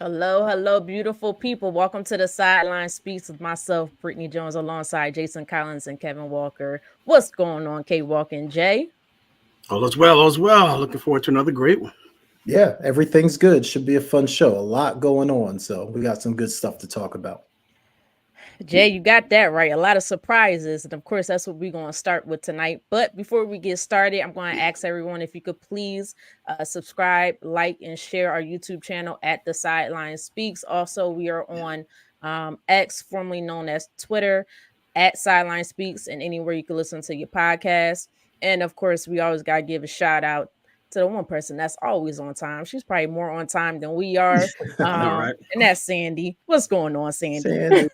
Hello, hello, beautiful people. Welcome to the Sideline Speaks with myself, Brittany Jones, alongside Jason Collins and Kevin Walker. What's going on, K Walker and Jay? All is well, all is well. Looking forward to another great one. Yeah, everything's good. Should be a fun show. A lot going on. So we got some good stuff to talk about. Jay, you got that right. A lot of surprises. And of course, that's what we're going to start with tonight. But before we get started, I'm going to ask everyone if you could please subscribe, like, and share our YouTube channel at The Sideline Speaks. Also, we are on X, formerly known as Twitter, at Sideline Speaks, and anywhere you can listen to your podcast. And of course, we always got to give a shout out to the one person that's always on time. She's probably more on time than we are. All right. And that's Sandy. What's going on, Sandy? Sandy,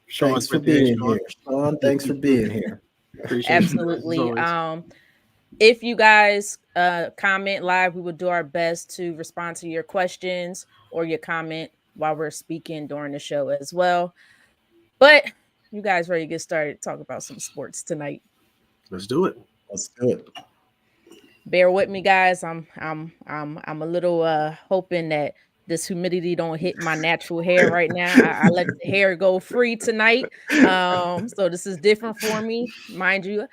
Sean, thanks for being here. Sean, thanks for being here. Appreciate Absolutely. you guys, as always. If you guys comment live, we will do our best to respond to your questions or your comment while we're speaking during the show as well. But you guys ready to get started? Talk about some sports tonight. Let's do it. Let's do it. Bear with me, guys. I'm a little hoping that this humidity don't hit my natural hair right now. I let the hair go free tonight. So this is different for me, mind you.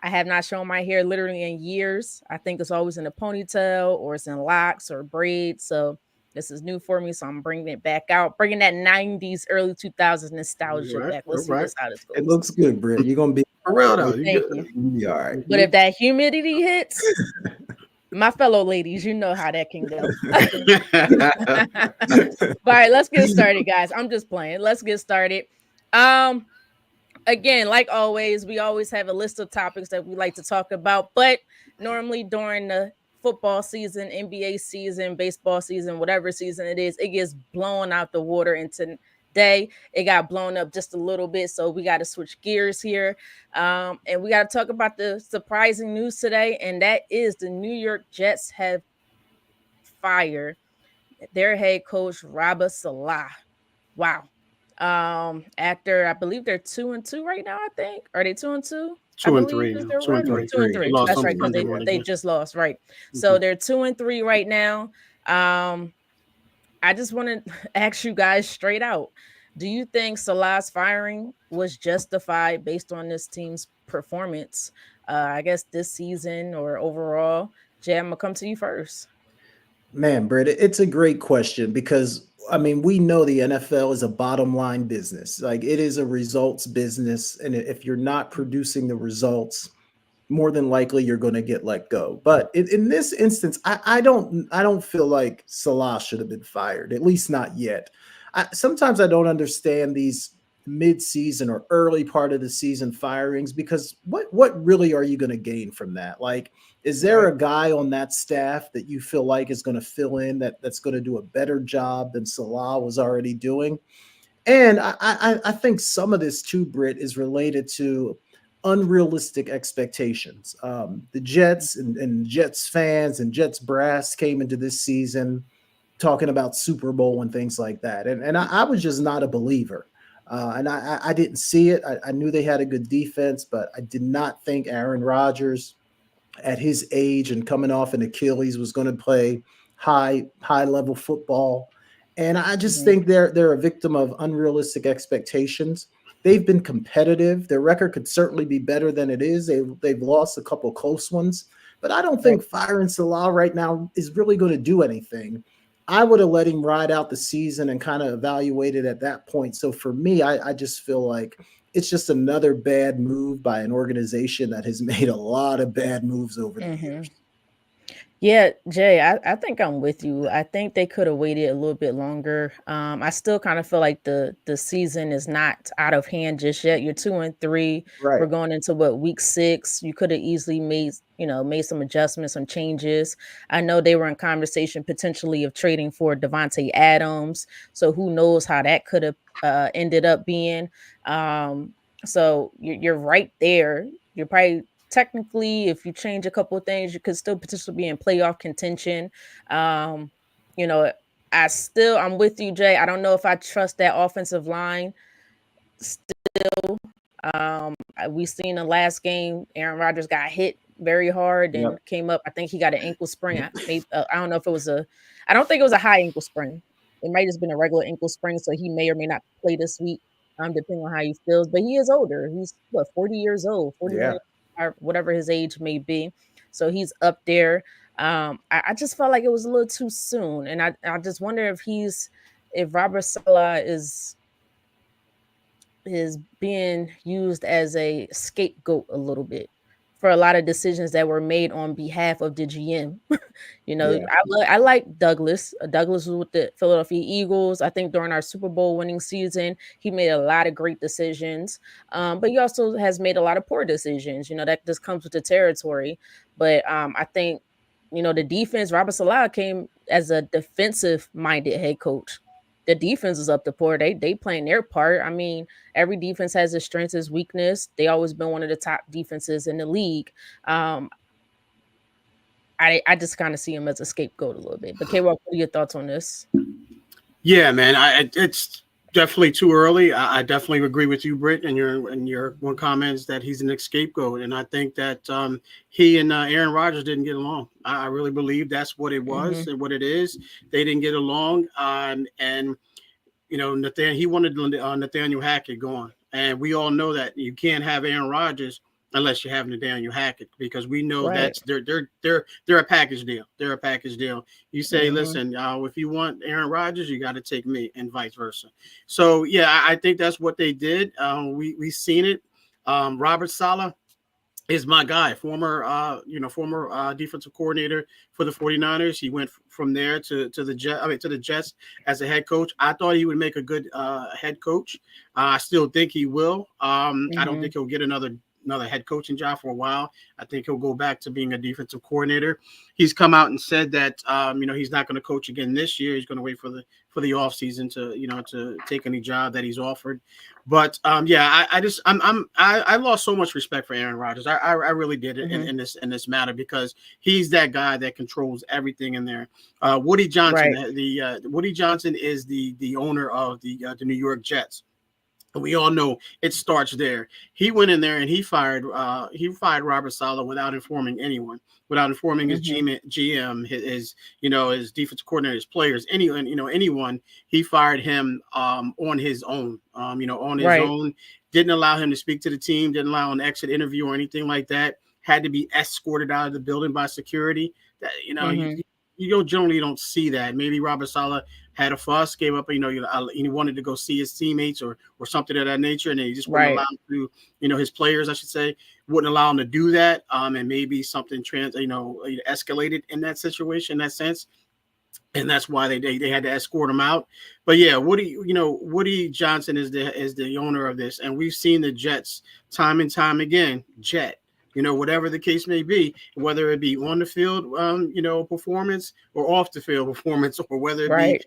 I have not shown my hair literally in years. I think it's always in a ponytail or it's in locks or braids. So this is new for me. So I'm bringing it back out, bringing that 90s, early 2000s nostalgia back. Let's see how this goes. It looks good, Britt. You're gonna be For real though. Thank you. be all right. But if that humidity hits, my fellow ladies, you know how that can go. All right, let's get started, guys. I'm just playing. Let's get started. Again, like always, we always have a list of topics that we like to talk about, but normally during the football season, NBA season, baseball season, whatever season it is, it gets blown out the water. And today it got blown up just a little bit, so we got to switch gears here, and we got to talk about the surprising news today, and that is the New York Jets have fired their head coach Robert Saleh. Wow. After I believe they're 2-2 right now. I think are they 2-2? 2-3. Is their 2-3. 2-3. That's right, because Sunday they just lost, right? So they're 2-3 right now. I just want to ask you guys straight out: do you think Salah's firing was justified based on this team's performance? I guess this season or overall. Jay, I'm gonna come to you first. Man, Britt, it's a great question because I mean we know the NFL is a bottom line business. Like it is a results business, and if you're not producing the results, more than likely you're going to get let go. But in this instance, I don't feel like Salah should have been fired, at least not yet. Sometimes I don't understand these mid-season or early part of the season firings because what really are you going to gain from that? Like, is there a guy on that staff that you feel like is going to fill in that's going to do a better job than Salah was already doing? And I think some of this too, Britt, is related to unrealistic expectations. The Jets and Jets fans and Jets brass came into this season talking about Super Bowl and things like that. And I was just not a believer. And I didn't see it. I knew they had a good defense, but I did not think Aaron Rodgers at his age and coming off an Achilles was going to play high level football. And I just think they're a victim of unrealistic expectations. They've been competitive. Their record could certainly be better than it is. They've lost a couple close ones, but I don't think firing Salah right now is really going to do anything. I would have let him ride out the season and kind of evaluate it at that point. So for me, I just feel like it's just another bad move by an organization that has made a lot of bad moves over the years. Yeah, Jay, I think I'm with you. I think they could have waited a little bit longer. I still kind of feel like the season is not out of hand just yet. You're 2-3. Right. We're going into week 6. You could have easily made some adjustments, some changes. I know they were in conversation potentially of trading for Devontae Adams. So who knows how that could have ended up being. So you're right there. You're probably technically, if you change a couple of things, you could still potentially be in playoff contention. I'm with you, Jay. I don't know if I trust that offensive line still. We seen the last game, Aaron Rodgers got hit very hard and Yep. came up. I think he got an ankle sprain. I don't know if it was I don't think it was a high ankle sprain. It might have just been a regular ankle sprain, so he may or may not play this week, depending on how he feels. But he is older. He's 40 years old, 41, Yeah. or whatever his age may be. So he's up there. I just felt like it was a little too soon, and I just wonder if Robert Saleh is being used as a scapegoat a little bit for a lot of decisions that were made on behalf of the GM. Yeah. I like Douglas. Douglas was with the Philadelphia Eagles. I think during our Super Bowl winning season, he made a lot of great decisions. But he also has made a lot of poor decisions. That just comes with the territory. But I think, the defense, Robert Saleh came as a defensive minded head coach. The defense is up to par. They playing their part. I mean, every defense has its strengths, its weakness. They always been one of the top defenses in the league. I just kind of see him as a scapegoat a little bit. But K-Rock, what are your thoughts on this? Yeah, man, it's definitely too early. I definitely agree with you, Britt, and your one comments that he's an scapegoat, and I think that he and Aaron Rodgers didn't get along. I really believe that's what it was and what it is. They didn't get along, and he wanted Nathaniel Hackett gone, and we all know that you can't have Aaron Rodgers unless you have Nathaniel Hackett, because we know Right. that's they're a package deal. They're a package deal. You say, listen, if you want Aaron Rodgers, you got to take me, and vice versa. So yeah, I think that's what they did. We've seen it. Robert Saleh is my guy, former defensive coordinator for the 49ers. He went from there to the Jets as a head coach. I thought he would make a good head coach. I still think he will. I don't think he'll get another head coaching job for a while. I think he'll go back to being a defensive coordinator. He's come out and said that he's not going to coach again this year. He's going to wait for the offseason to take any job that he's offered. But I lost so much respect for Aaron Rodgers. I really did in this matter, because he's that guy that controls everything in there. Woody Johnson, right. Woody Johnson is the owner of the New York Jets. We all know it starts there. He went in there and he fired Robert Saleh without informing anyone, without informing his GM, his defensive coordinator, his players, anyone. He fired him on his own. On his own. Didn't allow him to speak to the team. Didn't allow an exit interview or anything like that. Had to be escorted out of the building by security. You generally don't see that. Maybe Robert Saleh had a fuss, gave up, he wanted to go see his teammates or something of that nature, and he just wouldn't allow him to, his players, I should say, wouldn't allow him to do that. And maybe something escalated in that situation, in that sense. And that's why they had to escort him out. But yeah, Woody Johnson is the owner of this, and we've seen the Jets time and time again, whatever the case may be, whether it be on the field, performance, or off the field performance, or whether it be,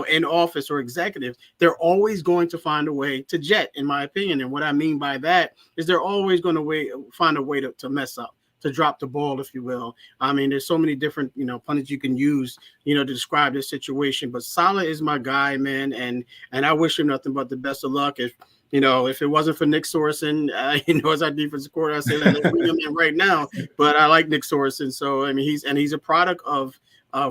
in office or executive, they're always going to find a way to jet, in my opinion. And what I mean by that is they're always going to find a way to mess up, to drop the ball, if you will. I mean, there's so many different, puns you can use, to describe this situation. But Saleh is my guy, man, and I wish him nothing but the best of luck. If it wasn't for Nick Sorensen, as our defensive coordinator, I say that bring him in right now. But I like Nick Sorensen, so I mean he's a product of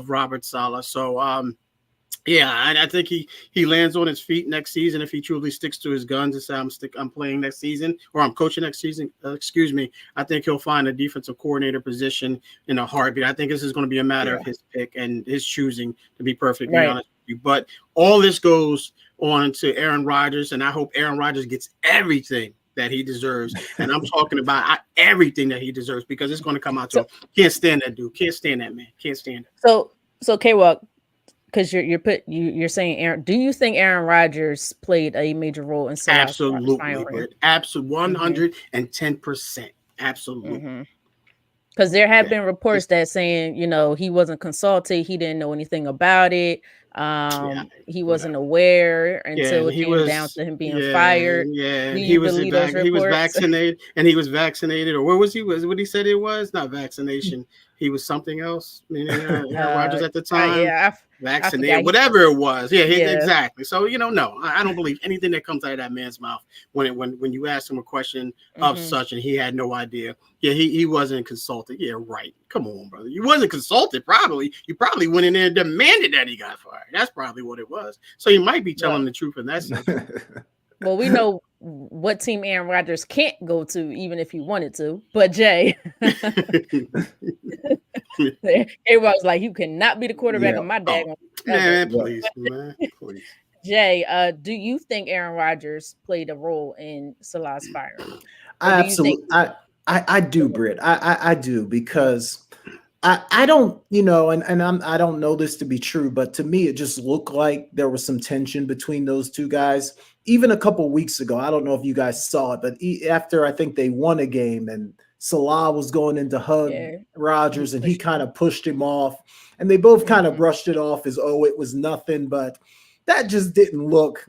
Robert Saleh. So I think he lands on his feet next season if he truly sticks to his guns and say I'm playing next season, or I'm coaching next season. I think he'll find a defensive coordinator position in a heartbeat. I think this is going to be a matter of his pick and his choosing, to be perfectly honest with you. But all this goes on to Aaron Rodgers, and I hope Aaron Rodgers gets everything that he deserves. And I'm talking about everything that he deserves, because it's going to come out to him. Can't stand that dude. Can't stand that man. Can't stand it. So K-Walk, because you're saying Aaron, do you think Aaron Rodgers played a major role in Saleh's absolutely, absolutely, 110%, absolutely. Because there have been reports that saying, he wasn't consulted, he didn't know anything about it. He wasn't aware until it came down to him being fired. Yeah, he was vaccinated, or what was he? What he said it was not vaccination. he was something else. I mean, Aaron Rodgers at the time, yeah, I vaccinated, forgot. whatever it was. Yeah, Yeah. exactly. So no, I don't believe anything that comes out of that man's mouth when you ask him a question of such and he had no idea. Yeah, he wasn't consulted. Yeah, right. Come on, brother. You wasn't consulted. Probably you probably went in there and demanded that he got fired. That's probably what it was. So he might be telling the truth in that sense. Well, we know what team Aaron Rodgers can't go to, even if he wanted to. But Jay, everybody's like, you cannot be the quarterback of my dad. Man, please. Jay, do you think Aaron Rodgers played a role in Saleh's firing? I absolutely, I do, Britt. I do, because I don't, and I don't know this to be true, but to me, it just looked like there was some tension between those two guys. Even a couple weeks ago, I don't know if you guys saw it, but after I think they won a game and Saleh was going in to hug Rodgers and he kind of pushed him off, and they both kind of brushed it off as, oh, it was nothing, but that just didn't look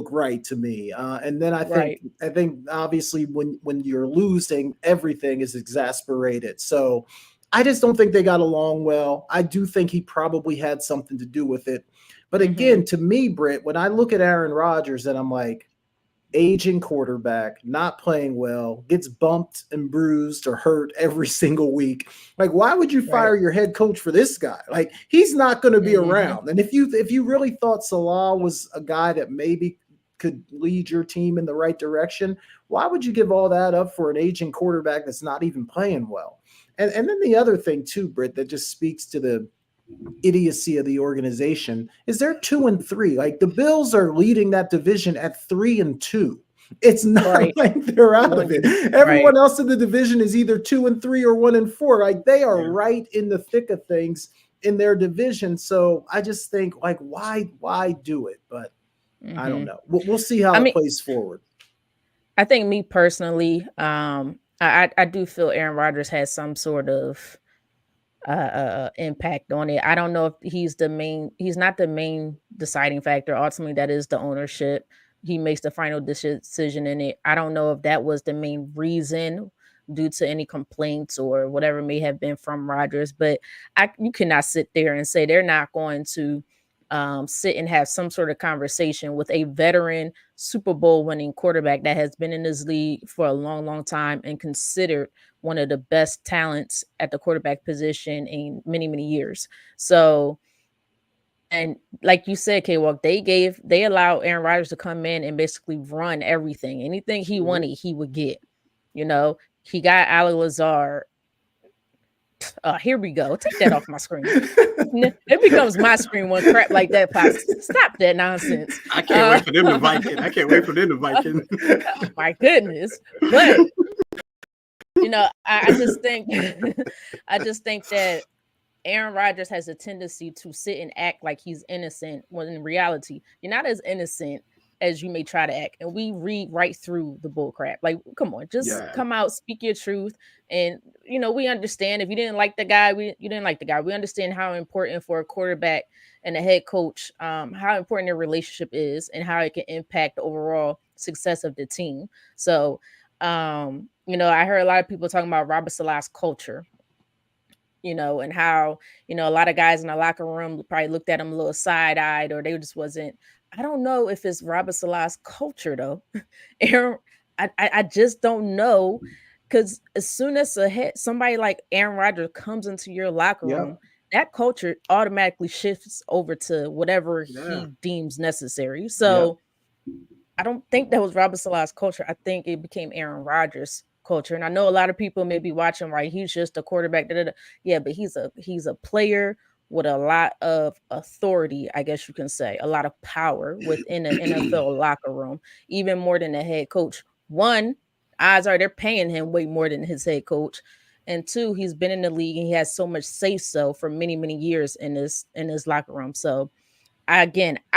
right to me. And then I think obviously when you're losing, everything is exasperated. So I just don't think they got along well. I do think he probably had something to do with it. But again, to me, Britt, when I look at Aaron Rodgers and I'm like, aging quarterback, not playing well, gets bumped and bruised or hurt every single week. Like, why would you fire your head coach for this guy? Like, he's not going to be around. And if you really thought Saleh was a guy that maybe could lead your team in the right direction, why would you give all that up for an aging quarterback that's not even playing well? And then the other thing too, Britt, that just speaks to the idiocy of the organization is they're 2-3. Like, the Bills are leading that division at 3-2. It's not like they're out of it. Everyone else in the division is either 2-3 or 1-4. Like, they are right in the thick of things in their division. So I just think, like, why do it? But I don't know. We'll see how it plays forward. I think, me personally, I do feel Aaron Rodgers has some sort of impact on it. I don't know if he's not the main deciding factor. Ultimately, that is the ownership. He makes the final decision in it. I don't know if that was the main reason due to any complaints or whatever may have been from Rodgers, but you cannot sit there and say they're not going to sit and have some sort of conversation with a veteran Super Bowl winning quarterback that has been in this league for a long, long time and considered one of the best talents at the quarterback position in many, many years. So, and like you said, K-Walk, they allowed Aaron Rodgers to come in and basically run everything. Anything he wanted, he would get. He got Ali Lazard. Here we go. Take that off my screen. It becomes my screen when crap like that pops. Stop that nonsense. I can't wait for them to Viking. I can't wait for them to Viking. Oh, my goodness. But I just think that Aaron Rodgers has a tendency to sit and act like he's innocent when in reality, you're not as innocent as you may try to act. And we read right through the bull crap. Like, come on, just come out, speak your truth. And, we understand if you didn't like the guy, you didn't like the guy. We understand how important for a quarterback and a head coach, how important their relationship is and how it can impact the overall success of the team. So, I heard a lot of people talking about Robert Saleh's culture, and how, a lot of guys in the locker room probably looked at him a little side-eyed, or they just wasn't. I don't know if it's Robert Saleh's culture, though. Aaron, I just don't know, because as soon as somebody like Aaron Rodgers comes into your locker room, that culture automatically shifts over to whatever he deems necessary. So I don't think that was Robert Saleh's culture. I think it became Aaron Rodgers' culture. And I know a lot of people may be watching, right? He's just a quarterback. Yeah, but he's a player with a lot of authority, I guess you can say, a lot of power within the NFL locker room, even more than the head coach. One, odds are they're paying him way more than his head coach. And two, he's been in the league and he has so much say-so for many, many years in his locker room. So I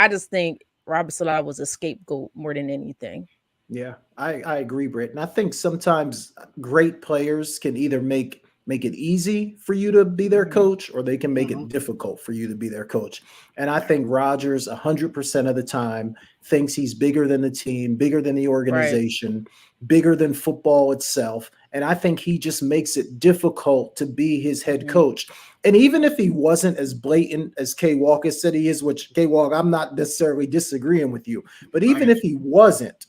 just think Robert Saleh was a scapegoat more than anything. Yeah, I agree, Britt. And I think sometimes great players can either make it easy for you to be their coach, or they can make it difficult for you to be their coach. And I think Rodgers 100% of the time thinks he's bigger than the team, bigger than the organization, bigger than football itself. And I think he just makes it difficult to be his head coach. And even if he wasn't as blatant as K Walk has said he is, which K Walk, I'm not necessarily disagreeing with you, but even if he wasn't,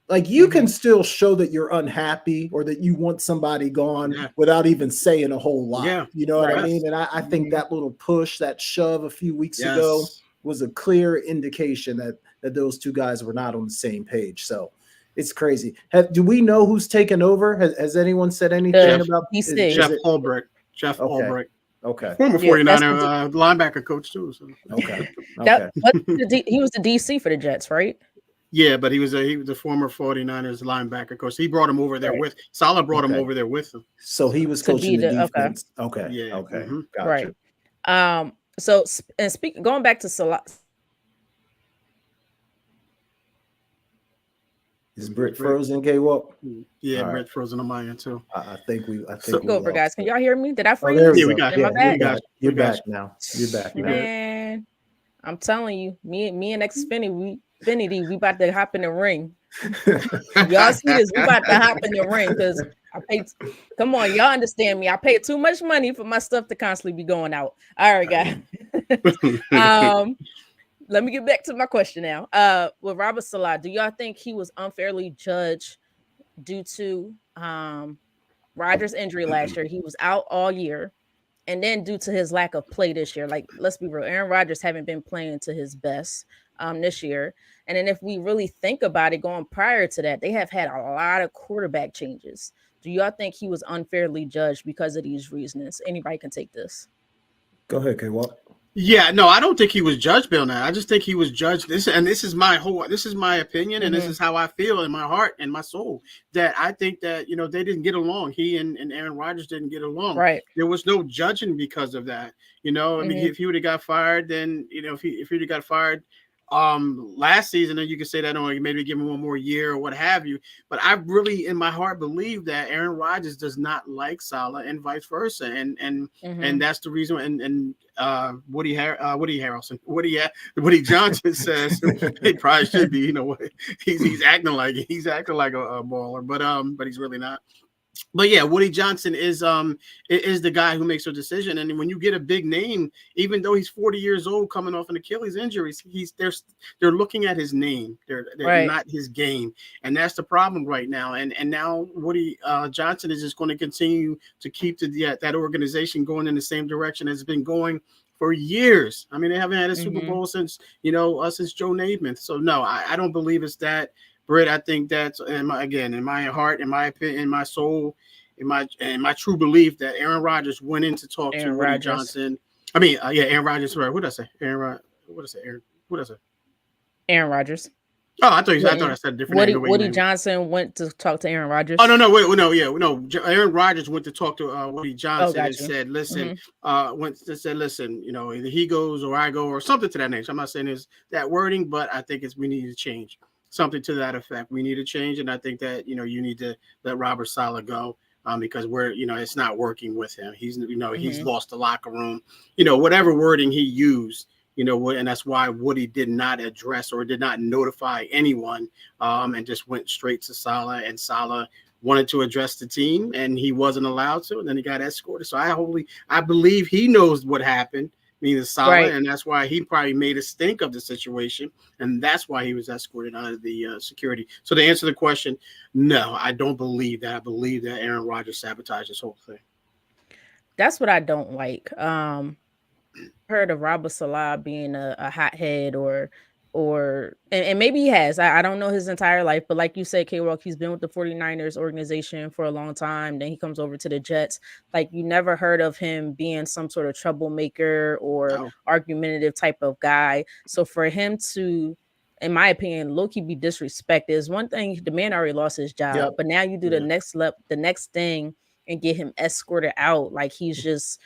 like you can still show that you're unhappy or that you want somebody gone without even saying a whole lot. Yeah. You know what I mean? And I think that little push, that shove a few weeks ago was a clear indication that those two guys were not on the same page. So it's crazy. Do we know who's taken over? Has anyone said anything about Jeff Ulbrich? Jeff Ulbrich. Okay. Former 49er linebacker coach too. So. Okay. He was the DC for the Jets, right? Yeah, but he was a former 49ers linebacker coach. He brought him over there with Saleh brought him over there with him. So he was coaching the defense. Okay. Yeah. Okay. Mm-hmm. Gotcha. Right. So going back to Saleh. Is Britt frozen, K-Walk? Yeah, right. Britt frozen on my end too. I think we go over, guys. Can y'all hear me? Did I freeze? Yeah, we got you. You're back now. You're back now. Man, I'm telling you, me and Xfinity, we about to hop in the ring. Y'all see this? We about to hop in the ring because come on, y'all understand me. I pay too much money for my stuff to constantly be going out. All right, guys. Let me get back to my question now. With Robert Saleh, do y'all think he was unfairly judged due to Rodgers' injury last year? He was out all year. And then due to his lack of play this year, like, let's be real, Aaron Rodgers haven't been playing to his best this year. And then if we really think about it, going prior to that, they have had a lot of quarterback changes. Do y'all think he was unfairly judged because of these reasons? Anybody can take this. Go ahead, K-Walk. Yeah, no, I don't think he was judged, Bill. Now, I just think he was judged. This is my opinion, and this is how I feel in my heart and my soul. That I think that they didn't get along. He and Aaron Rodgers didn't get along. Right. There was no judging because of that. I mean, if he would have got fired, then if he would have got fired last season, then you could say that maybe give him one more year or what have you. But I really, in my heart, believe that Aaron Rodgers does not like Saleh and vice versa, and that's the reason. And Woody Johnson says he probably should be. He's acting like a baller, but he's really not. But yeah, Woody Johnson is the guy who makes a decision. And when you get a big name, even though he's 40 years old, coming off an Achilles injury, they're looking at his name. They're not his game, and that's the problem right now. And now Woody Johnson is just going to continue to keep that organization going in the same direction as it's been going for years. I mean, they haven't had a Super Bowl since Joe Namath. So no, I don't believe it's that. Britt, I think that's in my heart, in my opinion, in my soul, in my true belief that Aaron Rodgers went in to talk to Woody Johnson. I mean, Aaron Rodgers. Right? What did I say? Aaron Rodgers. Oh, I thought I said a different name. Woody Johnson went to talk to Aaron Rodgers. Oh no, wait, no. Aaron Rodgers went to talk to Woody Johnson and said, "Listen, either he goes or I go or something to that nature." I'm not saying it's that wording, but I think we need to change. Something to that effect. We need to change, and I think that you need to let Robert Saleh go because it's not working with him. He's he's lost the locker room. Whatever wording he used, and that's why Woody did not address or did not notify anyone, and just went straight to Saleh. And Saleh wanted to address the team, and he wasn't allowed to, and then he got escorted. So I believe he knows what happened. Meaning Saleh, and that's why he probably made a stink of the situation, and that's why he was escorted out of the security. So to answer the question, no, I don't believe that. I believe that Aaron Rodgers sabotaged this whole thing. That's what I don't like. Heard of Robert Saleh being a hothead and maybe he has. I don't know his entire life, but like you said, K-Walk, he's been with the 49ers organization for a long time. Then he comes over to the Jets. Like, you never heard of him being some sort of troublemaker or argumentative type of guy. So for him to, in my opinion, low-key be disrespected is one thing. The man already lost his job, but now you do the next thing and get him escorted out. Like, he's just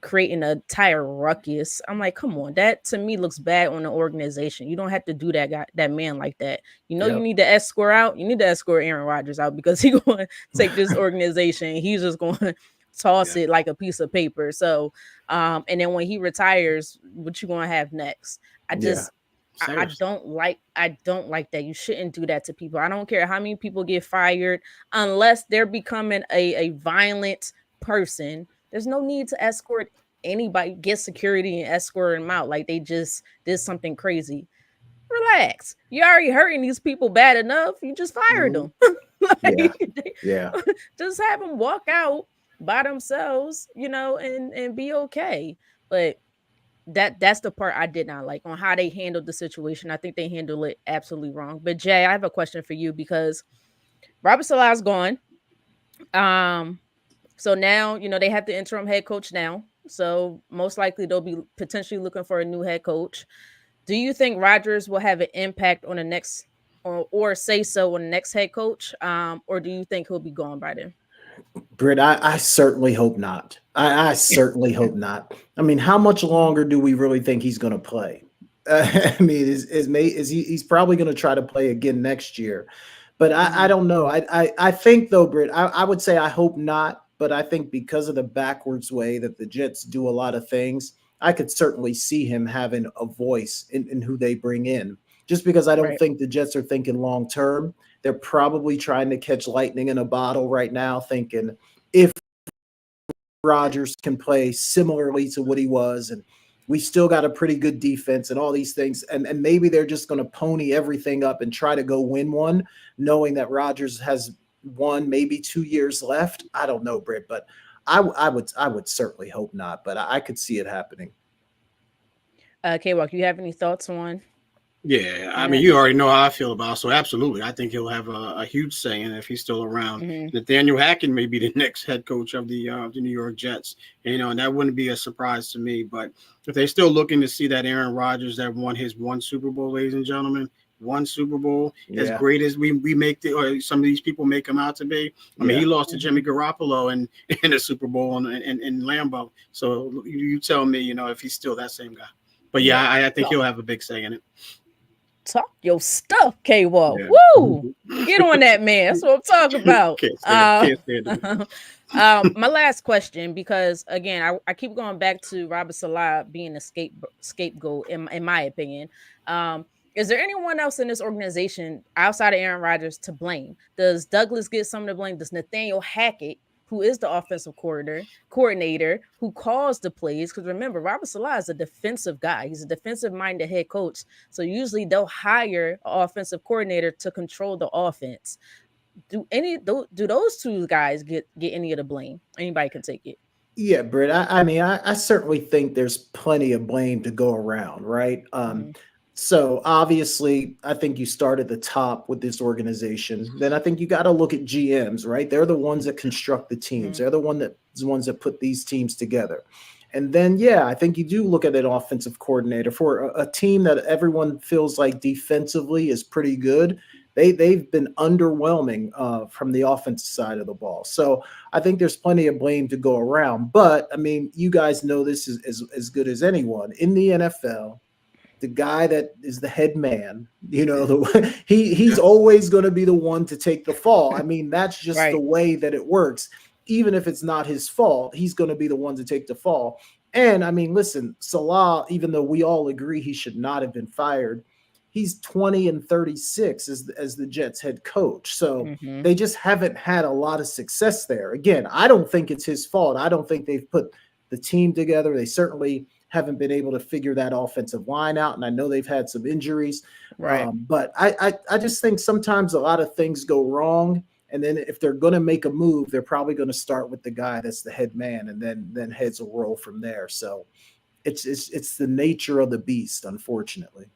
creating a entire ruckus. I'm like, come on, that to me looks bad on the organization. You don't have to do that man like that. You need to escort out. You need to escort Aaron Rodgers out because he's going to take this organization. He's just going to toss it like a piece of paper. So, and then when he retires, what you going to have next? I don't like that. You shouldn't do that to people. I don't care how many people get fired unless they're becoming a violent person. There's no need to escort anybody, get security and escort them out like they just did something crazy. Relax. You already hurting these people bad enough. You just fired them. Just have them walk out by themselves, and be okay. But that's the part I did not like on how they handled the situation. I think they handled it absolutely wrong. But Jay, I have a question for you because Robert Saleh's gone. So now, they have the interim head coach now. So most likely they'll be potentially looking for a new head coach. Do you think Rodgers will have an impact on the next or say so on the next head coach? Or do you think he'll be gone by then? Britt, I certainly hope not. I certainly hope not. I mean, how much longer do we really think he's going to play? I mean, he's probably going to try to play again next year, but I don't know. I think though, Britt, I would say I hope not, but I think because of the backwards way that the Jets do a lot of things, I could certainly see him having a voice in who they bring in. Just because I don't think the Jets are thinking long term. They're probably trying to catch lightning in a bottle right now, thinking if Rodgers can play similarly to what he was, and we still got a pretty good defense and all these things, and maybe they're just going to pony everything up and try to go win one, knowing that Rodgers has 1, maybe 2 years left. I don't know, Britt, but I would certainly hope not, but I could see it happening. K-Walk, you have any thoughts on? Yeah, I mean, you already know how I feel about it, so absolutely. I think he'll have a huge say in it if he's still around. Nathaniel Hackett may be the next head coach of the New York Jets, and that wouldn't be a surprise to me. But if they're still looking to see that Aaron Rodgers that won his 1 Super Bowl, ladies and gentlemen, 1 Super Bowl, as great as we make or some of these people make him out to be. I mean, he lost to Jimmy Garoppolo in the Super Bowl in Lambeau. So you tell me, if he's still that same guy. But I think he'll have a big say in it. Talk your stuff, K-Walk. Woo! Get on that, man. That's what I'm talking about. Can't stand my last question, because again, I keep going back to Robert Saleh being a scapegoat, in my opinion. Is there anyone else in this organization outside of Aaron Rodgers to blame? Does Douglas get some of the blame? Does Nathaniel Hackett, who is the offensive coordinator, who calls the plays? Because remember, Robert Saleh is a defensive guy. He's a defensive-minded head coach. So usually they'll hire an offensive coordinator to control the offense. Do those two guys get any of the blame? Anybody can take it. Yeah, Britt. I mean, I certainly think there's plenty of blame to go around, right? So obviously, I think you start at the top with this organization. Then I think you got to look at GMs, right? They're the ones that construct the teams. They're the ones that put these teams together. And then, I think you do look at an offensive coordinator for a team that everyone feels like defensively is pretty good. They've been underwhelming from the offensive side of the ball. So I think there's plenty of blame to go around. But I mean, you guys know this is as good as anyone in the NFL. The guy that is the head man, he's always going to be the one to take the fall. I mean, that's just the way that it works. Even if it's not his fault, he's going to be the one to take the fall. And I mean, listen, Saleh, even though we all agree he should not have been fired, he's 20-36 as the Jets head coach. So they just haven't had a lot of success there. Again, I don't think it's his fault. I don't think they've put the team together. They certainly haven't been able to figure that offensive line out. And I know they've had some injuries, but I just think sometimes a lot of things go wrong. And then if they're going to make a move, they're probably going to start with the guy that's the head man, and then heads will roll from there. So it's the nature of the beast, unfortunately.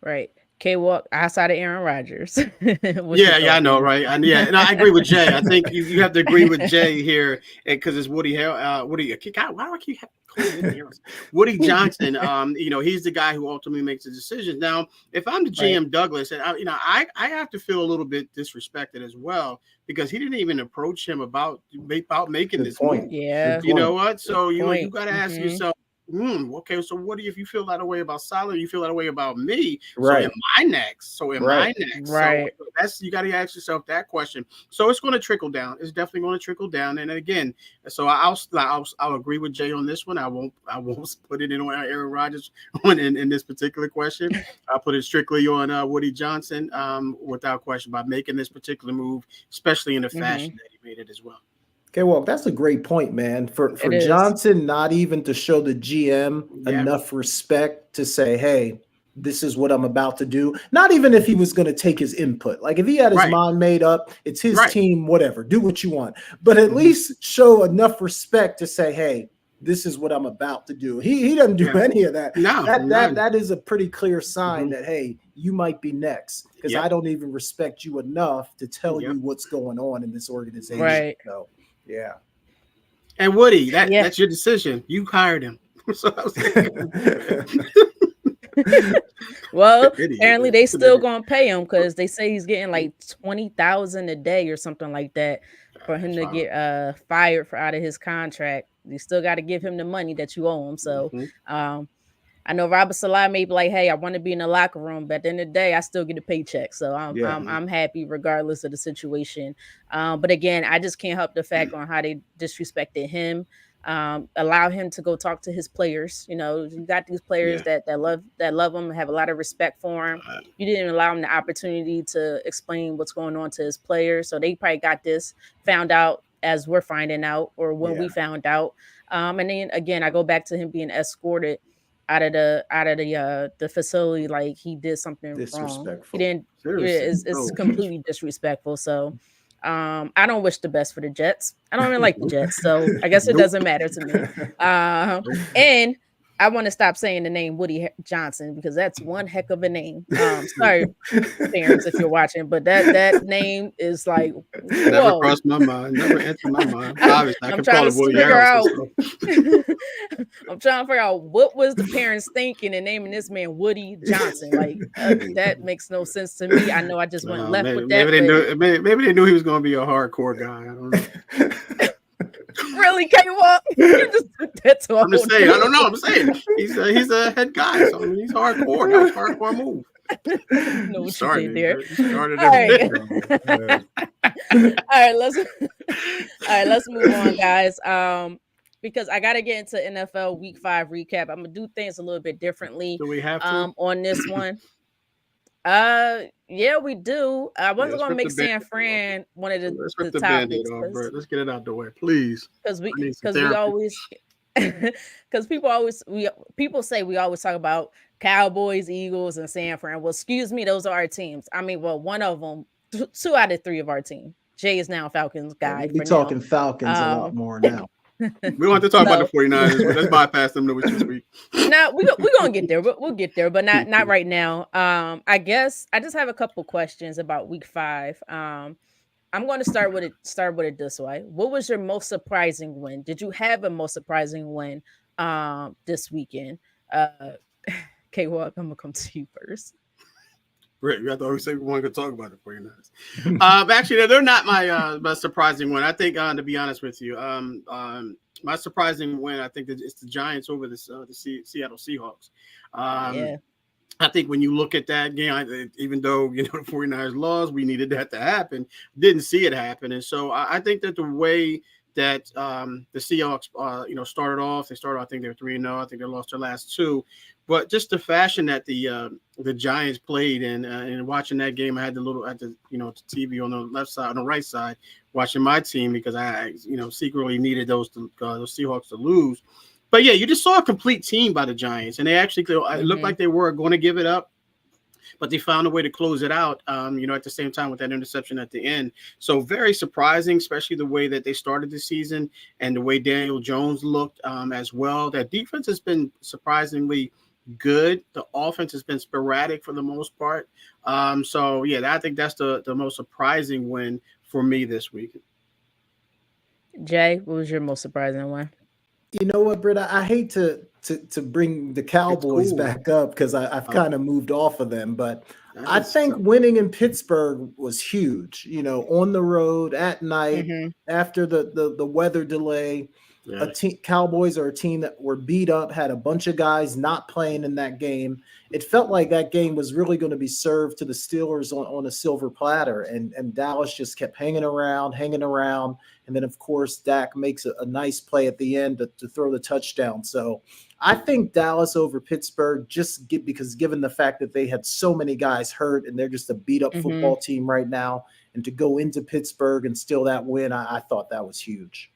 Right. K-Walk outside of Aaron Rodgers. I know, right? And I agree with Jay. I think you have to agree with Jay here, because it's Woody Johnson. He's the guy who ultimately makes the decisions. Now, if I'm the GM Douglas, and I have to feel a little bit disrespected as well, because he didn't even approach him about making this point. Yeah. You know what? So you got to ask yourself, Okay, so what do you, if you feel that way about Saleh, you feel that way about me? So Right. am I next? So am I next? Right. So that's, you got to ask yourself that question. So it's going to trickle down. It's definitely going to trickle down. And again, so I'll agree with Jay on this one. I won't put it in on Aaron Rodgers in this particular question. I'll put it strictly on Woody Johnson, without question, by making this particular move, especially in the fashion that he made it as well. Okay, well, that's a great point, man. For It is. Johnson, not even to show the GM enough respect to say, hey, this is what I'm about to do. Not even if he was going to take his input. Like if he had his mind made up, it's his team, whatever, do what you want. But at least show enough respect to say, hey, this is what I'm about to do. He doesn't do any of that. No, that is a pretty clear sign that, hey, you might be next, because I don't even respect you enough to tell you what's going on in this organization. Right. So, yeah. And Woody, that's your decision. You hired him. So I was well, apparently they still gonna pay him, because they say he's getting like $20,000 a day or something like that for him to get fired out of his contract. You still got to give him the money that you owe him. So I know Robert Saleh may be like, hey, I want to be in the locker room, but at the end of the day, I still get a paycheck. So I'm happy regardless of the situation. But again, I just can't help the fact on how they disrespected him. Allow him to go talk to his players. You know, you got these players that love him, have a lot of respect for him. You didn't allow him the opportunity to explain what's going on to his players. So they probably got this, found out as we're finding out, or when we found out. And then again, I go back to him being escorted out of the facility, like he did something wrong. He didn't. It's completely disrespectful. So I don't wish the best for the Jets. I don't even like the Jets, so I guess it doesn't matter to me. And I want to stop saying the name Woody Johnson, because that's one heck of a name. Sorry, parents, if you're watching, but that name is like, whoa. Never crossed my mind. Never entered my mind. Obviously, I'm trying to figure out. I'm trying to figure out what was the parents thinking in naming this man Woody Johnson. Like that makes no sense to me. I know I just went left with that. Maybe they knew he was going to be a hardcore guy. I don't know. Really, K-Walk? You just took that to I'm just saying. I don't know. I'm saying he's a head guy, so I mean, he's hardcore. That was a hardcore move. No, what you did there. All right, let's move on, guys. Because I got to get into NFL Week 5 recap. I'm gonna do things a little bit differently. Do we have to on this one? Yeah, we do. I wasn't gonna make San Fran one of the topics. Let's get it out the way, please. Because we always because people say we always talk about Cowboys, Eagles, and San Fran. Well, excuse me, those are our teams. I mean, well, one of them, 2 out of 3 of our team. Jay is now Falcons guy. We'll be talking Falcons a lot more now. We don't have to talk about the 49ers, but let's bypass them this week. No, we're gonna get there, but we'll get there, but not right now. I guess I just have a couple questions about Week 5. I'm going to start with it this way. What was your most surprising win? Did you have a most surprising win this weekend? K-Walk, I'm gonna come to you first. Rick, I thought we said we wanted to talk about the 49ers. Actually, they're not my surprising win. I think, to be honest with you, my surprising win, I think it's the Giants over the Seattle Seahawks. I think when you look at that game, even though the 49ers lost, we needed that to happen. Didn't see it happen, and so I think that the way that the Seahawks, started off, I think they're 3-0. I think they lost their last 2. But just the fashion that the Giants played, and watching that game, I had the TV on the left side, on the right side, watching my team, because I secretly needed those Seahawks to lose. But yeah, you just saw a complete team by the Giants, and they actually it looked like they were going to give it up, but they found a way to close it out. At the same time with that interception at the end. So very surprising, especially the way that they started the season and the way Daniel Jones looked as well. That defense has been surprisingly good. The offense has been sporadic for the most part. So yeah, I think that's the most surprising win for me this week. Jay, what was your most surprising one? You know what, Britta? I hate to bring the Cowboys back up, because I've kind of moved off of them, but I think winning in Pittsburgh was huge. On the road at night, after the weather delay. Cowboys are a team that were beat up, had a bunch of guys not playing in that game. It felt like that game was really going to be served to the Steelers on a silver platter, and Dallas just kept hanging around. And then, of course, Dak makes a nice play at the end to throw the touchdown. So I think Dallas over Pittsburgh, because given the fact that they had so many guys hurt and they're just a beat-up football team right now, and to go into Pittsburgh and steal that win, I thought that was huge.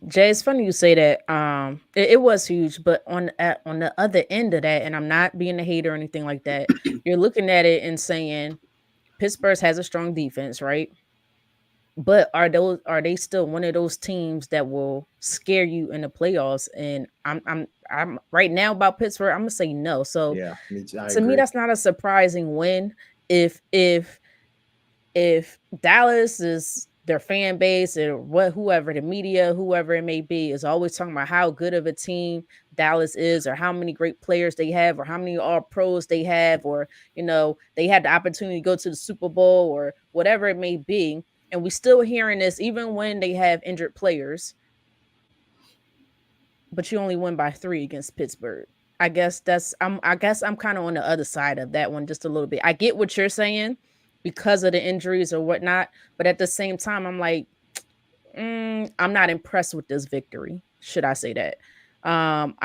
Jay, it's funny you say that. It was huge, but on the other end of that, and I'm not being a hater or anything like that, you're looking at it and saying Pittsburgh has a strong defense, right? But are they still one of those teams that will scare you in the playoffs? And I'm right now about Pittsburgh, I'm gonna say no. So yeah, to me, that's not a surprising win. If Dallas is their fan base or whoever the media, whoever it may be, is always talking about how good of a team Dallas is, or how many great players they have, or how many all pros they have, or they had the opportunity to go to the Super Bowl or whatever it may be. And we still hearing this even when they have injured players. But you only win by 3 against Pittsburgh. I guess I'm kind of on the other side of that one just a little bit. I get what you're saying because of the injuries or whatnot, but at the same time, I'm like, I'm not impressed with this victory. Should I say that? I'm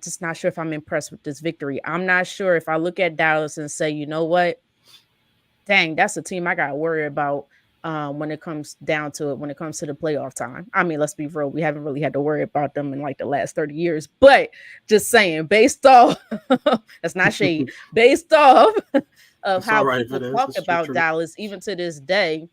just not sure if I'm impressed with this victory. I'm not sure if I look at Dallas and say, you know what? Dang, that's a team I got to worry about when it comes down to it, when it comes to the playoff time. I mean, let's be real. We haven't really had to worry about them in like the last 30 years, but just saying, based off, that's not shade, based off of how people talk about Dallas, even to this day,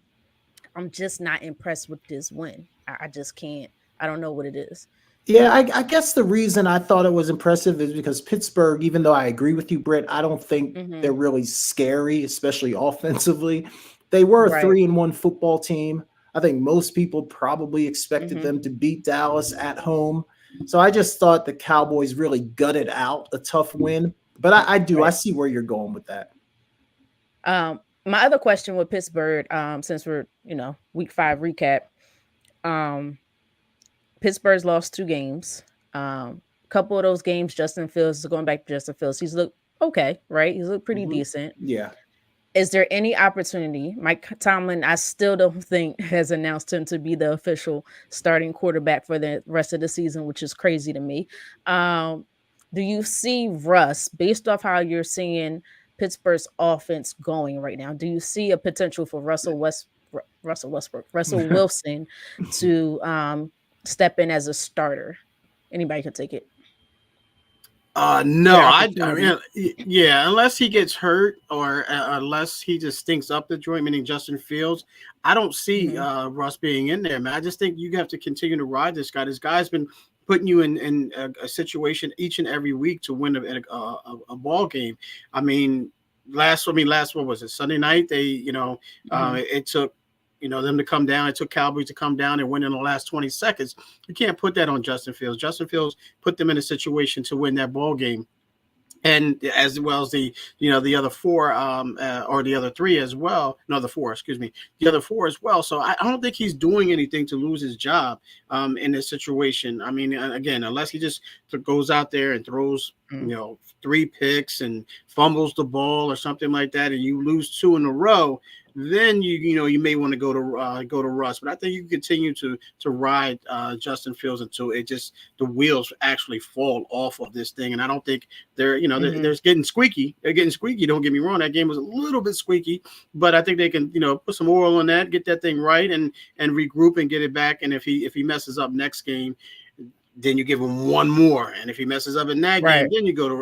I'm just not impressed with this win. I just can't. I don't know what it is. Yeah, I guess the reason I thought it was impressive is because Pittsburgh, even though I agree with you, Britt, I don't think they're really scary, especially offensively. They were a 3-1 football team. I think most people probably expected them to beat Dallas at home. So I just thought the Cowboys really gutted out a tough win. But I see where you're going with that. My other question with Pittsburgh, since we're, week 5 recap, Pittsburgh's lost 2 games. A couple of those games, Justin Fields, going back to Justin Fields, he's looked okay, right? He's looked pretty decent. Yeah. Is there any opportunity? Mike Tomlin, I still don't think has announced him to be the official starting quarterback for the rest of the season, which is crazy to me. Do you see Russ, based off how you're seeing Pittsburgh's offense going right now, do you see a potential for Russell Wilson to step in as a starter? Anybody can take it. No, I mean, yeah, unless he gets hurt or unless he just stinks up the joint, meaning Justin Fields, I don't see Russ being in there, man. I just think you have to continue to ride this guy. This guy's been putting you in a situation each and every week to win a ball game. I mean, last what was it? Sunday night, they, it took them to come down. It took Cowboys to come down and win in the last 20 seconds. You can't put that on Justin Fields. Justin Fields put them in a situation to win that ball game. And as well as the other 4 or the other 3 as well. No, the 4, excuse me. The other 4 as well. So I don't think he's doing anything to lose his job in this situation. I mean, again, unless he just goes out there and throws, 3 picks and fumbles the ball or something like that, and you lose 2 in a row, then you may want to go to Russ. But I think you continue to ride Justin Fields until the wheels actually fall off of this thing. And I don't think they're getting squeaky. They're getting squeaky. Don't get me wrong. That game was a little bit squeaky, but I think they can put some oil on that, get that thing right, and regroup and get it back. And if he messes up next game, then you give him one more, and if he messes up in that game,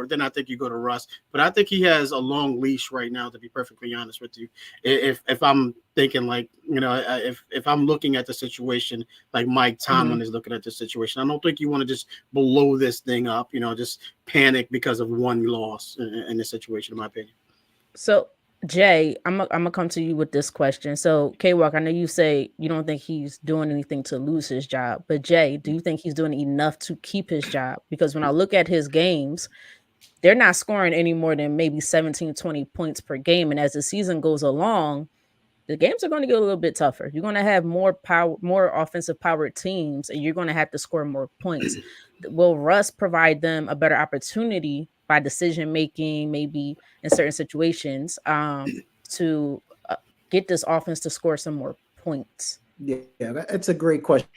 then I think you go to Russ. But I think he has a long leash right now, to be perfectly honest with you. If I'm thinking if I'm looking at the situation like Mike Tomlin is looking at the situation, I don't think you want to just blow this thing up, just panic because of one loss in this situation, in my opinion. So Jay, I'm gonna come to you with this question. So, K-Walk, I know you say you don't think he's doing anything to lose his job, but Jay, do you think he's doing enough to keep his job? Because when I look at his games, they're not scoring any more than maybe 17, 20 points per game. And as the season goes along, the games are going to get a little bit tougher. You're going to have more power, more offensive powered teams, and you're going to have to score more points. Will Russ provide them a better opportunity by decision making, maybe in certain situations, to get this offense to score some more points? Yeah, it's a great question.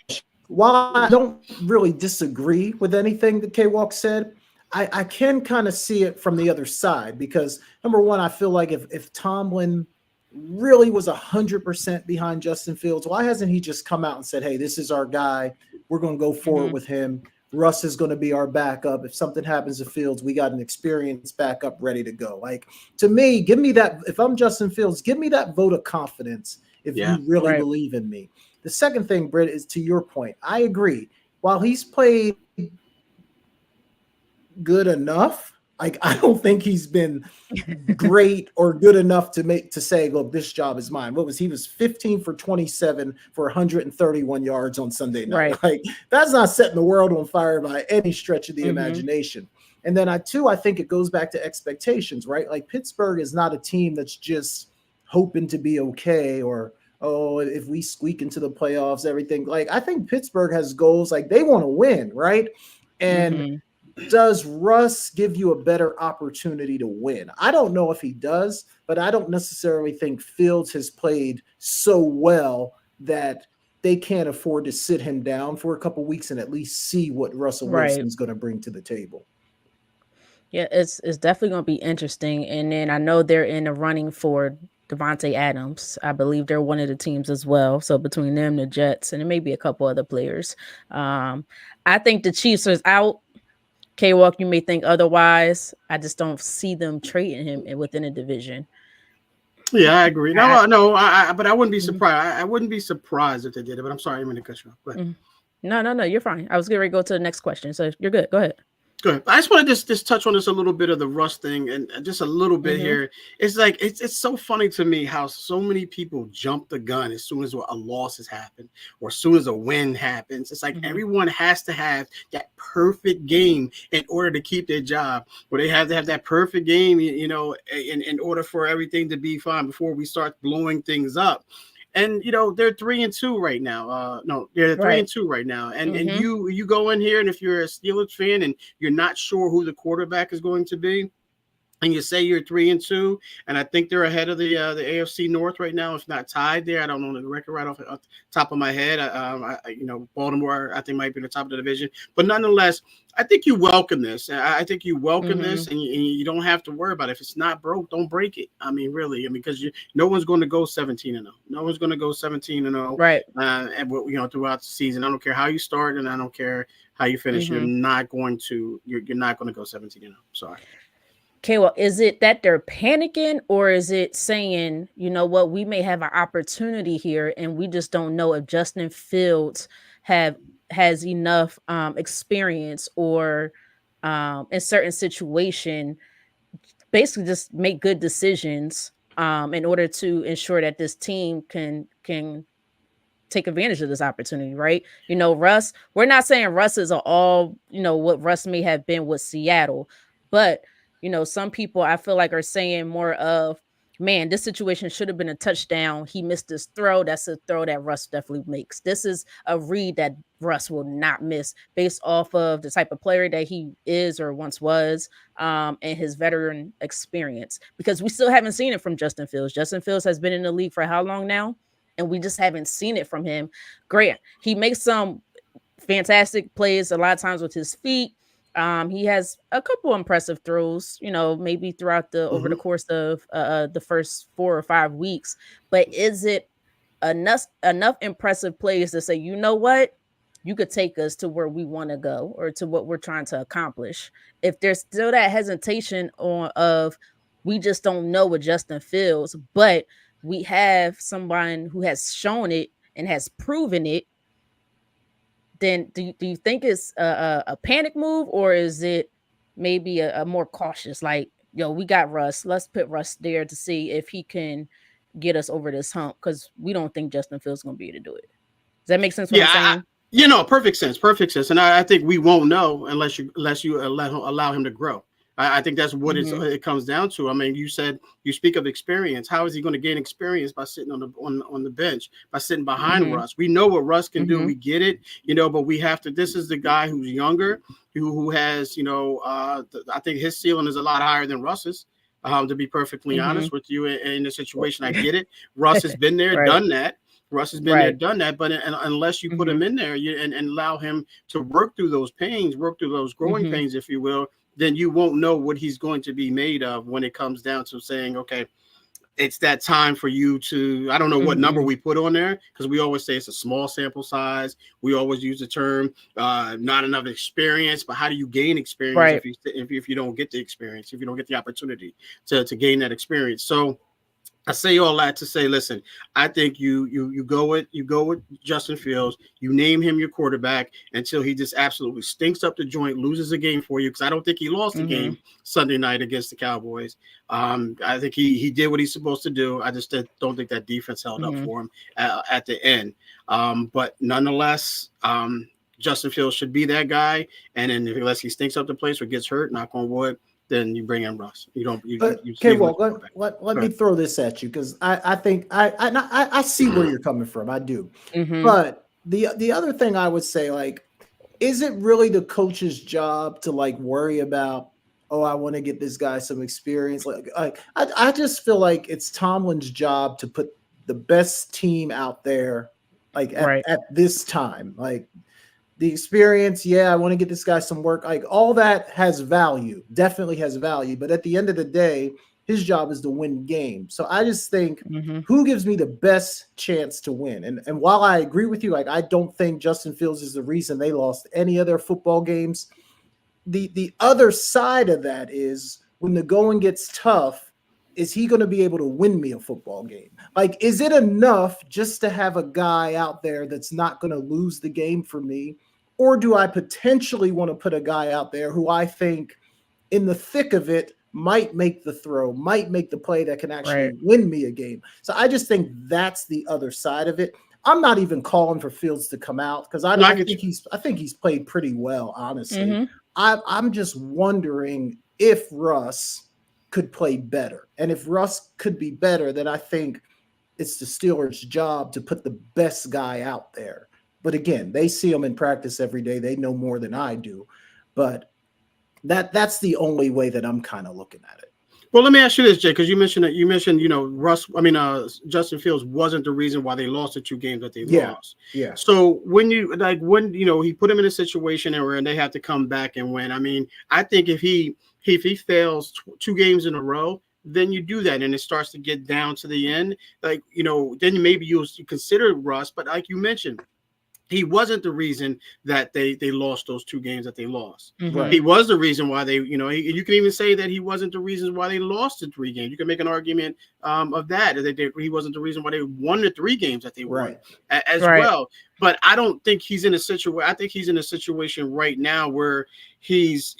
While I don't really disagree with anything that K-Walk said, I can kind of see it from the other side because, number one, I feel like if Tomlin really was 100% behind Justin Fields, why hasn't he just come out and said, hey, this is our guy. We're going to go forward with him. Russ is going to be our backup. If something happens to Fields, we got an experienced backup ready to go. Like, to me, give me that. If I'm Justin Fields, give me that vote of confidence if you really believe in me. The second thing, Britt, is to your point. I agree. While he's played good enough, like I don't think he's been great or good enough to say, look, this job is mine. He was 15 for 27 for 131 yards on Sunday night. Right. Like that's not setting the world on fire by any stretch of the imagination. And then I think it goes back to expectations, right? Like Pittsburgh is not a team that's just hoping to be okay or, oh, if we squeak into the playoffs, everything. Like I think Pittsburgh has goals, like they want to win, right? And does Russ give you a better opportunity to win? I don't know if he does, but I don't necessarily think Fields has played so well that they can't afford to sit him down for a couple of weeks and at least see what Russell Wilson's going to bring to the table. Yeah, it's definitely going to be interesting. And then I know they're in the running for Devontae Adams. I believe they're one of the teams as well. So between them, the Jets, and maybe a couple other players. I think the Chiefs are out. K-Walk, you may think otherwise. I just don't see them trading him within a division. Yeah, I agree. No, but I wouldn't be surprised. I wouldn't be surprised if they did it. But I'm sorry, I'm going to cut you off. Go ahead. No, you're fine. I was getting ready to go to the next question, so you're good. Go ahead. Good. I just want to just touch on this a little bit of the Russ thing and just a little bit here. It's like it's so funny to me how so many people jump the gun as soon as a loss has happened or as soon as a win happens. It's like everyone has to have that perfect game in order to keep their job, or they have to have that perfect game, in order for everything to be fine before we start blowing things up. And they're 3-2 right now. They're 3-2 right now. And you go in here, and if you're a Steelers fan and you're not sure who the quarterback is going to be, and you say you're 3-2, and I think they're ahead of the AFC North right now, if not tied there. I don't know the record right off the top of my head. Baltimore, I think, might be the top of the division. But nonetheless, I think you welcome this. I think you welcome this, and you don't have to worry about it. If it's not broke, don't break it. I mean, really, because no one's going to go 17-0. No one's going to go 17-0. Right. Throughout the season. I don't care how you start, and I don't care how you finish. You're not going to. You're not going to go 17-0. Sorry. Okay, well, is it that they're panicking, or is it saying, you know what, we may have an opportunity here and we just don't know if Justin Fields has enough experience or in certain situation, basically just make good decisions in order to ensure that this team can take advantage of this opportunity, right? Russ, we're not saying Russ is all, what Russ may have been with Seattle, but some people I feel like are saying more of, man, this situation should have been a touchdown. He missed this throw. That's a throw that Russ definitely makes. This is a read that Russ will not miss based off of the type of player that he is or once was, and his veteran experience, because we still haven't seen it from Justin Fields. Justin Fields has been in the league for how long now? And we just haven't seen it from him. Great. He makes some fantastic plays a lot of times with his feet. He has a couple impressive throws, maybe throughout over the course of the first 4 or 5 weeks. But is it enough impressive plays to say, you know what, you could take us to where we want to go or to what we're trying to accomplish? If there's still that hesitation of we just don't know with Justin Fields, but we have someone who has shown it and has proven it, then do you think it's a panic move, or is it maybe a more cautious, like, we got Russ, let's put Russ there to see if he can get us over this hump, because we don't think Justin Fields is going to be able to do it. Does that make sense what I'm saying? Perfect sense. And I think we won't know unless you allow him to grow. I think that's what it comes down to. I mean, you said you speak of experience. How is he going to gain experience by sitting on the bench, by sitting behind Russ? We know what Russ can do. We get it, but we have to. This is the guy who's younger, who has, I think his ceiling is a lot higher than Russ's. To be perfectly honest with you, in the situation, I get it. Russ has been there, done that. Russ has been there, done that. But unless you put him in there and allow him to work through those pains, work through those growing pains, if you will, then you won't know what he's going to be made of when it comes down to saying, okay, it's that time for you to, I don't know what number we put on there, because we always say it's a small sample size. We always use the term not enough experience, but how do you gain experience if you don't get the experience, if you don't get the opportunity to gain that experience? So I say all that to say, listen, I think you go with Justin Fields. You name him your quarterback until he just absolutely stinks up the joint, loses a game for you. Because I don't think he lost the game Sunday night against the Cowboys. I think he did what he's supposed to do. I just don't think that defense held up for him at the end. But nonetheless, Justin Fields should be that guy. And then unless he stinks up the place or gets hurt, knock on wood, then you bring in Russ. You don't. Okay, well, let me throw this at you, because I think I see where you're coming from. I do, but the other thing I would say, like, is it really the coach's job to worry about? Oh, I want to get this guy some experience. I just feel like it's Tomlin's job to put the best team out there, at this time, The experience, I want to get this guy some work. All that has value, definitely has value. But at the end of the day, his job is to win games. So I just think who gives me the best chance to win? And while I agree with you, I don't think Justin Fields is the reason they lost any of their football games. The other side of that is when the going gets tough, is he going to be able to win me a football game? Is it enough just to have a guy out there that's not going to lose the game for me? Or do I potentially want to put a guy out there who I think in the thick of it might make the throw, might make the play that can actually win me a game? So I just think that's the other side of it. I'm not even calling for Fields to come out, because I think he's played pretty well, honestly. I'm just wondering if Russ could play better. And if Russ could be better, then I think it's the Steelers' job to put the best guy out there. But again, they see him in practice every day. They know more than I do. But that's the only way that I'm kind of looking at it. Well, let me ask you this, Jay, because you mentioned Justin Fields wasn't the reason why they lost the 2 games that they lost. Yeah. So when he put him in a situation where they have to come back and win. I mean, I think if he fails 2 games in a row, then you do that, and it starts to get down to the end. Then maybe you consider Russ, but like you mentioned, he wasn't the reason that they lost those 2 games that they lost. He was the reason why you can even say that he wasn't the reason why they lost the 3 games. You can make an argument of that he wasn't the reason why they won the 3 games that they won as well. But I don't think he's in a situation. I think he's in a situation right now where he's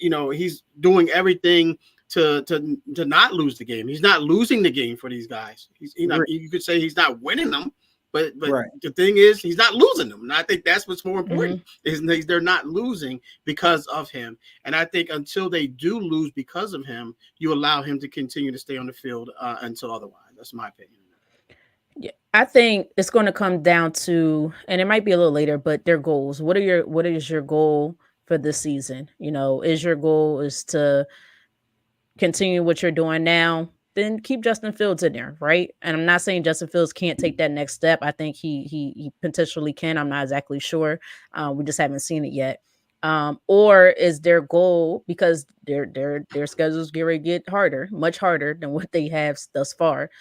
doing everything to not lose the game. He's not losing the game for these guys. You could say he's not winning them. But the thing is, he's not losing them. And I think that's what's more important, is they're not losing because of him. And I think until they do lose because of him, you allow him to continue to stay on the field until otherwise. That's my opinion. Yeah, I think it's going to come down to, and it might be a little later, but their goals. What is your goal for this season? Is your goal is to continue what you're doing now? Then keep Justin Fields in there, right? And I'm not saying Justin Fields can't take that next step. I think he potentially can. I'm not exactly sure. We just haven't seen it yet. Or is their goal, because their schedules get harder, much harder than what they have thus far.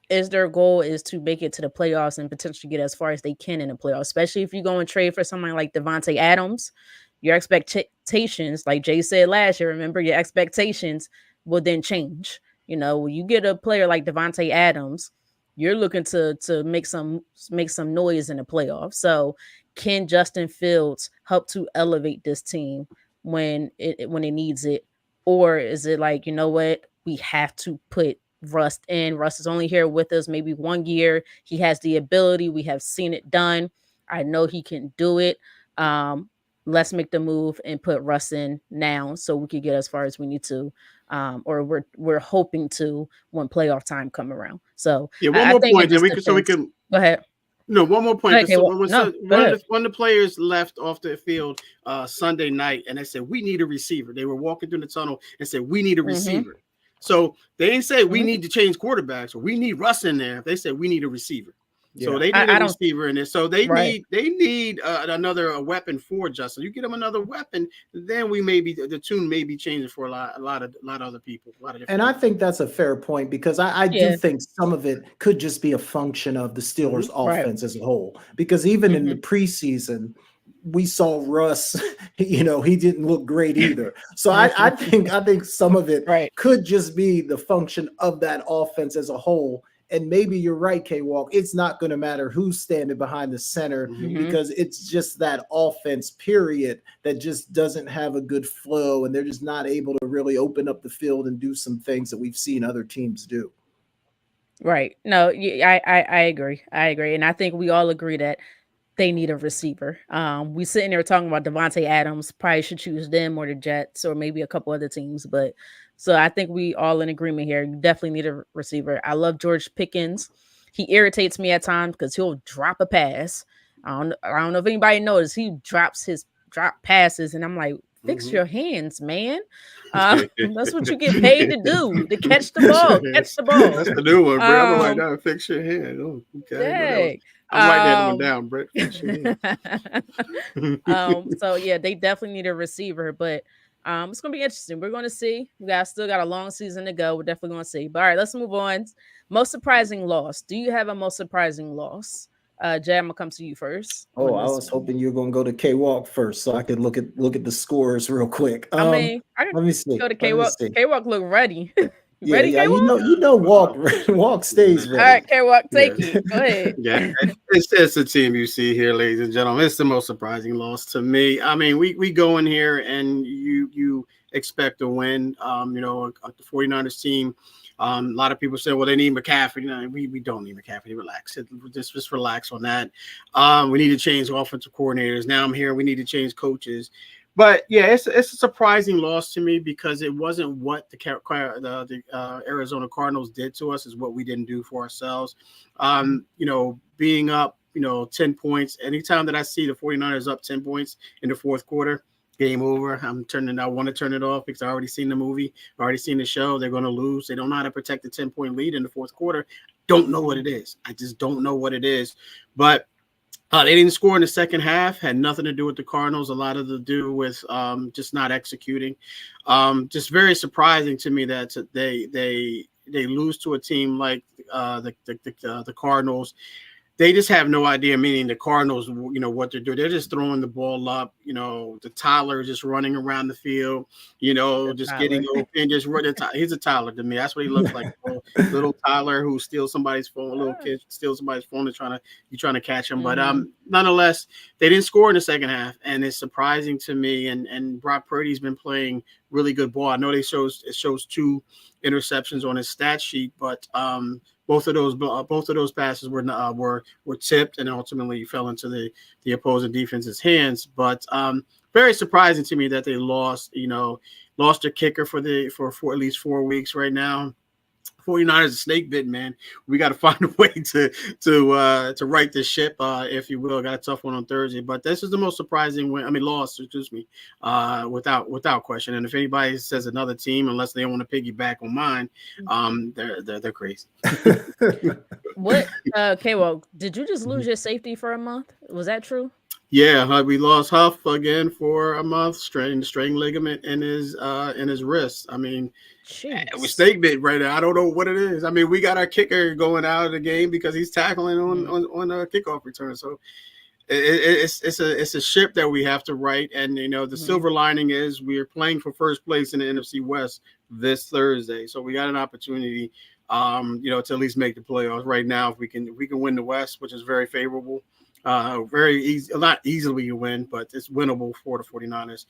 Is their goal is to make it to the playoffs and potentially get as far as they can in the playoffs, especially if you go and trade for somebody like Devontae Adams. Your expectations, like Jay said last year, remember, your expectations will then change. When you get a player like Devontae Adams, you're looking to make some noise in the playoffs. So can Justin Fields help to elevate this team when it needs it? Or is it like, we have to put Russ in? Russ is only here with us maybe 1 year. He has the ability. We have seen it done. I know he can do it. let's make the move and put Russ in now so we could get as far as we need to, or we're hoping to when playoff time come around. So Yeah, one I more think it point, then just we can so we depends. can Go ahead. no one more Go point ahead, because K-Walk. No, go ahead. one of the players left off the field Sunday night, and they said we need a receiver. They were walking through the tunnel and said we need a Mm-hmm. receiver. So they didn't say we Mm-hmm. need to change quarterbacks or we need Russ in there. They said we need a receiver. So Yeah. they need a I don't. receiver in there. So they Right. need another weapon for Justin. You get them another weapon, then we may be the tune may be changing for a lot of other people, a lot of different And I people. think that's a fair point because I do Yeah. think some of it could just be a function of the Steelers' Right. offense as a whole. Because even in the Mm-hmm. preseason, we saw Russ, he didn't look great either. So I think some of it Right. could just be the function of that offense as a whole. And maybe you're right, K Walk. It's not going to matter who's standing behind the center Mhm. Mm-hmm. because it's just that offense, period, that just doesn't have a good flow. And they're just not able to really open up the field and do some things that we've seen other teams do. Right. No, I agree. I agree. And I think we all agree that they need a receiver. We sitting there talking about Devontae Adams, probably should choose them or the Jets or maybe a couple other teams. But so I think we all in agreement here. You definitely need a receiver. I love George Pickens. He irritates me at times because he'll drop a pass. I don't know if anybody noticed. He drops his drop passes, and I'm like, fix Mhm. your hands, man. That's what you get paid to do, to catch the ball. Catch the ball. That's the new one, Brett. I'm gonna write Um, down. Fix your hand. Oh, okay. I know that was. dang. I'm writing that one Um, down, Brett. Fix your hand. so yeah, they definitely need a receiver, but it's gonna be interesting. We're gonna see. Still got a long season to go. We're definitely gonna see. But all right, let's move on. Most surprising loss. Do you have a most surprising loss? Jay, I'm gonna come to you first Oh, on I this was one. hoping you were going to go to K Walk first, so I could look at the scores real quick. I mean, I can Let me see. go to Let K me Walk. see. K Walk look ready. You Yeah, ready, yeah. K Walk? Walk Walk stays All right, ready. K Walk, Yeah. take it. Go ahead. Yeah, it's the team you see here, ladies and gentlemen. It's the most surprising loss to me. I mean, we go in here and you expect to win. The 49ers team. A lot of people say, well, they need McCaffrey. No, we don't need McCaffrey. Relax. Just relax on that. We need to change offensive coordinators. Now I'm here. We need to change coaches. But yeah, it's a surprising loss to me because it wasn't what the Arizona Cardinals did to us is what we didn't do for ourselves. Being up 10 points. Anytime that I see the 49ers up 10 points in the fourth quarter, game over. I want to turn it off because I already seen the movie, already seen the show. They're going to lose. They don't know how to protect the 10-point lead in the fourth quarter. Don't know what it is. I just don't know what it is. But they didn't score in the second half. Had nothing to do with the Cardinals. A lot of to do with just not executing. Just very surprising to me that they lose to a team like the Cardinals. They just have no idea, meaning the Cardinals, what they're doing. They're just throwing the ball up, the Tyler just running around the field, The just getting Tyler. open, just running. He's a Tyler to me. That's what he looks like. Little Tyler who steals somebody's phone, a little kid steals somebody's phone and trying to catch him. But nonetheless, they didn't score in the second half. And it's surprising to me. And Brock Purdy's been playing really good ball. I know it shows 2 interceptions on his stat sheet, but both of those passes were tipped and ultimately fell into the opposing defense's hands. But very surprising to me that they lost. Lost their kicker for at least 4 weeks right now. 49ers a snake bit, man. We got to find a way to right this ship, if you will. Got a tough one on Thursday, but this is the most surprising loss. Excuse me, without question. And if anybody says another team, unless they want to piggyback on mine, they're crazy. What? K-Walk, did you just lose your safety for a month? Was that true? Yeah, we lost Huff again for a month, strained ligament in his wrist. I mean, we Jeez. snake bit right now. I don't know what it is. I mean, we got our kicker going out of the game because he's tackling on a kickoff return. So it's a ship that we have to right. And the silver lining is we're playing for first place in the NFC West this Thursday. So we got an opportunity, to at least make the playoffs right now. If we can win the West, which is very favorable. Very easy, not easily you win, but it's winnable for the 49ers.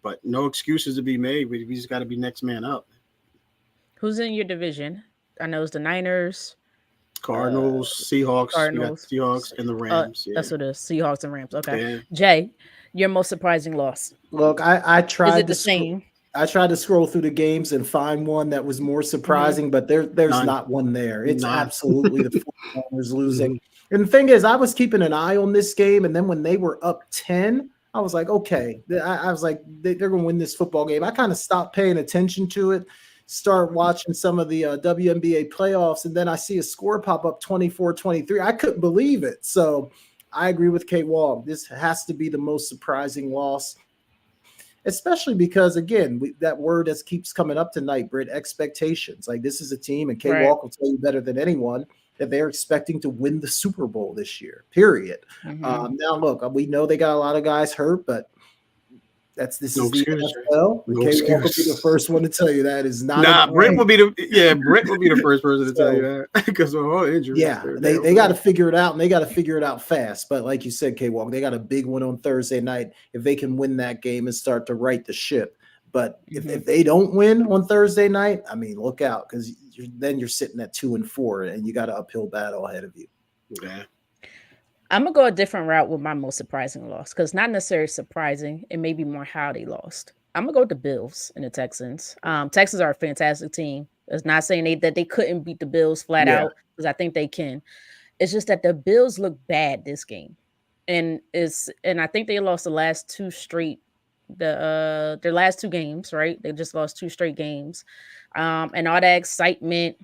But no excuses to be made. We just got to be next man up. Who's in your division? I know it's the Niners, Cardinals, Seahawks. We got Cardinals. Seahawks and the Rams. Yeah. That's what it is. Seahawks and Rams. Okay. Yeah. Jay, Your most surprising loss. Look, I Is tried it to the same? I tried to scroll through the games and find one that was more Mm-hmm. surprising, but there's None. not one there. It's None. absolutely the 49ers losing. Mhm. And the thing is, I was keeping an eye on this game, and then when they were up 10, I was like, okay, I was like, they're going to win this football game. I kind of stopped paying attention to it, start watching some of the WNBA playoffs, and then I see a score pop up 24-23. I couldn't believe it. So I agree with Kate Wall. This has to be the most surprising loss, especially because again, that word that keeps coming up tonight, Britt, expectations. Like this is a team, and Kay Right. Walk will tell you better than anyone that they're expecting to win the Super Bowl this year. Period. Mm-hmm. Now, look, we know they got a lot of guys hurt, but this No is the excuse. Right? NFL. No Kay Walk will be the excuse. first one to tell you that is not a Nah, Brett game. will be Brett will be the first person to tell you So that because of all injuries. yeah, They're they over got to there. figure it out, and they got to figure it out fast. But like you said, K Walk, they got a big one on Thursday night. If they can win that game and start to right the ship, but Mm-hmm. if they don't win on Thursday night, I mean, look out because then you're sitting at 2-4, and you got an uphill battle ahead of you. Yeah. I'm gonna go a different route with my most surprising loss because not necessarily surprising. It may be more how they lost. I'm gonna go with the Bills and the Texans. Texans are a fantastic team. It's not saying that they couldn't beat the Bills flat Yeah. out because I think they can. It's just that the Bills look bad this game, and I think they lost the last two straight their last two games. Right, they just lost two straight games, and all that excitement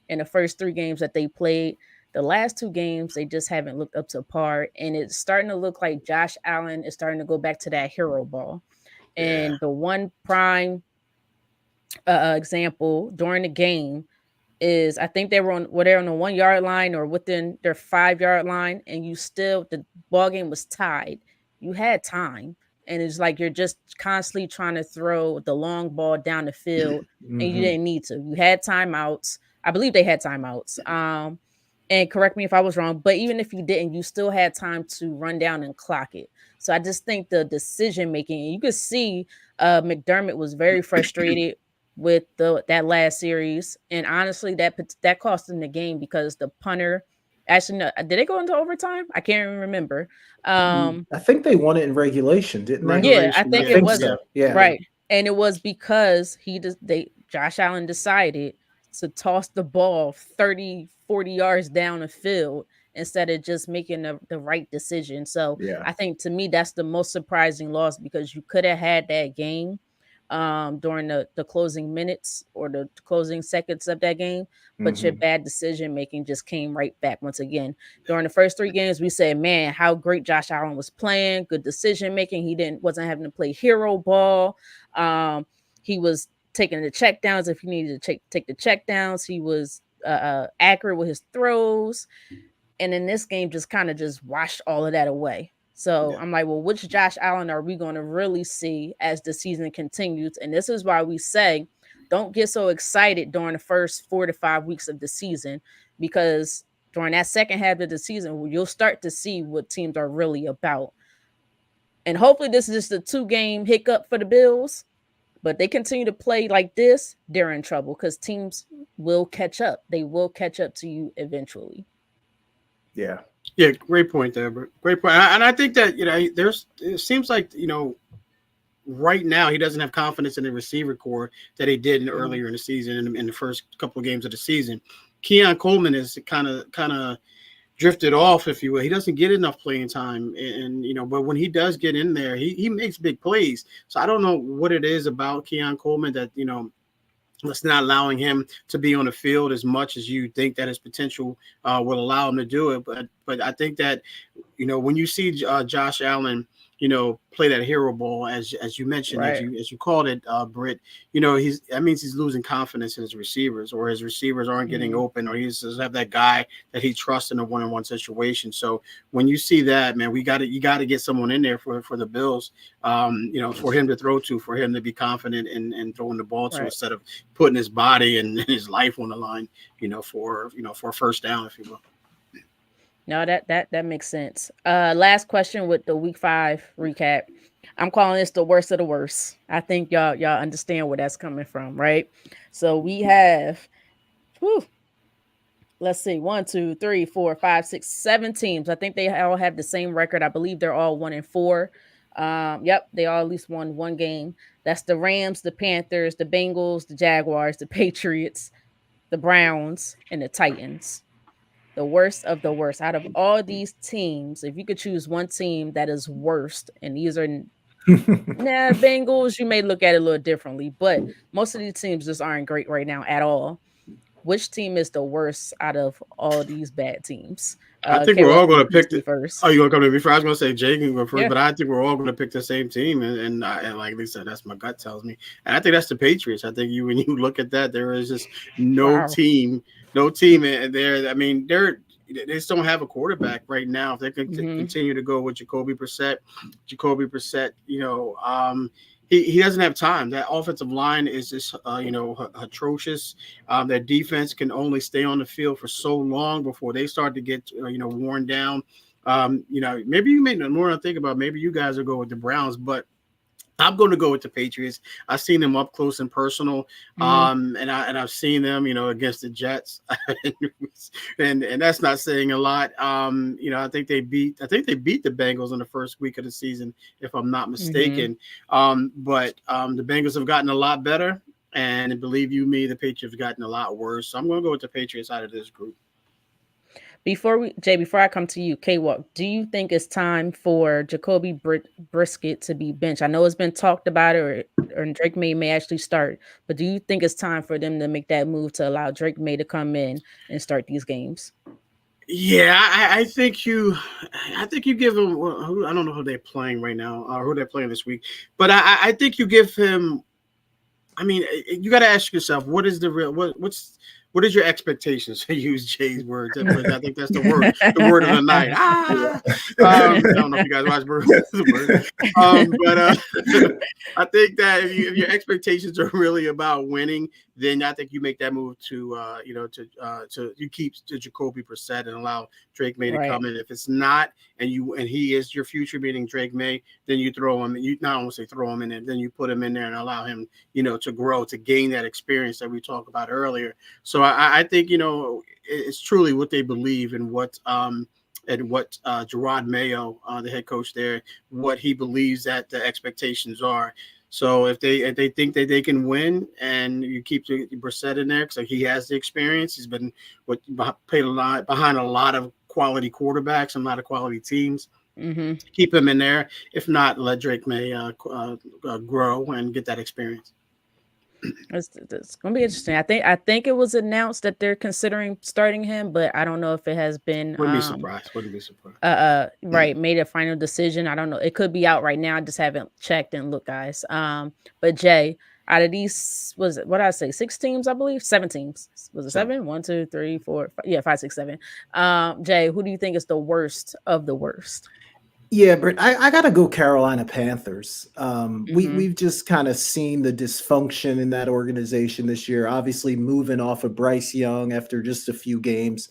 in the first three games that they played. The last two games, they just haven't looked up to par, and it's starting to look like Josh Allen is starting to go back to that hero ball. Yeah. And the one prime example during the game is I think they were they on the 1 yard line or within their 5 yard line, and you still the ball game was tied. You had time, and it's like you're just constantly trying to throw the long ball down the field, and you Hmm. didn't need to. You had timeouts. I believe they had timeouts. And correct me if I was wrong, but even if you didn't, you still had time to run down and clock it. So I just think the decision making, and you could see McDermott was very frustrated with that last series, and honestly, that cost them the game because the punter actually no, did it go into overtime? I can't even remember. Um, I think they won it in regulation, didn't they? yeah, I Regulation. I think Yeah. it think was Yeah. so. Yeah. Yeah. right, and it was because Josh Allen decided to toss the ball 30-40 yards down the field instead of just making the right decision. So Yeah. I think to me that's the most surprising loss because you could have had that game during the closing minutes or the closing seconds of that game, but your Hmm. bad decision making just came right back once again. During the first three games, we said, man, how great Josh Allen was playing, good decision making. He wasn't having to play hero ball. He was taking the check downs if he needed to take the check downs. He was accurate with his throws, and in this game just kind of just washed all of that away. So Yeah. I'm like, well, which Josh Allen are we going to really see as the season continues? And this is why we say don't get so excited during the first 4 to 5 weeks of the season, because during that second half of the season, you'll start to see what teams are really about. And hopefully this is just a 2 game hiccup for the Bills, but they continue to play like this, they're in trouble because teams will catch up. They will catch up to you eventually. Yeah. Yeah. Great point there, but great point. And I think that it seems like right now he doesn't have confidence in the receiver core that he did Mhm. earlier in the season in the first couple of games of the season. Keon Coleman is kind of drifted off, if you will. He doesn't get enough playing time, and but when he does get in there, he makes big plays. So I don't know what it is about Keon Coleman that that's not allowing him to be on the field as much as you think that his potential will allow him to do it. But I think that when you see Josh Allen, play that hero ball as you mentioned, Right. as you called it, Britt. That means he's losing confidence in his receivers, or his receivers aren't getting Mhm. open, or he doesn't have that guy that he trusts in a one-on-one situation. So when you see that, man, you got to get someone in there for the Bills, for him to throw to, for him to be confident in throwing the ball to Right. instead of putting his body and his life on the line, for a first down, if you will. No, that makes sense. Last question with the week 5 recap. I'm calling this the worst of the worst. I think y'all understand where that's coming from, right? So we have whew, let's see, 1, 2, 3, 4, 5, 6, 7 teams. I think they all have the same record. I believe they're all 1-4. Yep, they all at least won one game. That's the Rams, the Panthers, the Bengals, the Jaguars, the Patriots, the Browns, and the Titans. The worst of the worst. Out of all these teams, if you could choose one team that is worst, and these are Bengals, you may look at it a little differently, but most of these teams just aren't great right now at all. Which team is the worst out of all these bad teams? I think Okay, we're well, all going to you pick see the. first. Oh, you going to come to me first? I was going to say Jay can go first, Yeah. but I think we're all going to pick the same team, and like Lisa, that's my gut tells me, and I think that's the Patriots. I think when you look at that, there is just Wow. no team there. I mean, they just don't have a quarterback right now. If they can continue to go with Jacoby Brissett, he doesn't have time. That offensive line is just atrocious. Their defense can only stay on the field for so long before they start to get worn down. Maybe you may know more to think about. Maybe you guys will go with the Browns, but I'm going to go with the Patriots. I've seen them up close and personal, and I've seen them, against the Jets, and that's not saying a lot. I think they beat the Bengals in the first week of the season, if I'm not mistaken. But the Bengals have gotten a lot better, and believe you me, the Patriots have gotten a lot worse. So I'm going to go with the Patriots out of this group. Before I come to you, K-Walk, do you think it's time for Jacoby Brisket to be benched? I know it's been talked about, or Drake May actually start, but do you think it's time for them to make that move to allow Drake May to come in and start these games? Yeah, I think you give him. I don't know who they're playing right now, or who they're playing this week, but I think you give him. I mean, you got to ask yourself, what is the real what is your expectations? To use Jay's words, I think that's the word of the night. I don't know if you guys watch Bird. But I think that if your expectations are really about winning, then I think you make that move to you keep Jacoby Brissett and allow Drake May to come in. If it's not, and he is your future, meaning Drake May, then you throw him. You not only say throw him in, and then you put him in there and allow him, to grow, to gain that experience that we talked about earlier. So I think it's truly what they believe and what Gerard Mayo, the head coach there, what he believes that the expectations are. So if they think that they can win, and you keep Brissett in there because he has the experience, he's been played a lot behind a lot of quality quarterbacks and a lot of quality teams. Keep him in there. If not, let Drake May grow and get that experience. It's gonna be interesting. I think it was announced that they're considering starting him, but I don't know if it has been. Wouldn't be surprised. Right, made a final decision. I don't know. It could be out right now. I just haven't checked and looked, guys. But Jay, out of these, what did I say? 6 teams, I believe. 7 teams. Was it 7? 1, 2, 3, 4, 5, yeah, 5, 6, 7. Jay, who do you think is the worst of the worst? Yeah, but I gotta go Carolina Panthers. We've just kind of seen the dysfunction in that organization this year. Obviously, moving off of Bryce Young after just a few games,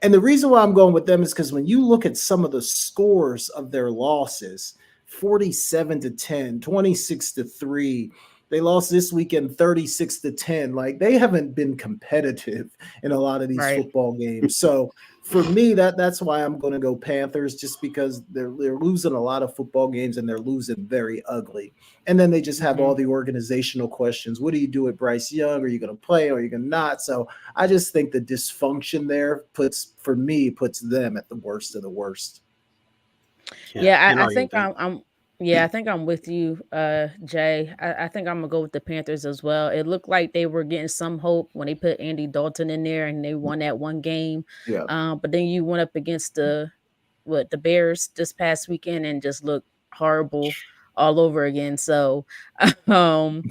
and the reason why I'm going with them is because when you look at some of the scores of their losses, 47-10, 26-3. They lost this weekend 36-10. Like, they haven't been competitive in a lot of these football games. So for me, that's why I'm going to go Panthers, just because they're losing a lot of football games and they're losing very ugly. And then they just have all the organizational questions. What do you do with Bryce Young? Are you going to play or are you going to not? So I just think the dysfunction there puts them at the worst of the worst. Yeah, I think I think I'm with you, Jay. I think I'm gonna go with the Panthers as well. It looked like they were getting some hope when they put Andy Dalton in there and they won that one game. Yeah. But then you went up against the Bears this past weekend and just looked horrible all over again. So, yeah,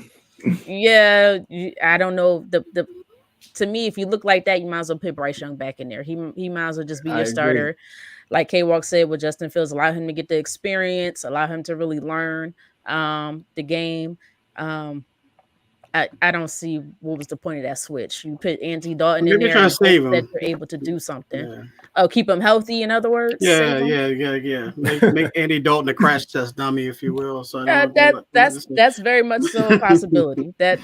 I don't know. To me, if you look like that, you might as well put Bryce Young back in there. He might as well just be your starter. Like K-Walk said with Justin Fields, allow him to get the experience, allow him to really learn the game. I don't see what was the point of that switch. You put Andy Dalton in there and hope that you're able to do something. Yeah. Oh, keep him healthy, in other words. Yeah. Make Andy Dalton a crash test dummy, if you will. So that's very much so a possibility. That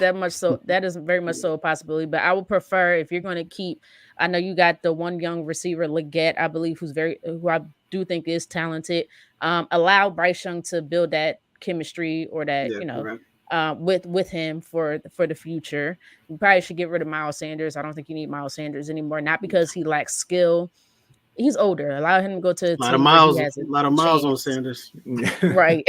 is very much so a possibility. But I would prefer, if you're going to keep I know you got the one young receiver, Leggett, I believe, who I do think is talented. Allow Bryce Young to build that chemistry or that, Yeah, right. with him for the future. You probably should get rid of Miles Sanders. I don't think you need Miles Sanders anymore. Not because he lacks skill. He's older. Allow him to go to a team where he has A lot of a miles on chance. Sanders. Right.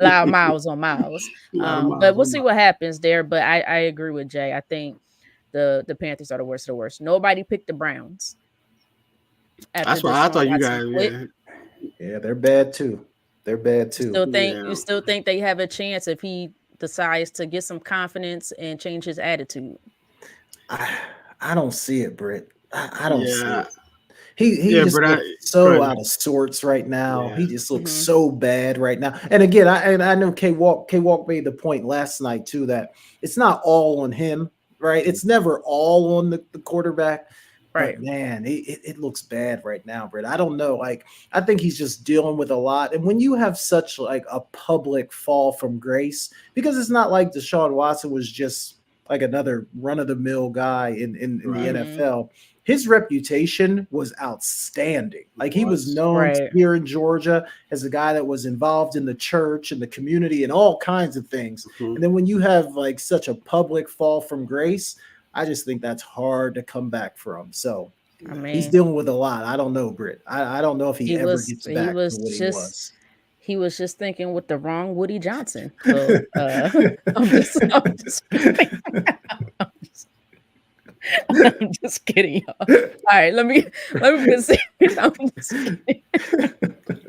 Allow miles on miles. A lot of But miles we'll on see miles. what happens there. But I agree with Jay. I think the Panthers are the worst of the worst. Nobody picked the Browns after That's why I Deshaun thought you Watson guys. quit. Yeah, they're bad too. They're bad too. You Yeah. still think they have a chance if he decides to get some confidence and change his attitude? I don't see it, Britt. I don't see Yeah. it. He Yeah, just but looks go so ahead. out of sorts right now. Yeah. He just looks Mhm. so bad right now. And again, I know K Walk made the point last night too that it's not all on him, right? It's never all on the quarterback. Right. But man, it looks bad right now, Britt. I don't know. Like, I think he's just dealing with a lot. And when you have such like a public fall from grace, because it's not like Deshaun Watson was just like another run-of-the-mill guy in the Right. NFL. His reputation was outstanding. Like, he was known Right. here in Georgia as a guy that was involved in the church and the community and all kinds of things. Mhm. And then when you have like such a public fall from grace, I just think that's hard to come back from. So I he's mean, dealing with a lot. I don't know, Britt. I don't know if he ever gets he back to was what he just was. he was just thinking with the wrong Woody Johnson. So I'm just I'm just kidding, y'all. All right, let me proceed. I'm just kidding.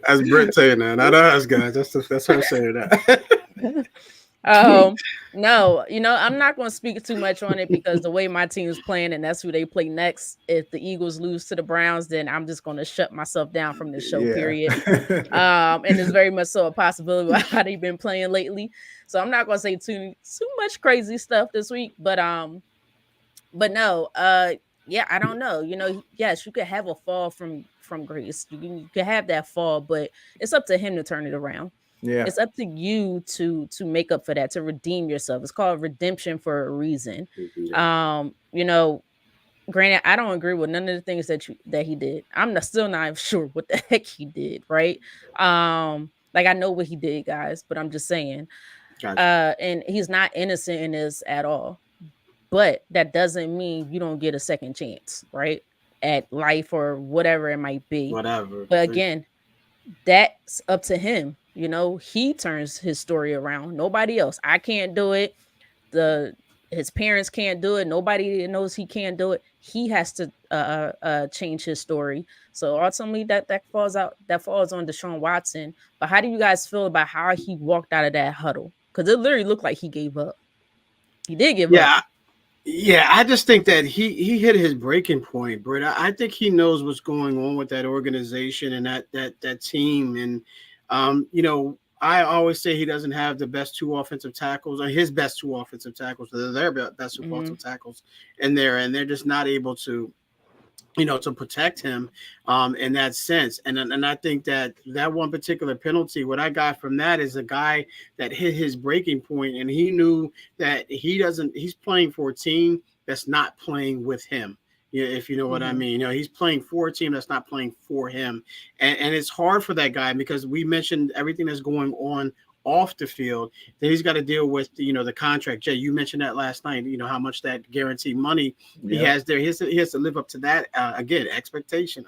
That's Britt saying that, not us guys. That's her saying that. No, I'm not going to speak too much on it because the way my team's playing and that's who they play next. If the Eagles lose to the Browns, then I'm just going to shut myself down from this show, period. And it's very much so a possibility of how they've been playing lately. So I'm not going to say too much crazy stuff this week, but no, yeah, I don't know. Yes, you could have a fall from grace. You can have that fall, but it's up to him to turn it around. Yeah. It's up to you to make up for that, to redeem yourself. It's called redemption for a reason. Granted, I don't agree with none of the things that he did. I'm still not sure what the heck he did, right? Like, I know what he did, guys, but I'm just saying. Gotcha. And he's not innocent in this at all. But that doesn't mean you don't get a second chance, right? At life or whatever it might be. Whatever. But again, that's up to him. He turns his story around. Nobody else. I can't do it. His parents can't do it. Nobody knows he can't do it. He has to change his story. So ultimately, that falls on Deshaun Watson. But how do you guys feel about how he walked out of that huddle? Because it literally looked like he gave up. He did give up. Yeah, I just think that he hit his breaking point, Britt. I think he knows what's going on with that organization and that team. And I always say he doesn't have the best two offensive tackles, or his best two offensive tackles. They're their best two offensive tackles in there, and they're just not able to to protect him in that sense. And I think that one particular penalty, what I got from that is a guy that hit his breaking point, and he knew that he's playing for a team that's not playing with him. Yeah, if you know what I mean. He's playing for a team that's not playing for him. And it's hard for that guy because we mentioned everything that's going on off the field. Then he's got to deal with the contract. Jay, you mentioned that last night, how much that guaranteed money he has there. He has to live up to that again, expectation.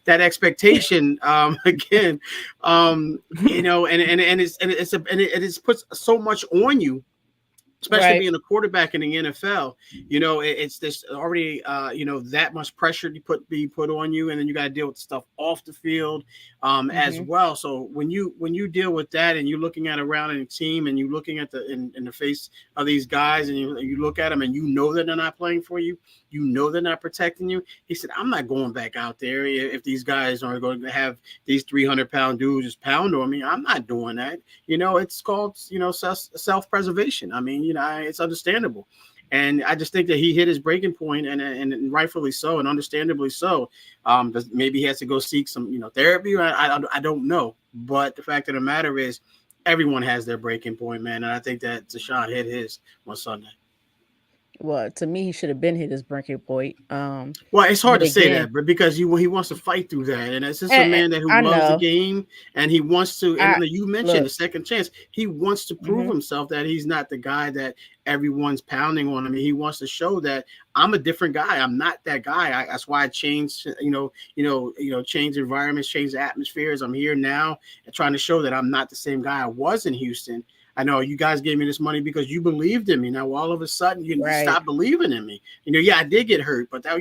That expectation again, and it's puts so much on you, especially being a quarterback in the NFL. It's this already that much pressure be put on you, and then you got to deal with stuff off the field as well. So when you deal with that, and you're looking at around in a team, and you're looking at in the face of these guys, and you look at them, and that they're not playing for you, they're not protecting you. He said, I'm not going back out there if these guys are going to have these 300-pound dudes just pound on me. I'm not doing that. It's called self-preservation. I mean, it's understandable. And I just think that he hit his breaking point, and rightfully so, and understandably so. Maybe he has to go seek some, therapy. I don't know. But the fact of the matter is, everyone has their breaking point, man. And I think that Deshaun hit his on Sunday. Well, to me, he should have been hit his breaking point. Well, it's hard But to say again, that, but because he wants to fight through that, and it's just a and man who I loves the know. game, and he wants to. And I you mentioned look. the second chance. He wants to prove Mhm. himself that he's not the guy that everyone's pounding on him. He wants to show that I'm a different guy. I'm not that guy. That's why I changed. Change environments, change atmospheres. I'm here now, and trying to show that I'm not the same guy I was in Houston. I know you guys gave me this money because you believed in me. Now all of a sudden you Right. stop believing in me. Yeah, I did get hurt, but that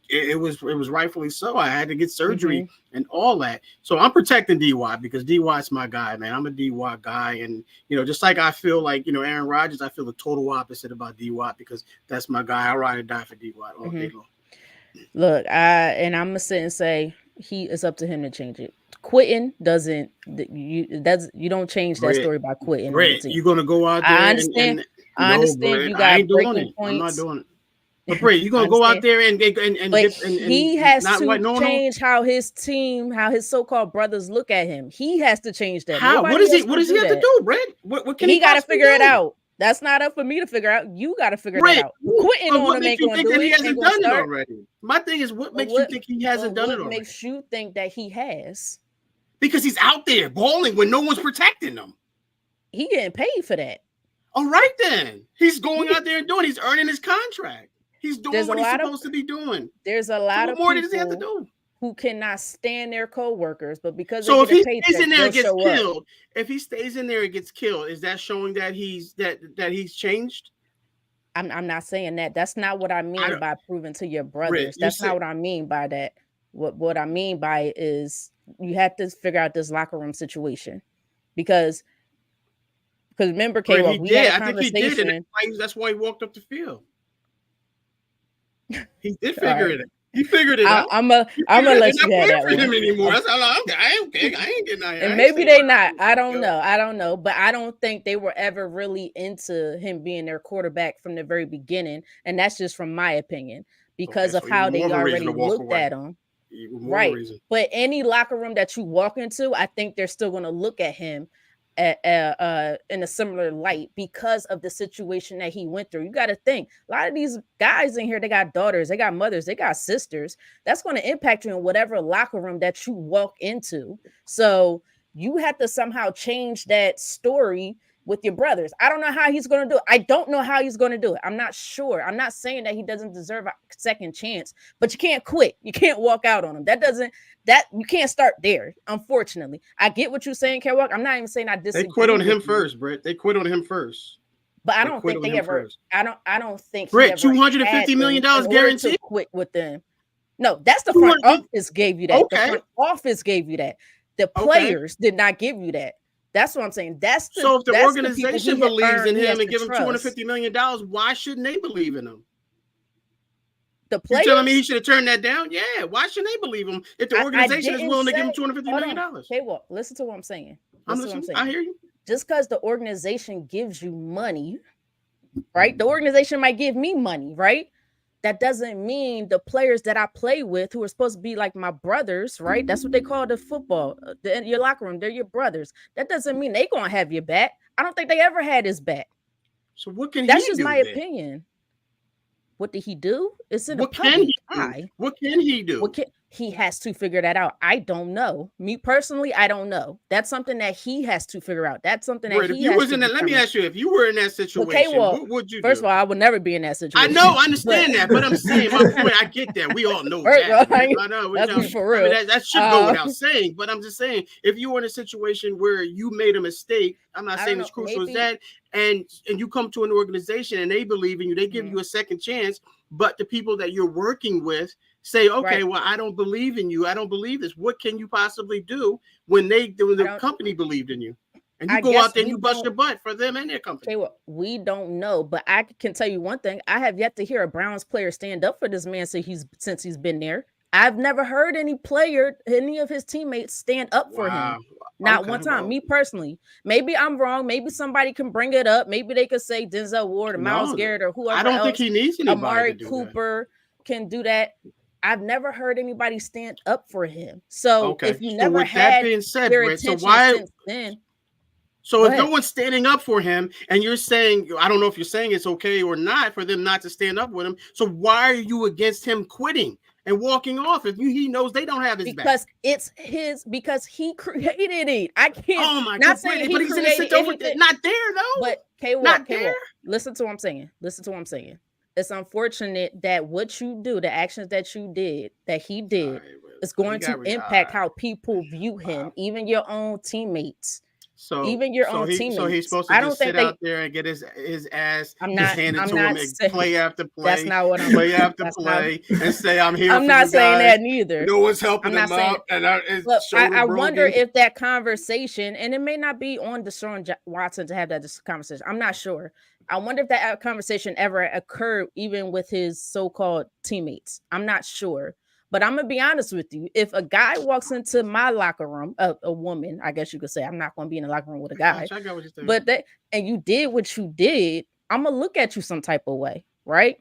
it was rightfully so. I had to get surgery Mm-hmm. and all that. So I'm protecting DY because DY is my guy, man. I'm a DY guy, and just like I feel like Aaron Rodgers, I feel the total opposite about DY because that's my guy. I ride or die for DY all day long. Look, I'm gonna sit and say it's up to him to change it. Quitting doesn't you don't change that story by quitting. Brett, you're gonna go out there I understand. I understand Brett, you I got ain't doing breaking it. points. I'm not doing it. But Brett, you're gonna go out there and he has not to change how his team, how his so-called brothers look at him. He has to change that. How? Nobody What does he have to do, Brett? What can he got to figure it do? out. That's not up for me to figure out. You got to figure that out. Quitting on him ain't gonna do it. He hasn't done it already. My thing is, what makes you think he hasn't done it already? What makes you think that he has? Because he's out there balling when no one's protecting him. He getting paid for that. All right, then. He's going out there and doing. He's earning his contract. He's doing what he's supposed to be doing. There's a lot of more people does he have to do? Who cannot stand their co-workers, but because so if he paycheck, stays in there and gets killed, if he stays in there and gets killed, is that showing that he's changed? I'm not saying that. That's not what I mean by proving to your brothers. That's not what I mean by that. What I mean by it is you have to figure out this locker room situation because remember, K-Walk, we had a conversation. I think he did. That's why he walked up the field. He did figure it out. He figured it out. I'm gonna let you have that one. Him anymore. That's all I ain't getting out here. And maybe they not. I don't know. But I don't think they were ever really into him being their quarterback from the very beginning. And that's just from my opinion because of how they already looked at him. Right. But any locker room that you walk into, I think they're still going to look at him in a similar light because of the situation that he went through. You got to think a lot of these guys in here, they got daughters, they got mothers, they got sisters. That's going to impact you in whatever locker room that you walk into. So you have to somehow change that story with your brothers. I don't know how he's going to do it. I don't know how he's going to do it. I'm not sure. I'm not saying that he doesn't deserve a second chance, but you can't quit. You can't walk out on him. That you can't start there. Unfortunately, I get what you're saying, K-Walk. I'm not even saying I disagree. They quit on him first, Brett. They quit on him first. But I don't think they ever. I don't think. Brett, $250 million guaranteed to quit with them. No, that's the front office gave you that. Okay. The front office gave you that. The players did not give you that. That's what I'm saying. So if the organization believes in him and give him $250 million, why shouldn't they believe in him? The players, you telling me he should have turned that down? Yeah. Why shouldn't they believe him if the organization is willing to give him $250 million? Okay, well, listen to what I'm saying. I'm listening. I hear you. Just because the organization gives you money, right? The organization might give me money, right? That doesn't mean the players that I play with, who are supposed to be like my brothers, right? That's what they call the football, your locker room. They're your brothers. That doesn't mean they're going to have your back. I don't think they ever had his back. So what can That's just my opinion. What did he do? It's in the public eye. What can he do? He has to figure that out. I don't know. Me personally, I don't know. That's something that he has to figure out. That's something that he has to let me ask you, if you were in that situation, what would you do? First of all, I would never be in that situation. I know, I understand that, but I'm saying my point. I get that. We all know that. I know. That's for real. I mean, that should go without saying, but I'm just saying, if you were in a situation where you made a mistake, I'm not saying as crucial as that, and you come to an organization and they believe in you, they give you a second chance, but the people that you're working with say, okay, well, I don't believe in you. I don't believe this. What can you possibly do when the company believed in you? And you go out there and you bust your butt for them and their company. Okay, well, we don't know, but I can tell you one thing. I have yet to hear a Browns player stand up for this man since he's been there. I've never heard any of his teammates stand up for him. Not one time. Me personally. Maybe I'm wrong. Maybe somebody can bring it up. Maybe they could say Denzel Ward or Myles Garrett or whoever. I don't think he needs anybody. Amari Cooper can do that. I've never heard anybody stand up for him. So if you never had that being said, Brett, so why? Then, So if no one's standing up for him, and you're saying, I don't know if you're saying it's okay or not for them not to stand up with him. So why are you against him quitting and walking off if he knows they don't have his because back? because he created it. I can't. Oh my not God, saying but he he's in a created anything. not there though. But not there. Listen to what I'm saying. It's unfortunate that what you do, the actions that you did, that he did, is going to impact how people view him, even your own teammates. So he's supposed to just sit out there and get his ass handed to him and play after play. That's not what I'm play after play and say I'm here. I'm not saying that neither. No one's helping him out. And I wonder if that conversation, and it may not be on Deshaun Watson to have that conversation. I'm not sure. I wonder if that conversation ever occurred even with his so-called teammates. I'm not sure. But I'm going to be honest with you. If a guy walks into my locker room, a woman, I guess you could say, I'm not going to be in the locker room with a guy. I got what you're saying. But and you did what you did, I'm going to look at you some type of way, right?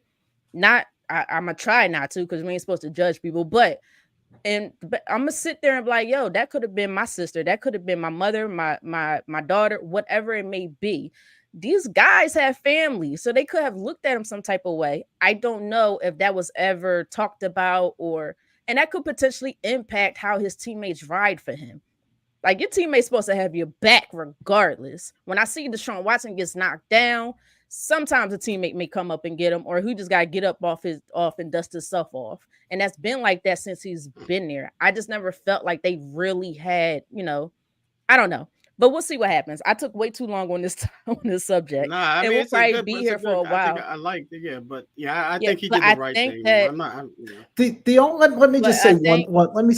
I'm going to try not to, because we ain't supposed to judge people. But I'm going to sit there and be like, yo, that could have been my sister. That could have been my mother, my daughter, whatever it may be. These guys have families, so they could have looked at him some type of way. I don't know if that was ever talked about, and that could potentially impact how his teammates ride for him. Like, your teammate's supposed to have your back regardless. When I see Deshaun Watson gets knocked down, sometimes a teammate may come up and get him, or he just got to get up off and dust his stuff off. And that's been like that since he's been there. I just never felt like they really had, I don't know. But we'll see what happens. I took way too long on this subject. Nah, I mean, we'll probably be here for a while. I like it, I think he did the right thing. Let me just say one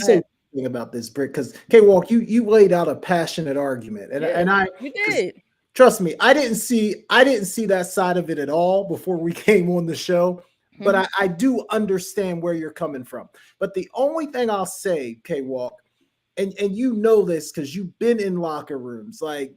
thing about this, Britt, because K-Walk, you laid out a passionate argument, and you did. Trust me, I didn't see that side of it at all before we came on the show. But I do understand where you're coming from. But the only thing I'll say, K-Walk, and you know this because you've been in locker rooms, like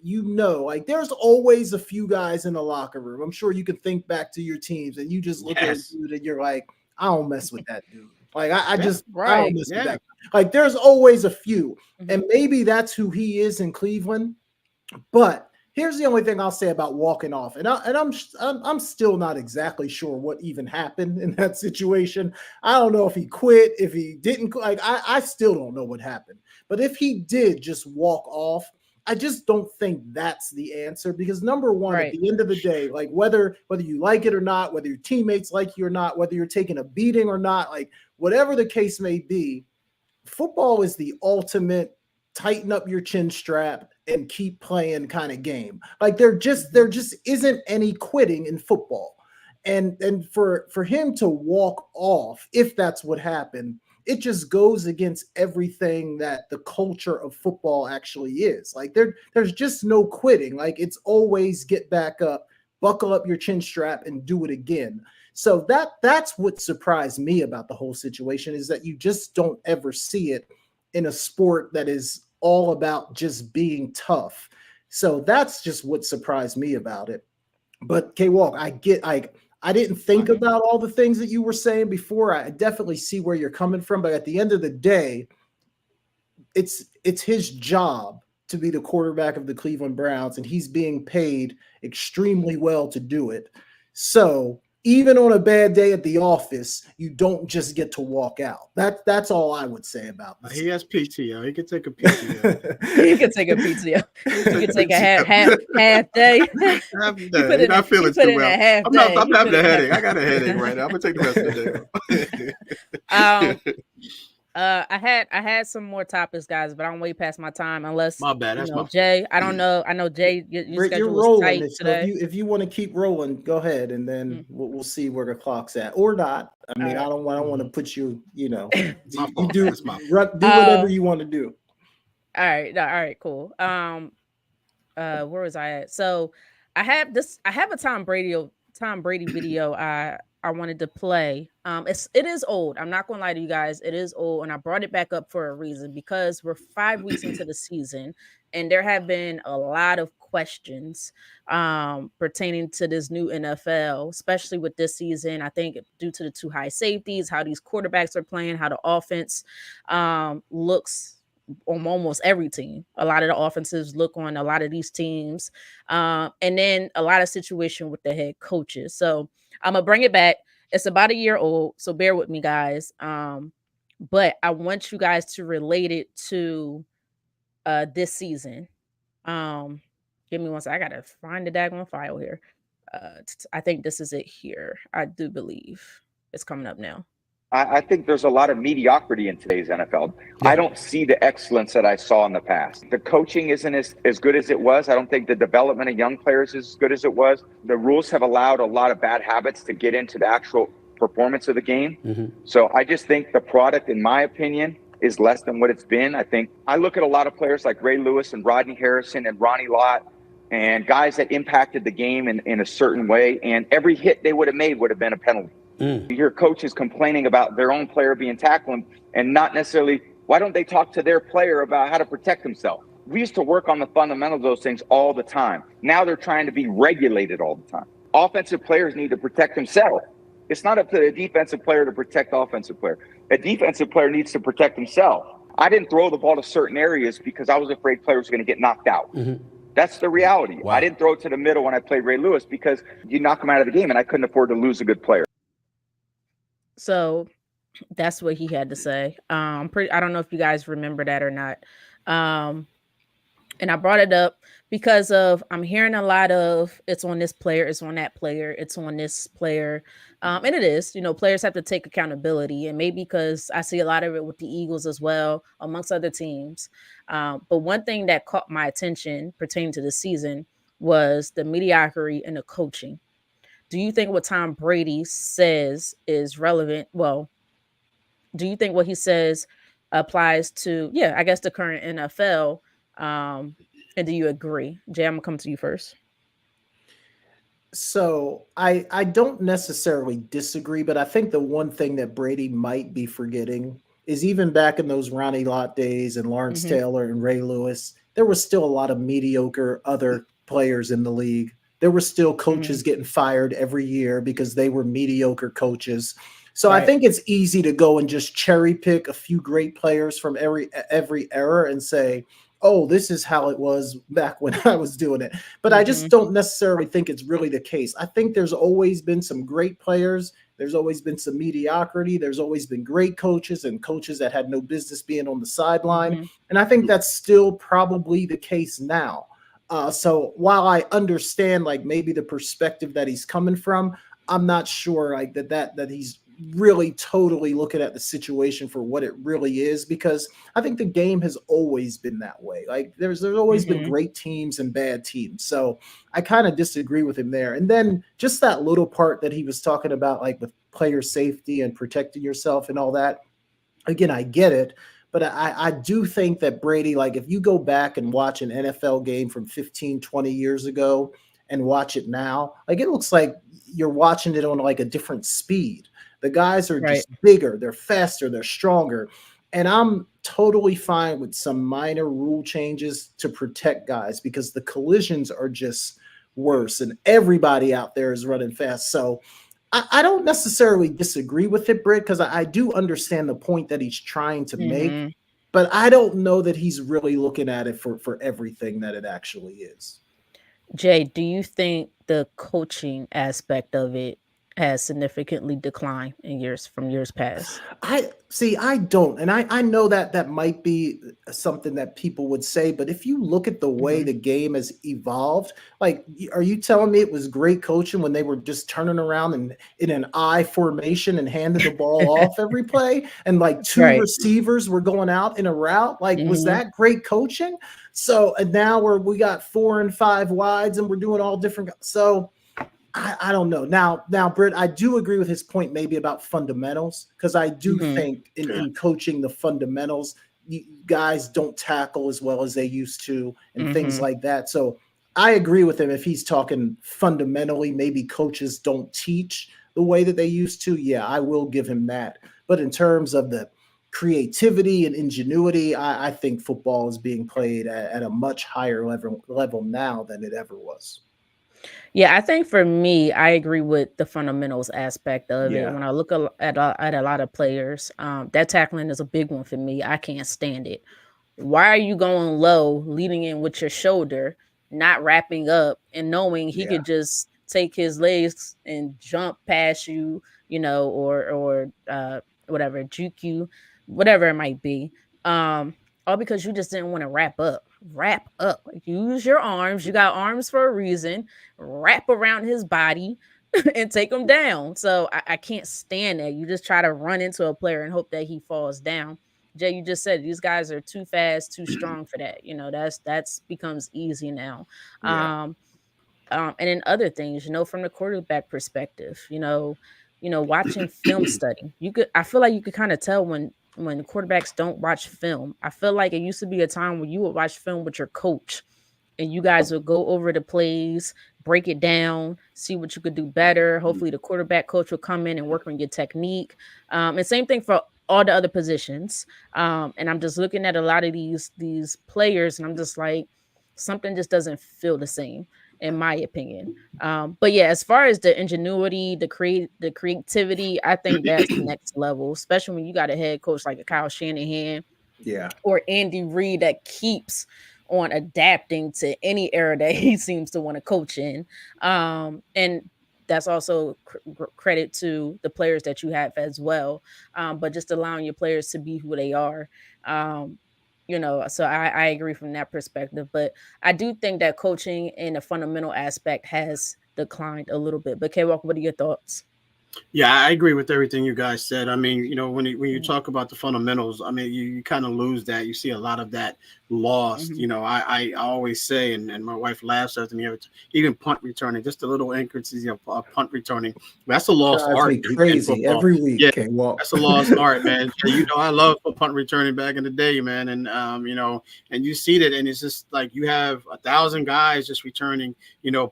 there's always a few guys in the locker room. I'm sure you can think back to your teams and you just look at a dude and you're like, I don't mess with that dude. Like I don't mess with that. Like there's always a few, and maybe that's who he is in Cleveland. But here's the only thing I'll say about walking off, and I'm still not exactly sure what even happened in that situation. I don't know if he quit, if he didn't. Like I still don't know what happened. But if he did just walk off, I just don't think that's the answer, because number one, at the end of the day, like whether you like it or not, whether your teammates like you or not, whether you're taking a beating or not, like whatever the case may be, football is the ultimate tighten up your chin strap and keep playing kind of game. Like there just isn't any quitting in football. And for him to walk off, if that's what happened, it just goes against everything that the culture of football actually is. Like there's just no quitting. Like it's always get back up, buckle up your chin strap and do it again. So that's what surprised me about the whole situation, is that you just don't ever see it in a sport that is all about just being tough. So that's just what surprised me about it. But K-Walk, I didn't think about all the things that you were saying before. I definitely see where you're coming from, but at the end of the day, it's his job to be the quarterback of the Cleveland Browns, and he's being paid extremely well to do it. So even on a bad day at the office, you don't just get to walk out. That's all I would say about this. He has PTO. He can take a PTO. He can take a PTO. He can take a half day. Half day. Not feeling too well. I'm having a headache. I got a headache right now. I'm gonna take the rest of the day. I had some more topics, guys, but I'm way past my time. Unless my bad. That's my Jay. I don't know. I know Jay. Your schedule was tight today. If you want to keep rolling, go ahead, and then we'll see where the clock's at, or not. I mean, I don't want to put you. You do whatever you want to do. All right, cool. Where was I at? So I have a Tom Brady video I wanted to play. It is old. I'm not gonna lie to you guys. It is old, and I brought it back up for a reason, because we're 5 weeks into the season, and there have been a lot of questions pertaining to this new NFL, especially with this season. I think due to the 2 high safeties, how these quarterbacks are playing, how the offense looks on almost every team. A lot of the offenses look on a lot of these teams. And then a lot of situation with the head coaches. So I'm going to bring it back. It's about a year old, so bear with me, guys. But I want you guys to relate it to this season. Give me one second. I got to find the daggone file here. I think this is it here. I do believe it's coming up now. I think there's a lot of mediocrity in today's NFL. Yeah. I don't see the excellence that I saw in the past. The coaching isn't as good as it was. I don't think the development of young players is as good as it was. The rules have allowed a lot of bad habits to get into the actual performance of the game. Mm-hmm. So I just think the product, in my opinion, is less than what it's been. I look at a lot of players like Ray Lewis and Rodney Harrison and Ronnie Lott and guys that impacted the game in a certain way. And every hit they would have made would have been a penalty. You hear coaches complaining about their own player being tackled and not necessarily, why don't they talk to their player about how to protect himself? We used to work on the fundamentals of those things all the time. Now they're trying to be regulated all the time. Offensive players need to protect themselves. It's not up to the defensive player to protect the offensive player. A defensive player needs to protect himself. I didn't throw the ball to certain areas because I was afraid players were going to get knocked out. Mm-hmm. That's the reality. Wow. I didn't throw it to the middle when I played Ray Lewis because you knock him out of the game and I couldn't afford to lose a good player. So that's what he had to say. I don't know if you guys remember that or not. And I brought it up because I'm hearing a lot of it's on this player, it's on that player, it's on this player. And it is, players have to take accountability. And maybe because I see a lot of it with the Eagles as well, amongst other teams. But one thing that caught my attention pertaining to the season was the mediocrity and the coaching. Do you think what Tom Brady says is relevant? Well, do you think what he says applies to, I guess the current NFL? And do you agree? Jay, I'm gonna come to you first. So I don't necessarily disagree, but I think the one thing that Brady might be forgetting is even back in those Ronnie Lott days and Lawrence Taylor and Ray Lewis, there was still a lot of mediocre other players in the league. There were still coaches getting fired every year because they were mediocre coaches. So I think it's easy to go and just cherry pick a few great players from every era and say, oh, this is how it was back when I was doing it. But I just don't necessarily think it's really the case. I think there's always been some great players. There's always been some mediocrity. There's always been great coaches and coaches that had no business being on the sideline. And I think that's still probably the case now. So while I understand like maybe the perspective that he's coming from, I'm not sure like that he's really totally looking at the situation for what it really is, because I think the game has always been that way. Like there's always been great teams and bad teams. So I kind of disagree with him there. And then just that little part that he was talking about, like with player safety and protecting yourself and all that. Again, I get it. But I do think that Brady, like if you go back and watch an NFL game from 15, 20 years ago and watch it now, like it looks like you're watching it on like a different speed. The guys are just bigger, they're faster, they're stronger. And I'm totally fine with some minor rule changes to protect guys because the collisions are just worse and everybody out there is running fast. So I don't necessarily disagree with it, Britt, because I do understand the point that he's trying to make, but I don't know that he's really looking at it for everything that it actually is. Jay, do you think the coaching aspect of it has significantly declined in years past? I don't. And I know that might be something that people would say, but if you look at the way the game has evolved, like, are you telling me it was great coaching when they were just turning around and in an I formation and handed the ball off every play and like two receivers were going out in a route? Like, was that great coaching? So, and now we got 4 and 5 wides and we're doing all different. So I don't know. Now, Britt, I do agree with his point maybe about fundamentals, because I do think in coaching the fundamentals, guys don't tackle as well as they used to and things like that. So I agree with him if he's talking fundamentally, maybe coaches don't teach the way that they used to. Yeah, I will give him that. But in terms of the creativity and ingenuity, I think football is being played at a much higher level now than it ever was. Yeah, I think for me, I agree with the fundamentals aspect of it. When I look at a lot of players, that tackling is a big one for me. I can't stand it. Why are you going low, leading in with your shoulder, not wrapping up, and knowing he could just take his legs and jump past you, or whatever, juke you, whatever it might be. All because you just didn't want to wrap up. Wrap up. Use your arms. You got arms for a reason. Wrap around his body and take him down. So I can't stand that. You just try to run into a player and hope that he falls down. Jay, you just said these guys are too fast, too strong for that. That's becomes easy now. And then other things, from the quarterback perspective, watching film study. I feel like you could kind of tell when quarterbacks don't watch film. I feel like it used to be a time when you would watch film with your coach and you guys would go over the plays, break it down, see what you could do better. Hopefully the quarterback coach will come in and work on your technique. And same thing for all the other positions. And I'm just looking at a lot of these players and I'm just like, something just doesn't feel the same, in my opinion. But yeah, as far as the ingenuity, the creativity, I think that's next level, especially when you got a head coach like a Kyle Shanahan or Andy Reid that keeps on adapting to any era that he seems to want to coach in. And that's also credit to the players that you have as well. But just allowing your players to be who they are. So I agree from that perspective. But I do think that coaching in a fundamental aspect has declined a little bit. But K-Walk, what are your thoughts? Yeah, I agree with everything you guys said. I mean, when you talk about the fundamentals, I mean, you kind of lose that. You see a lot of that lost. I always say, and my wife laughs at me, even punt returning, just a little intricacies of punt returning. That's a lost art. Crazy every week. Yeah, that's a lost art, man. I love punt returning back in the day, man. And and you see that, and it's just like you have 1,000 guys just returning,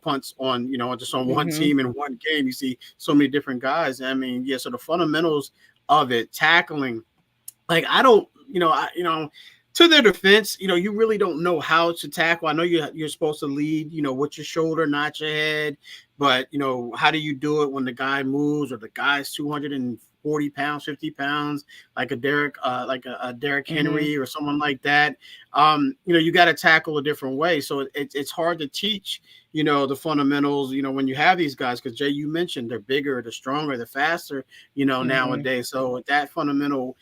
punts on, just on one team in one game. You see so many different guys. I mean, yeah. So the fundamentals of it, tackling, like I don't, to their defense, you really don't know how to tackle. I know you're supposed to lead, with your shoulder, not your head. But, how do you do it when the guy moves or the guy's 240 pounds, 50 pounds, like a Derek Henry or someone like that? You got to tackle a different way. So it's hard to teach, the fundamentals, when you have these guys, because Jay, you mentioned they're bigger, they're stronger, they're faster, nowadays. So that fundamental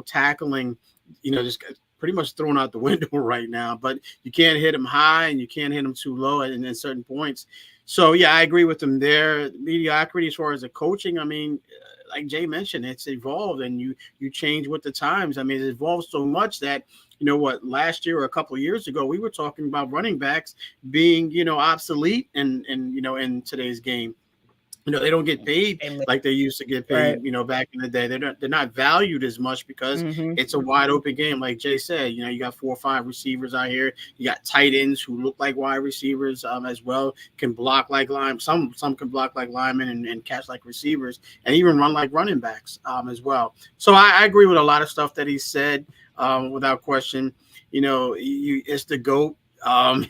tackling, just pretty much thrown out the window right now. But you can't hit them high and you can't hit them too low at certain points. So yeah, I agree with them there. Mediocrity as far as the coaching, I mean, like Jay mentioned, it's evolved and you change with the times. I mean, it evolved so much that last year or a couple of years ago, we were talking about running backs being obsolete and in today's game. They don't get paid like they used to get paid, back in the day. They're not valued as much because it's a wide open game. Like Jay said, you got 4 or 5 receivers out here. You got tight ends who look like wide receivers as well, can block like linemen. Some can block like linemen and catch like receivers and even run like running backs as well. So I agree with a lot of stuff that he said without question. It's the GOAT.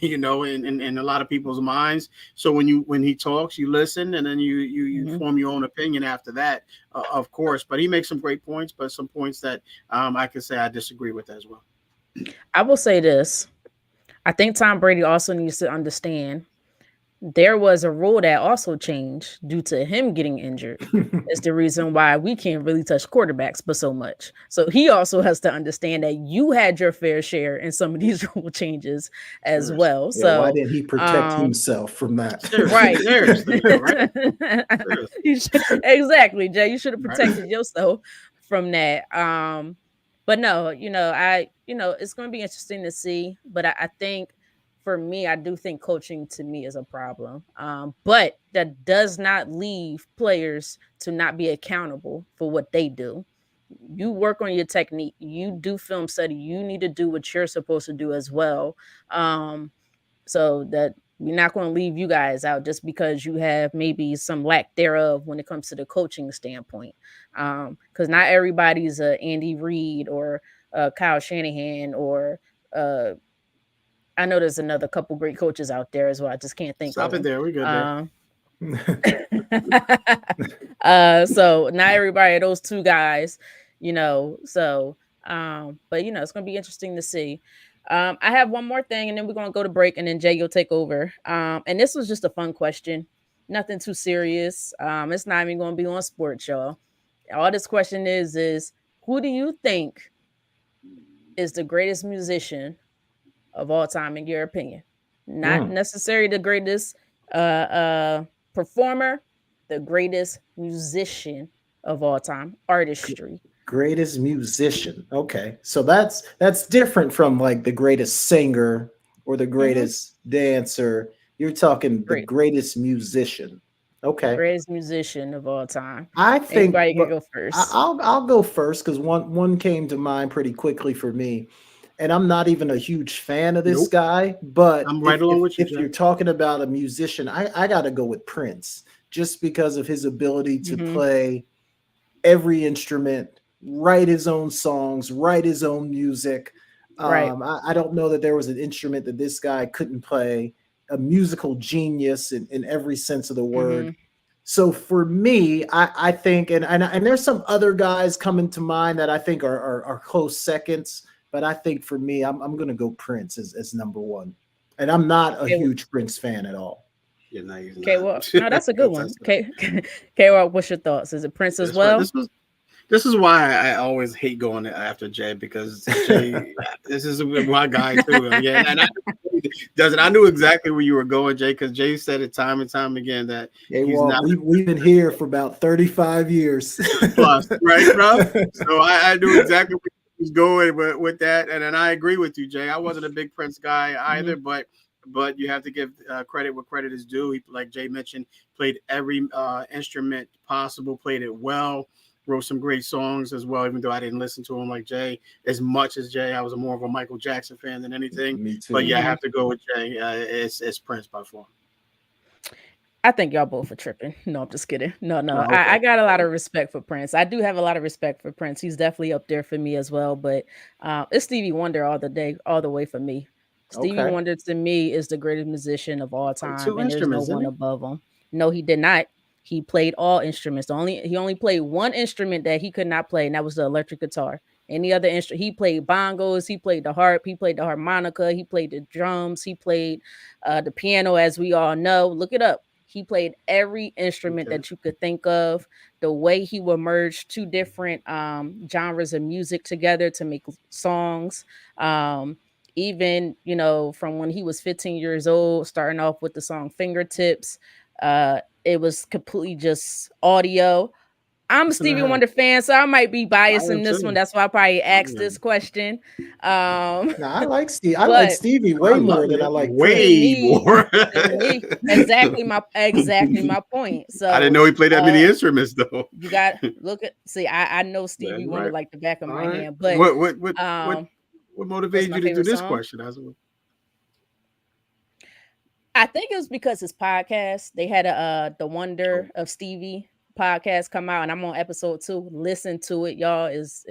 In a lot of people's minds. So when he talks, you listen, and then you form your own opinion after that, of course. But he makes some great points, but some points that I can say I disagree with as well. I will say this. I think Tom Brady also needs to understand there was a rule that also changed due to him getting injured. It's the reason why we can't really touch quarterbacks but so much. So he also has to understand that you had your fair share in some of these rule changes as well. Yeah, so why didn't he protect himself from that? Right. Right. Exactly, Jay. You should have protected yourself from that. But no, it's going to be interesting to see. But I think for me, I do think coaching to me is a problem. But that does not leave players to not be accountable for what they do. You work on your technique. You do film study. You need to do what you're supposed to do as well. So that we're not going to leave you guys out just because you have maybe some lack thereof when it comes to the coaching standpoint. Because not everybody's a Andy Reid or Kyle Shanahan or I know there's another couple great coaches out there as well. I just can't think Stop of it there. We good there. So not everybody, those two guys, so But it's gonna be interesting to see. I have one more thing, and then we're gonna go to break, and then Jay, you'll take over. And this was just a fun question, nothing too serious. It's not even gonna be on sports, y'all. All this question is who do you think is the greatest musician of all time in your opinion? Not necessarily the greatest performer, the greatest musician of all time, artistry. Greatest musician. Okay. So that's different from like the greatest singer or the greatest dancer. You're talking the greatest musician. Okay. Greatest musician of all time. I think anybody can go first. I'll go first because one came to mind pretty quickly for me. And I'm not even a huge fan of this guy, but I'm right along with you. If you're talking about a musician, I got to go with Prince just because of his ability to play every instrument, write his own songs, write his own music. I don't know that there was an instrument that this guy couldn't play. A musical genius in every sense of the word. So for me, I think, and there's some other guys coming to mind that I think are close seconds. But I think for me, I'm going to go Prince as number one. And I'm not a huge Prince fan at all. Yeah, no, okay, well, no, that's a good one. Okay, well, what's your thoughts? Is it Prince as well? This is why I always hate going after Jay, because Jay, this is my guy too. Yeah, and I knew exactly where you were going, Jay, because Jay said it time and time again that we've been here for about 35 years plus, right, bro? So I knew exactly where he's going with that, and I agree with you, Jay. I wasn't a big Prince guy either, but you have to give credit where credit is due. He, like Jay mentioned, played every instrument possible, played it well, wrote some great songs as well, even though I didn't listen to him like Jay as much as Jay. I was more of a Michael Jackson fan than anything. Me too. But yeah, I have to go with Jay. It's Prince by far. I think y'all both are tripping. No, I'm just kidding. No. Okay. I got a lot of respect for Prince. I do have a lot of respect for Prince. He's definitely up there for me as well. But it's Stevie Wonder all the way for me. Stevie Wonder to me is the greatest musician of all time, and there's no one above him. No, he did not. He played all instruments. He only played one instrument that he could not play, and that was the electric guitar. Any other instrument, he played bongos, he played the harp, he played the harmonica, he played the drums, he played the piano, as we all know. Look it up. He played every instrument that you could think of. The way he would merge two different genres of music together to make songs. Even, from when he was 15 years old, starting off with the song Fingertips, it was completely just audio. I'm a Stevie Wonder fan, so I might be biased in this one. That's why I probably asked this question. I like Stevie. I like Stevie way more than I like more. Exactly my point. So I didn't know he played that many instruments, though. You got I know Stevie Wonder like the back of my hand. But what motivated you to do this question? I think it was because his podcast. They had the Wonder of Stevie podcast come out, and I'm on episode 2. Listen to it, y'all. Is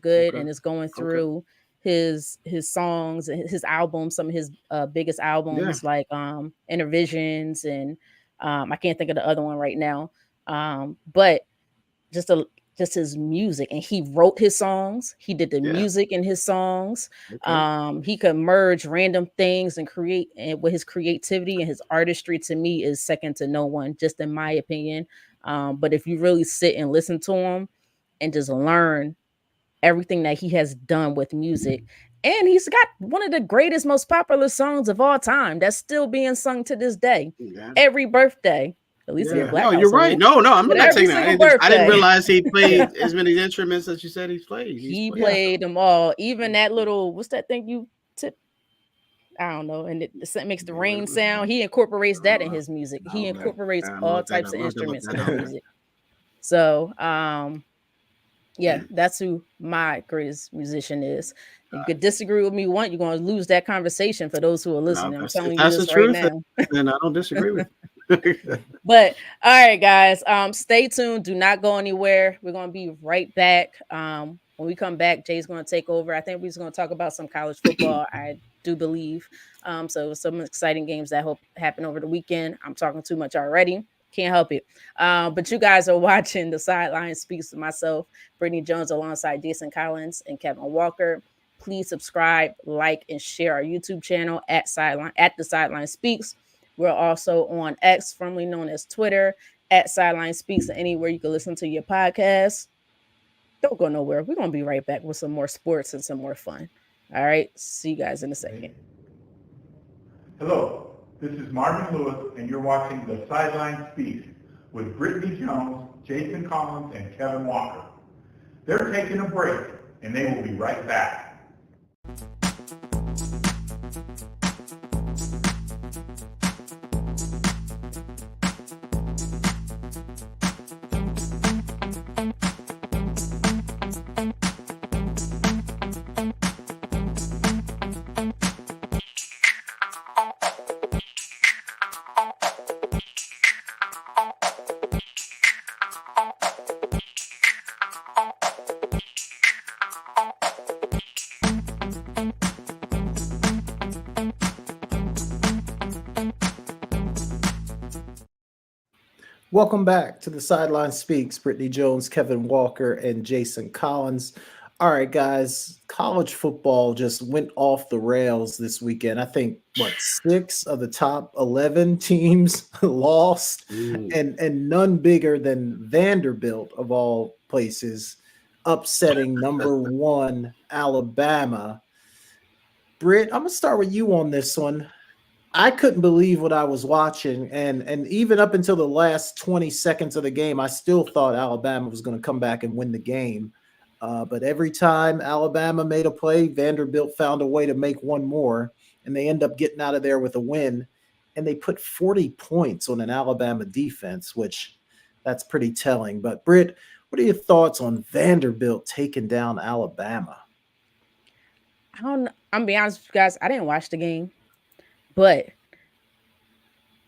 good, and it's going through his songs, his albums, some of his biggest albums, like Intervisions, and I can't think of the other one right now. But just his music, and he wrote his songs. He did the music in his songs. He could merge random things and create, and with his creativity and his artistry, to me, is second to no one, just in my opinion. But if you really sit and listen to him and just learn everything that he has done with music, and he's got one of the greatest, most popular songs of all time that's still being sung to this day, every birthday. At least you're black. No, you're right. No, I'm not saying that. I didn't realize he played as many instruments as you said he played. He played them all. Even that little, what's that thing you tip? I don't know. And it makes the rain sound. He incorporates that in his music. He incorporates all types of instruments in his music. So, that's who my greatest musician is. You could disagree with me once, you're going to lose that conversation for those who are listening. I'm telling you this right now. Then I don't disagree with you. But all right, guys, stay tuned. Do not go anywhere. We're going to be right back. When we come back, Jay's going to take over. I think we're just going to talk about some college football. I do believe. So some exciting games that hope happen over the weekend. I'm talking too much already. Can't help it. But you guys are watching The Sideline Speaks to myself, Brittany Jones, alongside Jason Collins and Kevin Walker. Please subscribe, like, and share our YouTube channel at The Sideline Speaks. We're also on X, formerly known as Twitter, at Sideline Speaks, and anywhere you can listen to your podcast. Don't go nowhere. We're going to be right back with some more sports and some more fun. All right. See you guys in a second. Hello, this is Marvin Lewis, and you're watching The Sideline Speaks with Brittany Jones, Jason Collins, and Kevin Walker. They're taking a break, and they will be right back. Welcome back to The Sideline Speaks. Brittany Jones, Kevin Walker, and Jason Collins. All right, guys, college football just went off the rails this weekend. I think, 6 of the top 11 teams lost, and none bigger than Vanderbilt, of all places, upsetting number 1 Alabama. Britt, I'm going to start with you on this one. I couldn't believe what I was watching, and even up until the last 20 seconds of the game, I still thought Alabama was going to come back and win the game. But every time Alabama made a play, Vanderbilt found a way to make one more, and they end up getting out of there with a win. And they put 40 points on an Alabama defense, which that's pretty telling. But Britt, what are your thoughts on Vanderbilt taking down Alabama? I'm be honest with you guys, I didn't watch the game. But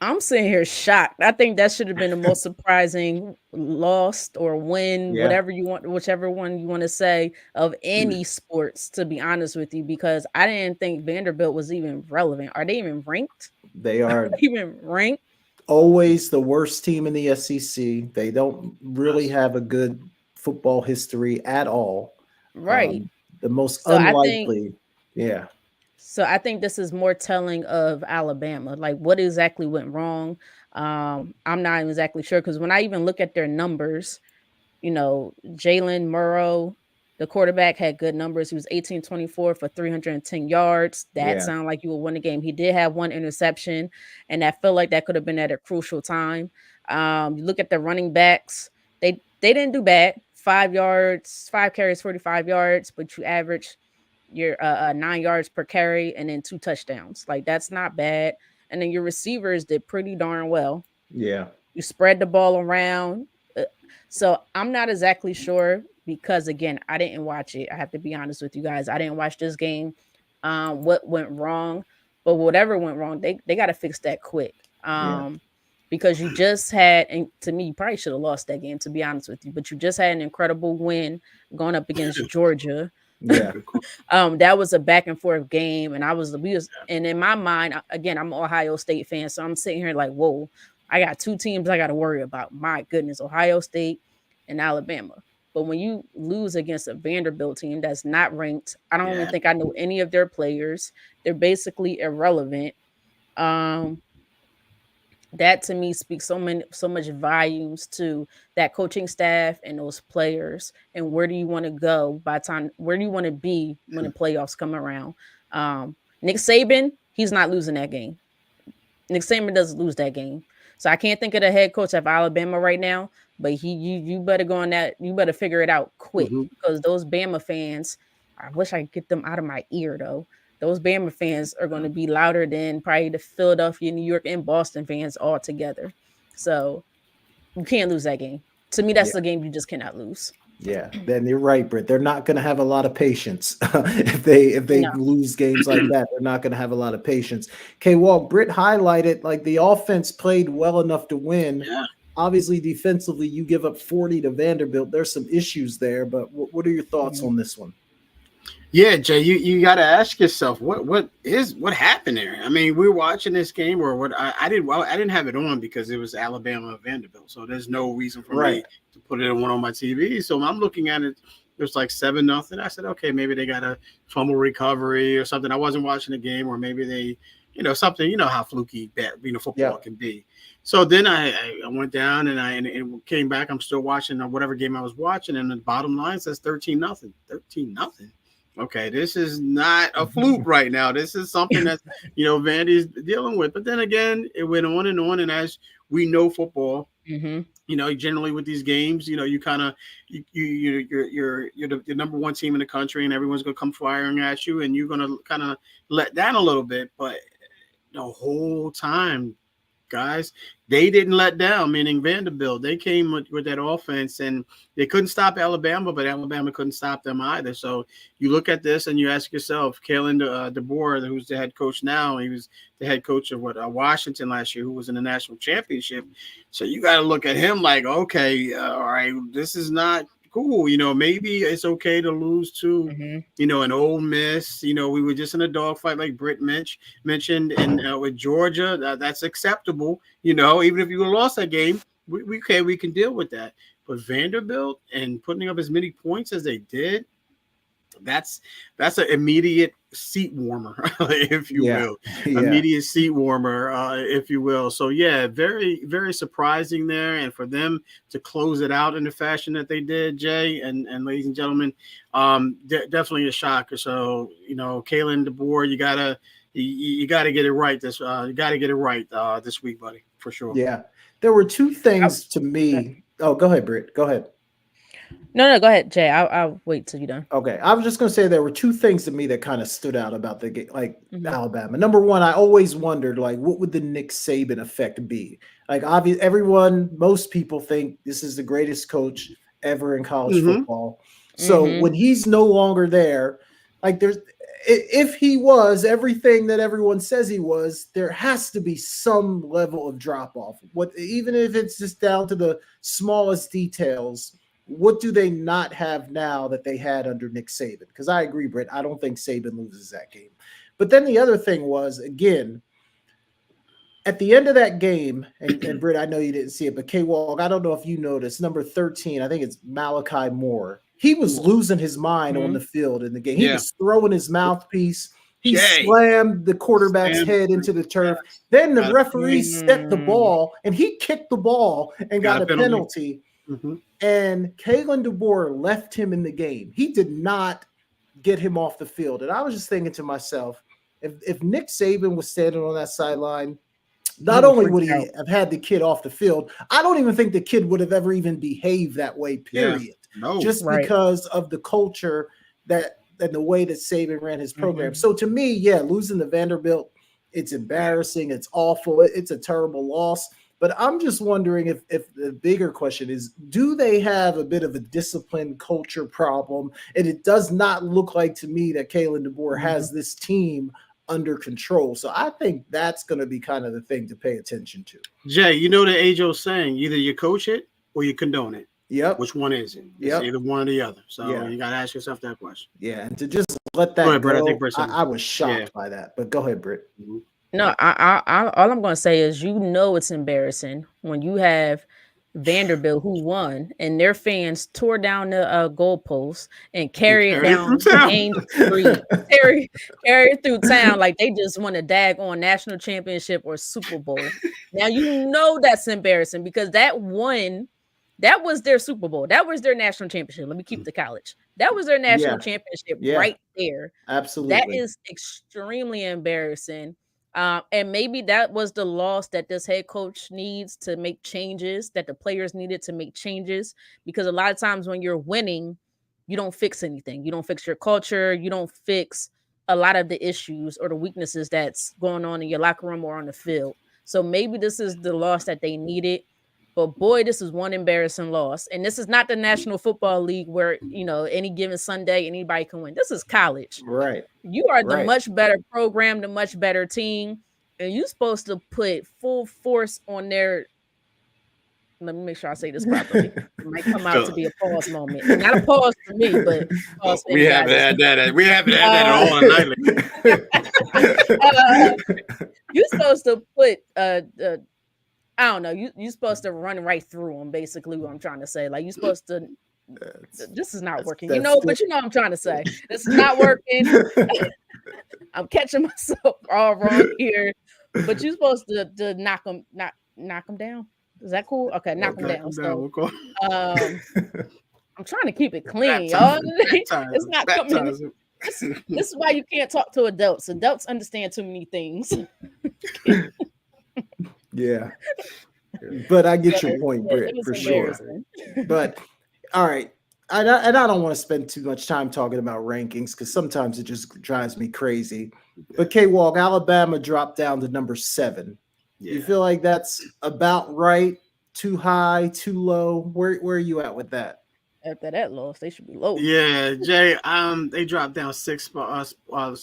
I'm sitting here shocked. I think that should have been the most surprising loss or win, whatever you want, whichever one you want to say, of any sports, to be honest with you, because I didn't think Vanderbilt was even relevant. Are they even ranked? They are even ranked. Always the worst team in the SEC. They don't really have a good football history at all. Right. The most unlikely. So I think this is more telling of Alabama, like what exactly went wrong. I'm not exactly sure, because when I even look at their numbers, Jalen Murrow, the quarterback, had good numbers. He was 18-24 for 310 yards. That sounded like you would win the game. He did have one interception, and I feel like that could have been at a crucial time. You look at the running backs, they didn't do bad. 5 carries, 45 yards, but you average your 9 yards per carry and then 2 touchdowns. Like, that's not bad. And then your receivers did pretty darn well. Yeah. You spread the ball around. So I'm not exactly sure, because again, I didn't watch it. I have to be honest with you guys. I didn't watch this game. What went wrong, but whatever went wrong, they got to fix that quick. Because you just had, and to me, you probably should have lost that game, to be honest with you, but you just had an incredible win going up against Georgia. That was a back and forth game, and and in my mind, again, I'm an Ohio State fan, so I'm sitting here like, whoa, I got 2 teams I got to worry about. My goodness, Ohio State and Alabama. But when you lose against a Vanderbilt team that's not ranked, I don't even think I know any of their players. They're basically irrelevant. That to me speaks so much volumes to that coaching staff and those players. And where do you want to go where do you want to be when the playoffs come around? Nick Saban, he's not losing that game. Nick Saban doesn't lose that game. So I can't think of the head coach of Alabama right now, but you better go on that. You better figure it out quick, because those Bama fans, I wish I could get them out of my ear though. Those Bama fans are going to be louder than probably the Philadelphia, New York, and Boston fans all together. So you can't lose that game. To me, that's the game you just cannot lose. Yeah, then you're right, Britt. They're not going to have a lot of patience if they lose games like that. They're not going to have a lot of patience. K-Walk, Britt highlighted like the offense played well enough to win. Yeah. Obviously, defensively, you give up 40 to Vanderbilt. There's some issues there, but what are your thoughts on this one? Yeah, Jay, you got to ask yourself what happened there. I mean, we were watching this game, or what? I didn't have it on because it was Alabama Vanderbilt, so there's no reason for me Right. to put it on my TV. So I'm looking at it. It was like 7-0. I said, okay, maybe they got a fumble recovery or something. I wasn't watching the game, or maybe they, something. You know how fluky football Yeah. can be. So then I went down and it came back. I'm still watching whatever game I was watching, and the bottom line says 13-0. 13-0. Okay, this is not a fluke right now. This is something that Vandy's dealing with. But then again, it went on, and as we know, football. Generally with these games, you kind of you're the number one team in the country, and everyone's gonna come firing at you, and you're gonna kind of let down a little bit. But the whole time, guys, they didn't let down, meaning Vanderbilt. They came with that offense, and they couldn't stop Alabama, but Alabama couldn't stop them either. So you look at this and you ask yourself, Kalen DeBoer, who's the head coach now, he was the head coach of Washington last year, who was in the national championship. So you got to look at him like, okay, all right, this is not cool. Maybe it's okay to lose to, an Ole Miss. We were just in a dogfight, like Britt mentioned, and with Georgia, that's acceptable. Even if you lost that game, we can deal with that. But Vanderbilt and putting up as many points as they did, that's an immediate seat warmer, if you will. Immediate seat warmer, if you will. So yeah, very, very surprising there. And for them to close it out in the fashion that they did, Jay and ladies and gentlemen, definitely a shocker. So, Kalen DeBoer, you gotta get it right this week, buddy, for sure. Yeah. There were two things to me. Oh, go ahead, Britt. Go ahead. No, go ahead, Jay. I'll wait till you're done. Okay, I was just going to say there were two things to me that kind of stood out about the game, like Alabama. Number one, I always wondered, like, what would the Nick Saban effect be? Like, obviously, most people think this is the greatest coach ever in college football. So when he's no longer there, like, if he was everything that everyone says he was, there has to be some level of drop off. Even if it's just down to the smallest details. What do they not have now that they had under Nick Saban? Because I agree, Britt, I don't think Saban loses that game. But then the other thing was, again, at the end of that game, and Britt, I know you didn't see it, but K-Walk, I don't know if you noticed, number 13, I think it's Malachi Moore. He was losing his mind on the field in the game. He was throwing his mouthpiece. He slammed the quarterback's head into the turf. Then the referee stepped the ball, and he kicked the ball and got a penalty. And Kalen DeBoer left him in the game. He did not get him off the field. And I was just thinking to myself, if Nick Saban was standing on that sideline, not only would he have had the kid off the field, I don't even think the kid would have ever even behaved that way, period. Yeah. No. Just because of the culture and the way that Saban ran his program. So to me, losing to Vanderbilt, it's embarrassing. It's awful. It's a terrible loss. But I'm just wondering if the bigger question is, do they have a bit of a discipline culture problem? And it does not look like to me that Kalen DeBoer has this team under control. So I think that's going to be kind of the thing to pay attention to. Jay, you know the age-old saying, either you coach it or you condone it. Yep. Which one is it? It's either one or the other. So you got to ask yourself that question. Yeah, and to just let that go, I was shocked by that. But go ahead, Britt. No, I all I'm going to say is, it's embarrassing when you have Vanderbilt, who won, and their fans tore down the goalposts and carried it down Main Street, carry it through town like they just won a daggone national championship or Super Bowl. Now that's embarrassing because that was their Super Bowl. That was their national championship. Let me keep the college. That was their national championship right there. Absolutely. That is extremely embarrassing. And maybe that was the loss that this head coach needs to make changes, that the players needed to make changes, because a lot of times when you're winning, you don't fix anything. You don't fix your culture. You don't fix a lot of the issues or the weaknesses that's going on in your locker room or on the field. So maybe this is the loss that they needed. But boy, this is one embarrassing loss. And this is not the National Football League where, any given Sunday, anybody can win. This is college. Right. You are the much better program, the much better team. And you're supposed to put full force on their let me make sure I say this properly. It might come out to be a pause moment. Not a pause for me, but pause for we you haven't guys. had that. We haven't had that at all nightly. You're supposed to put I don't know. You're supposed to run right through them. Basically, what I'm trying to say. Like you're supposed to. This is not working, but you know what I'm trying to say. This is not working. I'm catching myself all wrong here, but you're supposed to knock them down. Is that cool? Okay, knock them down. So, I'm trying to keep it clean, y'all. It's not coming. This is why you can't talk to adults. Adults understand too many things. Yeah, but I get your point, Britt, for sure. But all right, I don't want to spend too much time talking about rankings because sometimes it just drives me crazy. But K-Walk, Alabama dropped down to number 7. Yeah. You feel like that's about right? Too high? Too low? Where are you at with that? After that loss, they should be low. Yeah, Jay. They dropped down 6 spots. I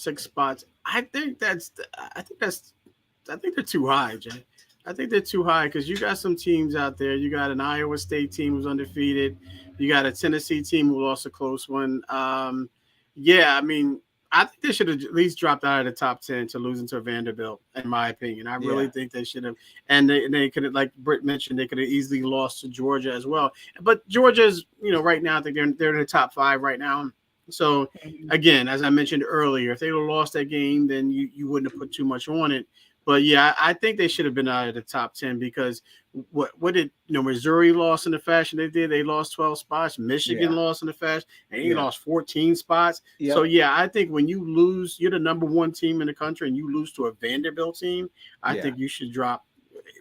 think they're too high, Jay. I think they're too high because you got some teams out there. You got an Iowa State team who's undefeated. You got a Tennessee team who lost a close one. Yeah, I mean, I think they should have at least dropped out of the top 10 to losing to Vanderbilt, in my opinion. I really think they should have. And they could have, like Britt mentioned, they could have easily lost to Georgia as well. But Georgia's, thright now, I think they're in the top 5 right now. So, again, as I mentioned earlier, if they would have lost that game, then you wouldn't have put too much on it. But yeah, I think they should have been out of the top 10 because what did Missouri lost in the fashion they did? They lost 12 spots. Michigan lost in the fashion, and they lost 14 spots. Yep. So yeah, I think when you lose, you're the number 1 team in the country, and you lose to a Vanderbilt team, I think you should drop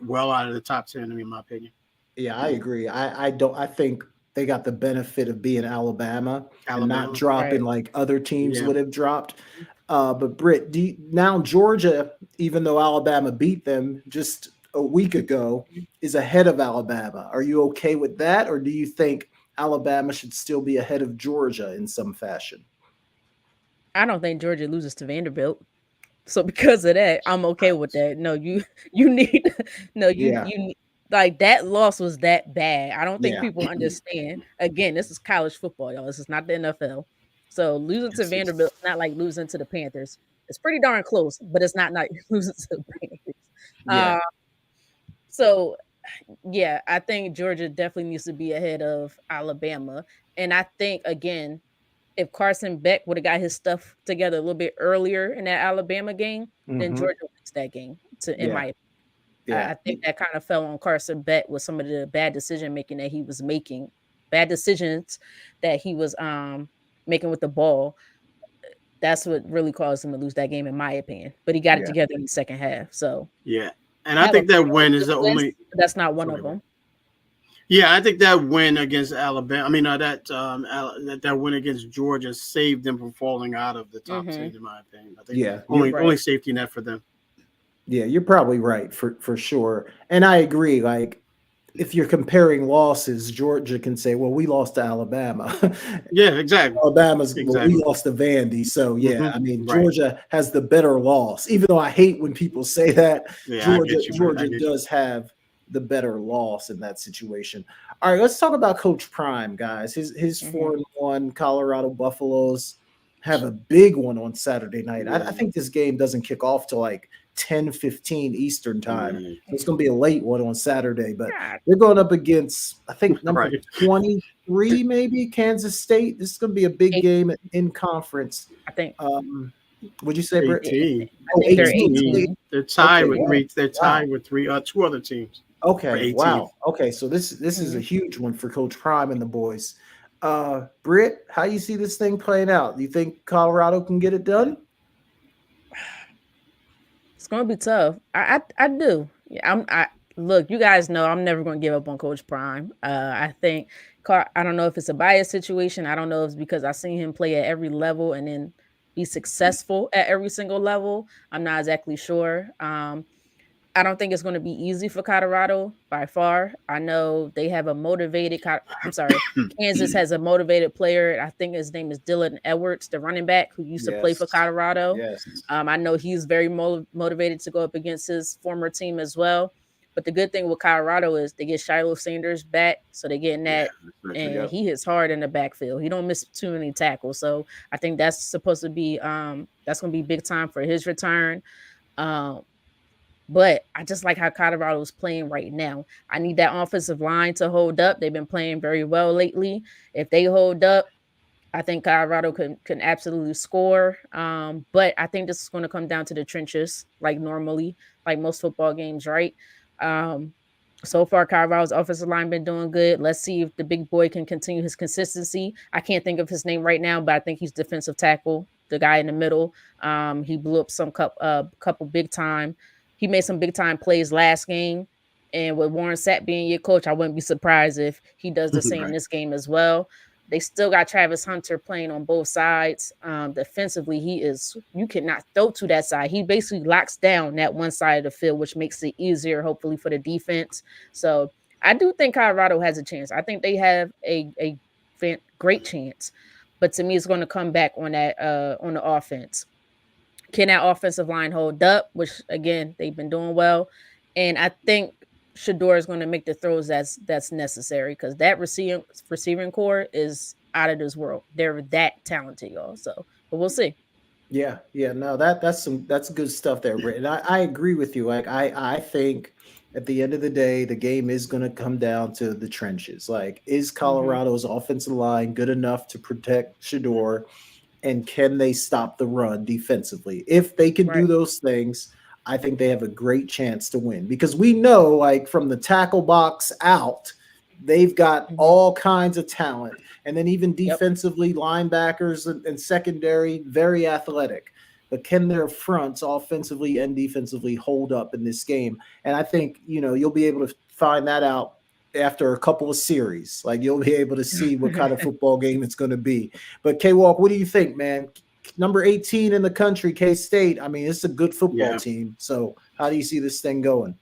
well out of the top 10. In my opinion. Yeah, I agree. I think they got the benefit of being Alabama and not dropping like other teams would have dropped. But Britt, now Georgia, even though Alabama beat them just a week ago, is ahead of Alabama. Are you okay with that, or do you think Alabama should still be ahead of Georgia in some fashion? I don't think Georgia loses to Vanderbilt, so because of that, I'm okay with that. No, you need you like that loss was that bad. I don't think people understand. Again, this is college football, y'all. This is not the NFL. So losing to Vanderbilt is not like losing to the Panthers. It's pretty darn close, but it's not like losing to the Panthers. Yeah. So, yeah, I think Georgia definitely needs to be ahead of Alabama. And I think, again, if Carson Beck would have got his stuff together a little bit earlier in that Alabama game, then Georgia wins that game, in my opinion. I think that kind of fell on Carson Beck with some of the bad decision-making that he was making, bad decisions that he was making with the ball. That's what really caused him to lose that game, in my opinion. But he got it together in the second half. So yeah, and I think that win is the only. That's not one of them. Yeah, I think that win against Alabama. I mean, that win against Georgia saved them from falling out of the top 10, in my opinion. I think only safety net for them. Yeah, you're probably right for sure, and I agree. Like, if you're comparing losses, Georgia can say, well, we lost to Alabama. Yeah, exactly. We lost to Vandy. So, yeah, I mean, Georgia has the better loss. Even though I hate when people say that, Georgia does have the better loss in that situation. All right, let's talk about Coach Prime, guys. His 4-1 Colorado Buffaloes have a big one on Saturday night. Yeah. I think this game doesn't kick off till like 10:15 Eastern time. So it's going to be a late one on Saturday, but they're going up against, I think, number 23, maybe Kansas State. This is going to be a big game in conference. I think. Would you say, Britt? 18. I think they're 18. They're tied with three. They're tied with two other teams. Okay. Wow. Okay. So this is a huge one for Coach Prime and the boys. Britt, how you see this thing playing out? Do you think Colorado can get it done? It's gonna be tough. I do. Yeah, look, you guys know I'm never gonna give up on Coach Prime. I think I don't know if it's a bias situation. I don't know if it's because I've seen him play at every level and then be successful at every single level. I'm not exactly sure. I don't think it's going to be easy for Colorado by far. I know they have a motivated. Kansas has a motivated player. I think his name is Dylan Edwards, the running back who used to play for Colorado. Yes. I know he's very motivated to go up against his former team as well. But the good thing with Colorado is they get Shiloh Sanders back, so they're getting that, and he hits hard in the backfield. He don't miss too many tackles, so I think that's supposed to be that's going to be big time for his return. But I just like how Colorado is playing right now. I need that offensive line to hold up. They've been playing very well lately. If they hold up, I think Colorado can absolutely score. But I think this is going to come down to the trenches, like normally, like most football games, right? So far, Colorado's offensive line been doing good. Let's see if the big boy can continue his consistency. I can't think of his name right now, but I think he's defensive tackle, the guy in the middle. He blew up some couple big time. He made some big time plays last game. And with Warren Sapp being your coach, I wouldn't be surprised if he does the same this game as well. They still got Travis Hunter playing on both sides. Defensively, you cannot throw to that side. He basically locks down that one side of the field, which makes it easier, hopefully, for the defense. So I do think Colorado has a chance. I think they have a great chance. But to me, it's going to come back on that on the offense. Can that offensive line hold up? Which, again, they've been doing well. And I think Shedeur is going to make the throws that's necessary, because that receiving core is out of this world. They're that talented, y'all. So, but we'll see. Yeah. No, that's good stuff there, Britt. And I agree with you. Like I think at the end of the day, the game is going to come down to the trenches. Like, is Colorado's offensive line good enough to protect Shedeur? And can they stop the run defensively? If they can do those things, I think they have a great chance to win, because we know, like, from the tackle box out, they've got all kinds of talent. And then even defensively, linebackers and secondary, very athletic. But can their fronts offensively and defensively hold up in this game? And I think, you'll be able to find that out after a couple of series. Like, you'll be able to see what kind of football game it's going to be. But K-Walk, what do you think, man? Number 18 in the country, K-State. I mean, it's a good football team. So how do you see this thing going?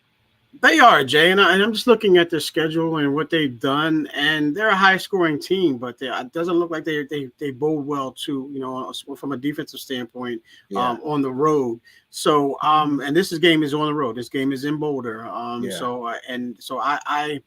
They are, Jay, and I'm just looking at their schedule and what they've done, and they're a high-scoring team, but it doesn't look like they bode well too, from a defensive standpoint, on the road. So, and this game is on the road. This game is in Boulder. So I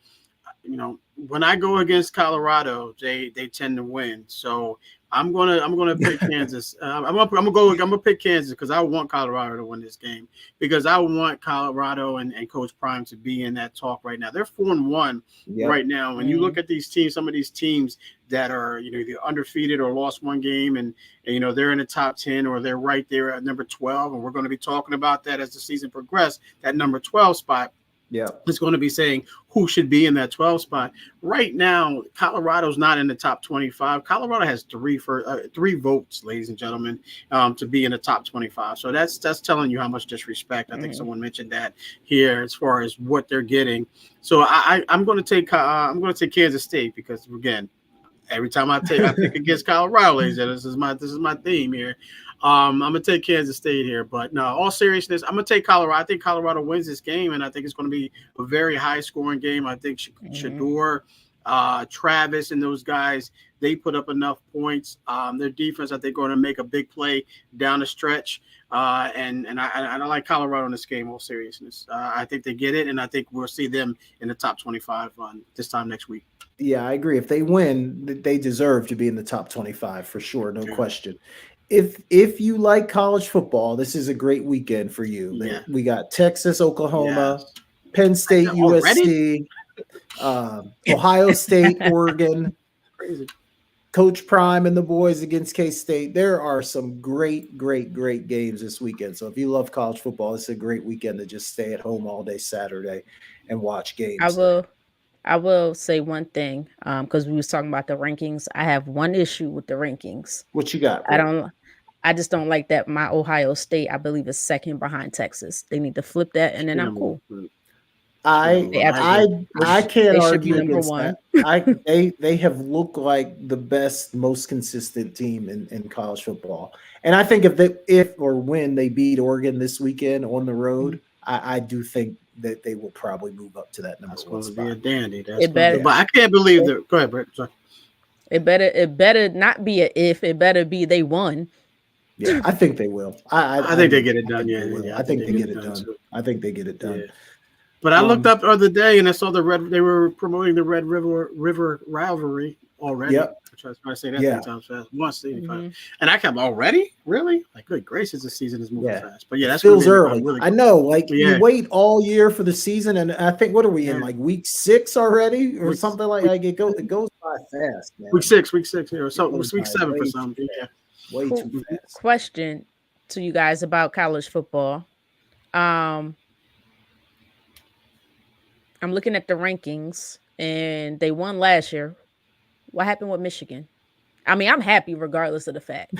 when I go against Colorado, they tend to win. So I'm gonna pick Kansas. I'm gonna pick Kansas because I want Colorado to win this game, because I want Colorado and Coach Prime to be in that talk right now. They're 4-1 right now. When you look at these teams, some of these teams that are either undefeated or lost one game, and they're in the top 10, or they're right there at number 12, and we're going to be talking about that as the season progresses. That number 12 spot. Yeah, it's going to be saying who should be in that 12 spot. Right now, Colorado's not in the top 25. Colorado has three votes, ladies and gentlemen, to be in the top 25. So that's telling you how much disrespect. I think someone mentioned that here as far as what they're getting. So I'm going to take Kansas State, because again, every time I pick against Colorado, ladies and gentlemen, this is my theme here. I'm gonna take Kansas State here, but no, all seriousness, I'm gonna take Colorado. I think Colorado wins this game, and I think it's going to be a very high-scoring game. I think Shedeur, Travis, and those guys, they put up enough points. Their defense, I think, going to make a big play down the stretch. And I like Colorado in this game. All seriousness, I think they get it, and I think we'll see them in the top 25 this time next week. Yeah, I agree. If they win, they deserve to be in the top 25 for sure, no question. If you like college football, this is a great weekend for you. Yeah. We got Texas, Oklahoma, Penn State, USC, Ohio State, Oregon. Crazy. Coach Prime and the boys against K-State. There are some great games this weekend. So if you love college football, it's a great weekend to just stay at home all day Saturday and watch games. I will say one thing, because we was talking about the rankings. I have one issue with the rankings. What you got, bro? I just don't like that my Ohio State, I believe, is second behind Texas. They need to flip that, and then I'm cool. I can't argue against that. They have looked like the best, most consistent team in college football. And I think if or when they beat Oregon this weekend on the road, I do think that they will probably move up to that number one spot. Be a dandy. But I can't believe that. Go ahead, Brett. Sorry. It better not be a if. It better be they won. Yeah, I think they will. I think they get it done. I think they get it done. I think they get it done. But I looked up the other day and I saw they were promoting the Red River rivalry already. Yep. I try to say that 3 times fast. 185. And I kept already? Really? Like, good gracious, the season is moving fast. But yeah, that's feels early. I know, like you wait all year for the season, and I think what are we in, like week 6 already, or something like it goes by fast, man. Week 6, or so week 7 for some. Yeah. Way too fast. Question to you guys about college football. I'm looking at the rankings, and they won last year. What happened with Michigan? I mean, I'm happy regardless of the fact.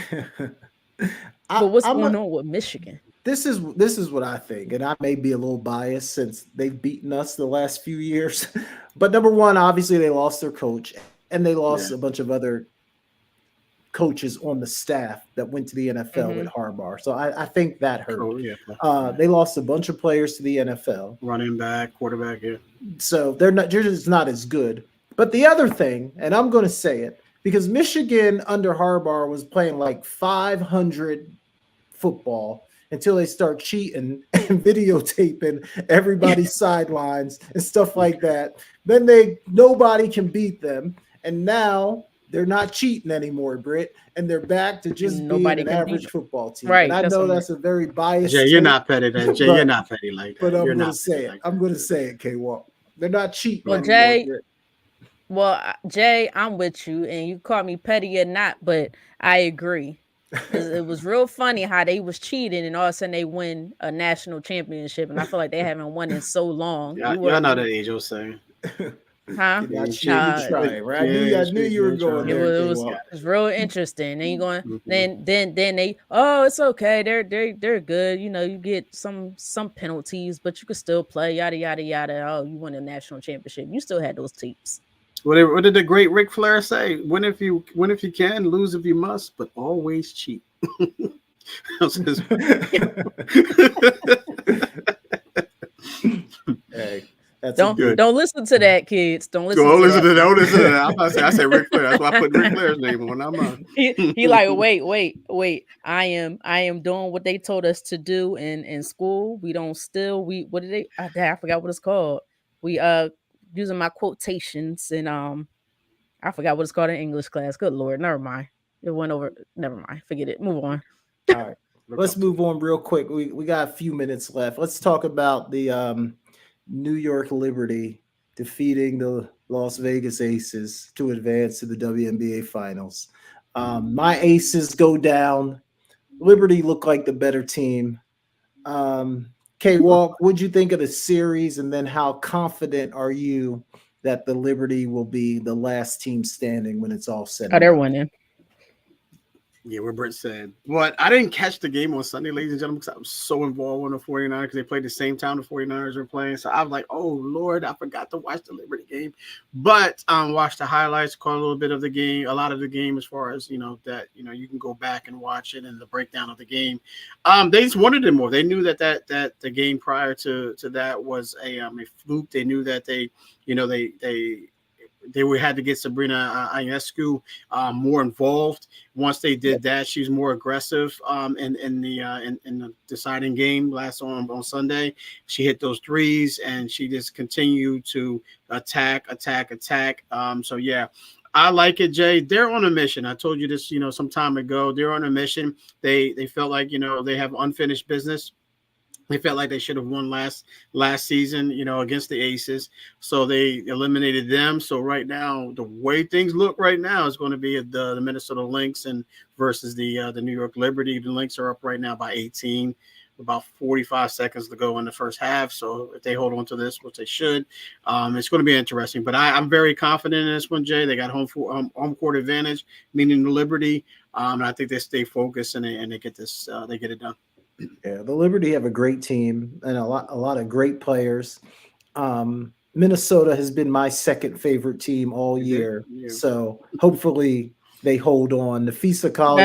But what's going on with Michigan? This is what I think, and I may be a little biased since they've beaten us the last few years. But number one, obviously they lost their coach, and they lost a bunch of other coaches on the staff that went to the NFL with Harbaugh. So I think that hurt. They lost a bunch of players to the NFL. Running back, quarterback, So they're just not as good. But the other thing, and I'm going to say it, because Michigan under Harbaugh was playing like 500 football until they start cheating and videotaping everybody's sidelines and stuff like that. Then nobody can beat them. And now they're not cheating anymore, Britt, and they're back to just being an average football team. Right. And I know that's a very biased. Jay, you're not petty, then. Jay, you're not petty like that. But I'm going to say it. I'm going to say it, K-Walk. They're not cheating. Well, Jay. Well, Jay, I'm with you, and you call me petty or not, but I agree. It was real funny how they was cheating, and all of a sudden they win a national championship, and I feel like they haven't won in so long. Y'all know that age was saying. Huh? Right? I knew you were going there. It was real interesting. And you going, then they, it's okay. They're good. You know, you get some penalties, but you could still play. Yada yada yada. Oh, you won a national championship. You still had those tapes. What did the great Ric Flair say? Win if you can, lose if you must, but always cheat. Hey, don't listen to that, kids. Don't listen to that. I said Ric Flair. That's why I put Ric Flair's name on. I'm not. He like, wait. I am doing what they told us to do in school. We don't steal. What did they? I forgot what it's called. We using my quotations, and I forgot what it's called in English class. Good Lord, never mind. It went over. Never mind. Forget it. Move on. All right, let's move on real quick. We got a few minutes left. Let's talk about the New York Liberty defeating the Las Vegas Aces to advance to the WNBA Finals. My Aces go down. Liberty look like the better team. K-Walk, what'd you think of the series, and then how confident are you that the Liberty will be the last team standing when it's all said? Oh, they're winning. Yeah, what Britt said. But I didn't catch the game on Sunday, ladies and gentlemen, because I was so involved with the 49ers because they played the same time the 49ers were playing. So I was like, oh, Lord, I forgot to watch the Liberty game. But watched the highlights, caught a little bit of the game, a lot of the game as far as, you can go back and watch it and the breakdown of the game. They just wanted it more. They knew that the game prior to that was a fluke. They knew that they had to get Sabrina Ionescu more involved. Once they did that, she's more aggressive in the deciding game last on Sunday. She hit those threes, and she just continued to attack. So yeah, I like it, Jay. They're on a mission. I told you this, some time ago. They're on a mission. They felt like they have unfinished business. They felt like they should have won last season, against the Aces. So they eliminated them. So right now, the way things look right now is going to be the Minnesota Lynx and versus the New York Liberty. The Lynx are up right now by 18, about 45 seconds to go in the first half. So if they hold on to this, which they should, it's going to be interesting. But I'm very confident in this one, Jay. They got home court advantage, meaning the Liberty. And I think they stay focused and they get this. They get it done. Yeah, the Liberty have a great team and a lot of great players. Minnesota has been my second favorite team all year, so hopefully they hold on. The Fisa Collier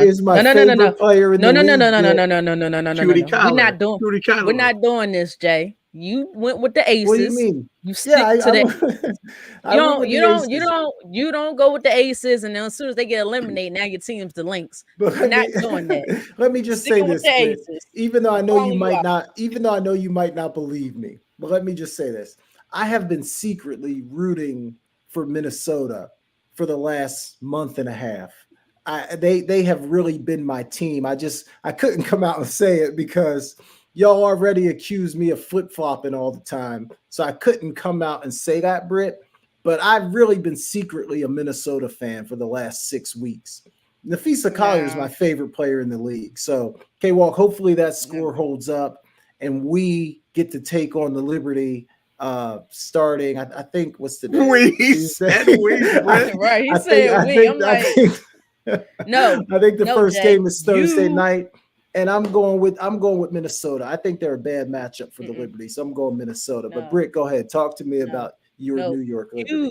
is my favorite player in the league. No. We're not doing this, Jay. You went with the Aces. What do you mean? You stick to that. I went with the Aces. You don't go with the Aces, and then as soon as they get eliminated, now your team's the Lynx. But You're not doing that. Let me just say this, Britt. Even though I know you might not believe me, but let me just say this. I have been secretly rooting for Minnesota for the last month and a half. They have really been my team. I couldn't come out and say it because y'all already accused me of flip-flopping all the time. So I couldn't come out and say that, Britt. But I've really been secretly a Minnesota fan for the last 6 weeks. Nafisa Collier is my favorite player in the league. So, K-Walk, hopefully that score holds up and we get to take on the Liberty starting, I think, what's the day? He said we, right. He said we. I'm like, no. I think the first game is Thursday night, and I'm going with Minnesota. I think they're a bad matchup for the Liberty, so I'm going Minnesota. But Britt, go ahead, talk to me about your New York Liberty.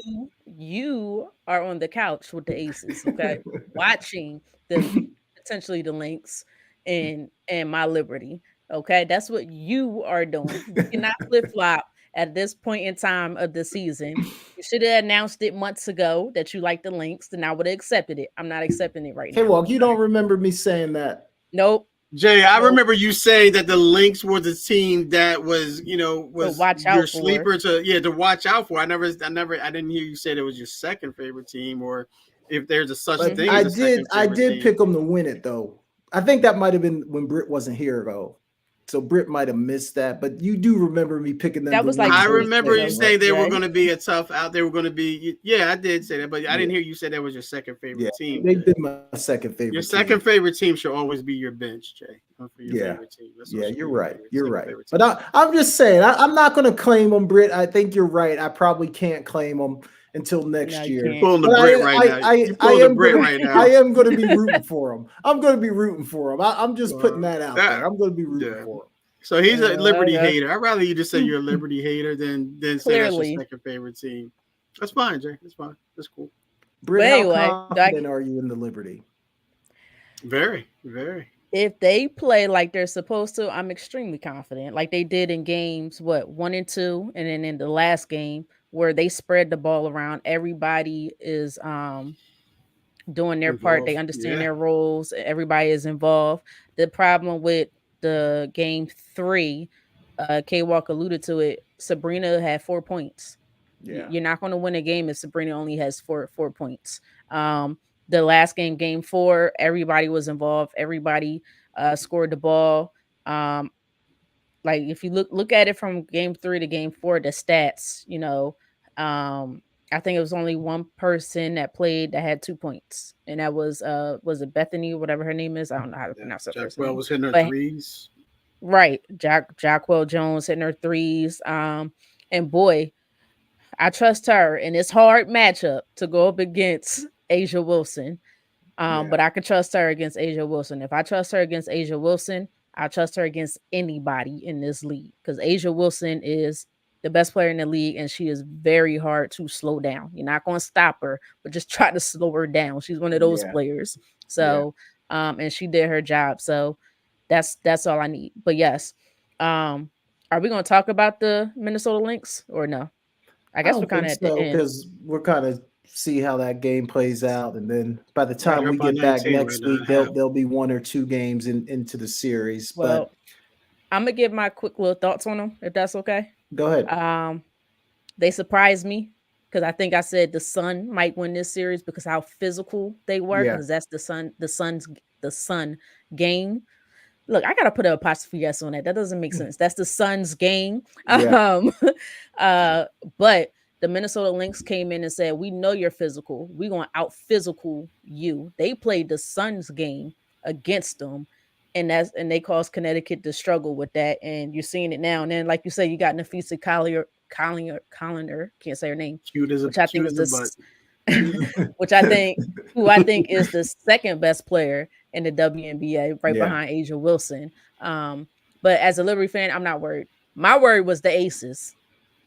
You are on the couch with the Aces, okay, watching potentially the Lynx and my Liberty. Okay, that's what you are doing. You cannot flip flop at this point in time of the season. You should have announced it months ago that you like the Lynx, then I would have accepted it. I'm not accepting it right now. Hey, Walk, you don't remember me saying that? Nope. Jay, I remember you saying that the Lynx was the team that was, was your sleeper to watch out for. I didn't hear you say that was your second favorite team, or if there's a such thing. I did pick them to win it though. I think that might have been when Britt wasn't here though. So Britt might have missed that, but you do remember me picking them. That was like I remember you saying they were going to be a tough out. They were going to be. Yeah, I did say that, but I didn't hear you say that was your second favorite team. They've been my second favorite. Your second favorite team should always be your bench, Jay. Favorite team. You're right. You're right. But I'm just saying, I'm not going to claim them, Britt. I think you're right. I probably can't claim them until next year. You're pulling the Britt right now. I am going to be rooting for them. I'm going to be rooting for them. I'm just putting that out there. I'm going to be rooting for them. So he's a Liberty hater. I'd rather you just say you're a Liberty hater than say that's your second favorite team. That's fine, Jay. That's fine. That's cool. Britt, how confident are you in the Liberty? Very, very. If they play like they're supposed to, I'm extremely confident. Like they did in games, 1 and 2, and then in the last game where they spread the ball around. Everybody is doing their part. They understand their roles. Everybody is involved. The problem with the game 3, K-Walk alluded to it. Sabrina had 4 points. Yeah, you're not going to win a game if Sabrina only has four points. The last game 4, everybody was involved. Everybody scored the ball. Like if you look at it from game 3 to game 4, the stats, I think it was only one person that played that had 2 points, and that was it Bethany, whatever her name is? I don't know how to pronounce that. Jackwell was hitting her threes. Right, Jackwell Jones hitting her threes. And boy, I trust her in this hard matchup to go up against Asia Wilson. But I can trust her against Asia Wilson. If I trust her against Asia Wilson, I trust her against anybody in this league because Asia Wilson is the best player in the league, and she is very hard to slow down. You're not going to stop her, but just try to slow her down. She's one of those players. So, and she did her job. So that's all I need. But yes, are we going to talk about the Minnesota Lynx or no? I guess we're kind of at the end because we're kind of see how that game plays out, and then by the time we get back next week, there'll be 1 or 2 games into the series. Well, I'm gonna give my quick little thoughts on them, if that's okay. Go ahead. They surprised me because I think I said the Sun might win this series because how physical they were. Because that's the Sun game. Look, I gotta put an apostrophe S on that. That doesn't make sense. That's the Suns game. But the Minnesota Lynx came in and said, "We know you're physical. We're gonna out physical you." They played the Suns game against them, and they caused Connecticut to struggle with that. And you're seeing it now. And then, like you said, you got Nafisa Collier, can't say her name, which I think is the second best player in the WNBA, right behind Asia Wilson. But as a Liberty fan, I'm not worried. My worry was the Aces.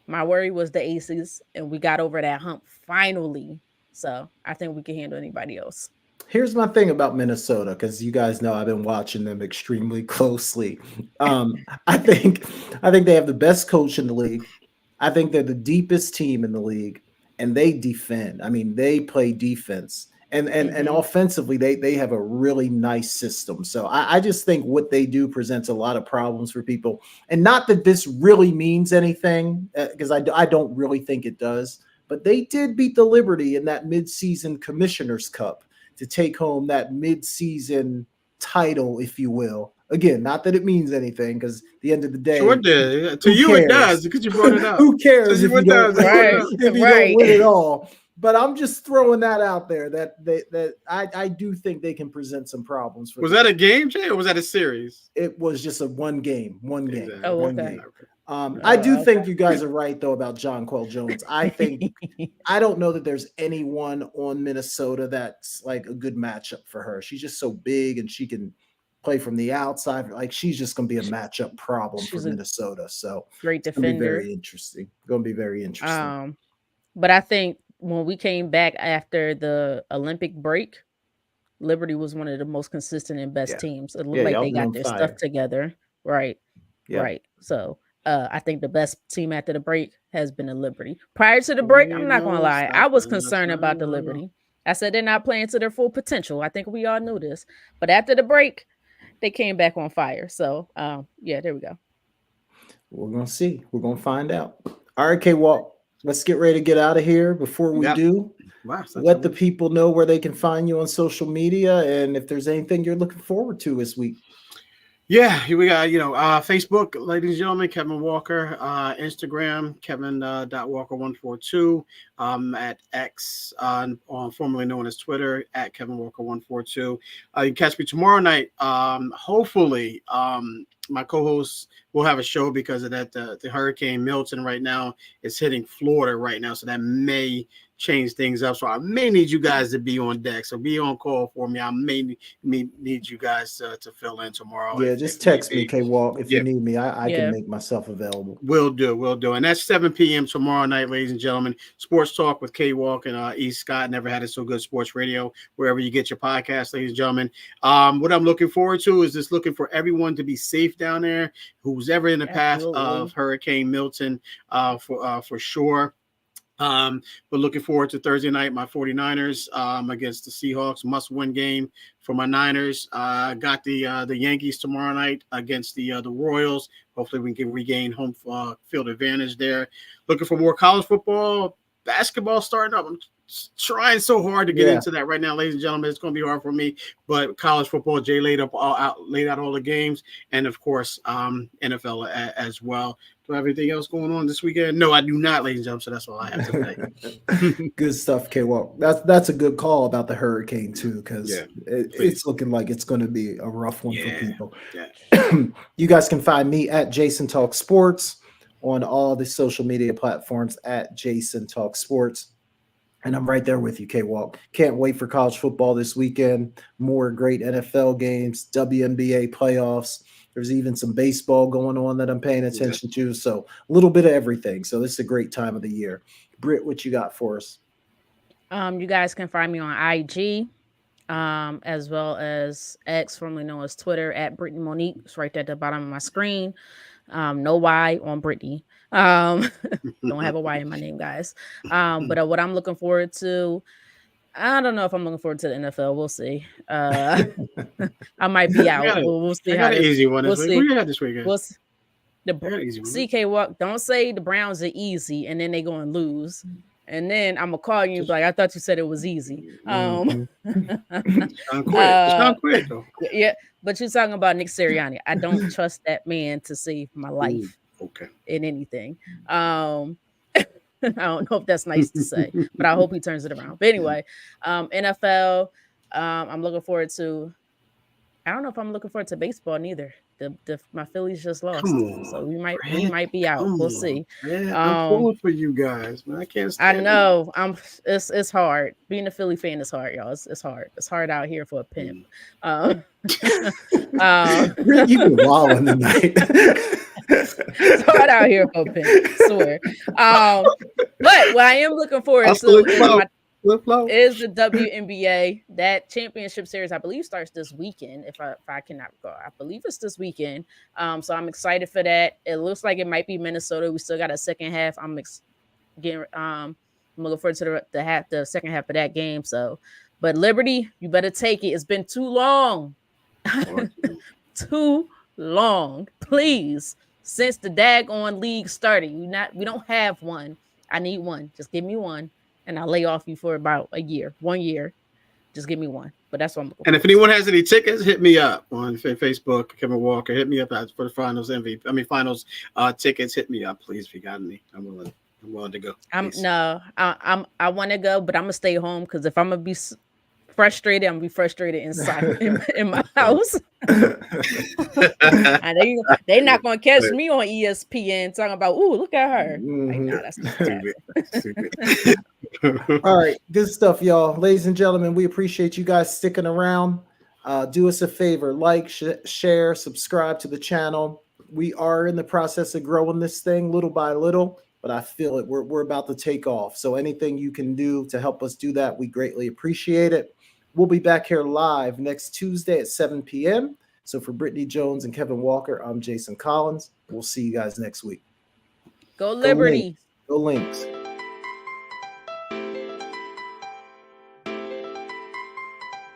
And we got over that hump finally. So I think we can handle anybody else. Here's my thing about Minnesota, because you guys know I've been watching them extremely closely. I think they have the best coach in the league. I think they're the deepest team in the league, and they defend. I mean, they play defense, and offensively, they have a really nice system. So I just think what they do presents a lot of problems for people, and not that this really means anything, because I don't really think it does. But they did beat the Liberty in that midseason Commissioner's Cup to take home that mid-season title, if you will. Again, not that it means anything, because at the end of the day, sure did. To you, it does, because you brought it up. Who cares if you don't win it all? But I'm just throwing that out there that I do think they can present some problems. Was that a game, Jay, or was that a series? It was just one game. Exactly. Oh, one okay. game. I do think you guys are right, though, about Jonquel Jones. I think I don't know that there's anyone on Minnesota that's like a good matchup for her. She's just so big and she can play from the outside. Like, she's just going to be a matchup problem for Minnesota. So great defender. Very interesting. Going to be very interesting. But I think when we came back after the Olympic break, Liberty was one of the most consistent and best teams. It looked like they got their stuff together. Right. Yeah. Right. So I think the best team after the break has been the Liberty. Prior to the break, I'm not going to lie, I was concerned about the Liberty. I said they're not playing to their full potential. I think we all knew this. But after the break, they came back on fire. So, yeah, there we go. We're going to see. We're going to find out. All right, K-Walk, let's get ready to get out of here. Before we do, let the people know where they can find you on social media and if there's anything you're looking forward to this week. Yeah, we got, Facebook, ladies and gentlemen, Kevin Walker, Instagram, Kevin.Walker142, at X, formerly known as Twitter, at Kevin Walker142. You can catch me tomorrow night. Hopefully, my co-host will have a show because of that. The Hurricane Milton right now is hitting Florida right now, so that may change things up. So I may need you guys to be on deck. So be on call for me. I may need you guys to fill in tomorrow. Yeah, just text me, K-Walk, if you need me. I can make myself available. Will do. And that's 7 p.m. tomorrow night, ladies and gentlemen. Sports Talk with K-Walk and E. Scott. Never had it so good. Sports radio, wherever you get your podcast, ladies and gentlemen. What I'm looking forward to is just looking for everyone to be safe down there, who's ever in the path of Hurricane Milton, for sure. But looking forward to Thursday night, my 49ers against the Seahawks, must-win game for my Niners. Got the Yankees tomorrow night against the Royals. Hopefully we can regain home field advantage there. Looking for more college football, basketball starting up. I'm trying so hard to get into that right now, ladies and gentlemen. It's going to be hard for me, but college football, Jay laid out all the games, and of course NFL as well. Do I have anything else going on this weekend? No, I do not, ladies and gentlemen. So that's all I have to say. Good stuff, K-Walk. That's a good call about the hurricane too, because it's looking like it's going to be a rough one for people. Yeah. You guys can find me at Jason Talk Sports on all the social media platforms at Jason Talk Sports. And I'm right there with you, K-Walk. Can't wait for college football this weekend. More great NFL games, WNBA playoffs. There's even some baseball going on that I'm paying attention to. So a little bit of everything. So this is a great time of the year. Britt, what you got for us? You guys can find me on IG, as well as X, formerly known as Twitter, at Brittany Monique. It's right there at the bottom of my screen. No Y on Brittany. Don't have a Y in my name, guys. But what I'm looking forward to, I don't know if I'm looking forward to the NFL. We'll see. I might be out. We'll see. I got an easy one this week. Who you got this weekend? CK Walk. Don't say the Browns are easy and then they go and lose. And then I'm gonna call you and be like, I thought you said it was easy. It's not quick though. Yeah, but you're talking about Nick Sirianni. I don't trust that man to save my life. In anything. I don't know if that's nice to say, but I hope he turns it around. But anyway, NFL, I'm looking forward to. I don't know if I'm looking forward to baseball neither. My Phillies just lost, so we might be out. We'll see. I'm pulling for you guys, man. I can't stand I know. It's hard. Being a Philly fan is hard, y'all. It's hard. It's hard out here for a pimp. You've been wilding tonight. It's hard out here for a pimp, I swear. But what I am looking forward to. flow. is the WNBA. That championship series, I believe, starts this weekend. If I cannot recall, I believe it's this weekend. So I'm excited for that. It looks like it might be Minnesota. We still got a second half. I'm looking forward to the second half of that game. So, but Liberty, you better take it. It's been too long. Too long, please. Since the daggone league started, we don't have one. I need one. Just give me one, and I'll lay off you for about 1 year. Just give me one. But that's what I'm looking for. And if anyone has any tickets, hit me up on Facebook, Kevin Walker. Hit me up for the finals finals tickets. Hit me up, please. If you got any, I'm willing to go. I want to go, but I'm gonna stay home because if I'm gonna be frustrated, I'm gonna be frustrated inside in my house. And they not gonna catch me on ESPN talking about, ooh, look at her. Like, nah, that's not happening. All right, good stuff, y'all. Ladies and gentlemen, we appreciate you guys sticking around. Do us a favor, like, share, subscribe to the channel. We are in the process of growing this thing little by little, but I feel it. We're about to take off. So anything you can do to help us do that, we greatly appreciate it. We'll be back here live next Tuesday at 7 p.m. So for Brittany Jones and Kevin Walker, I'm Jason Collins. We'll see you guys next week. Go Liberty. Go Lynx.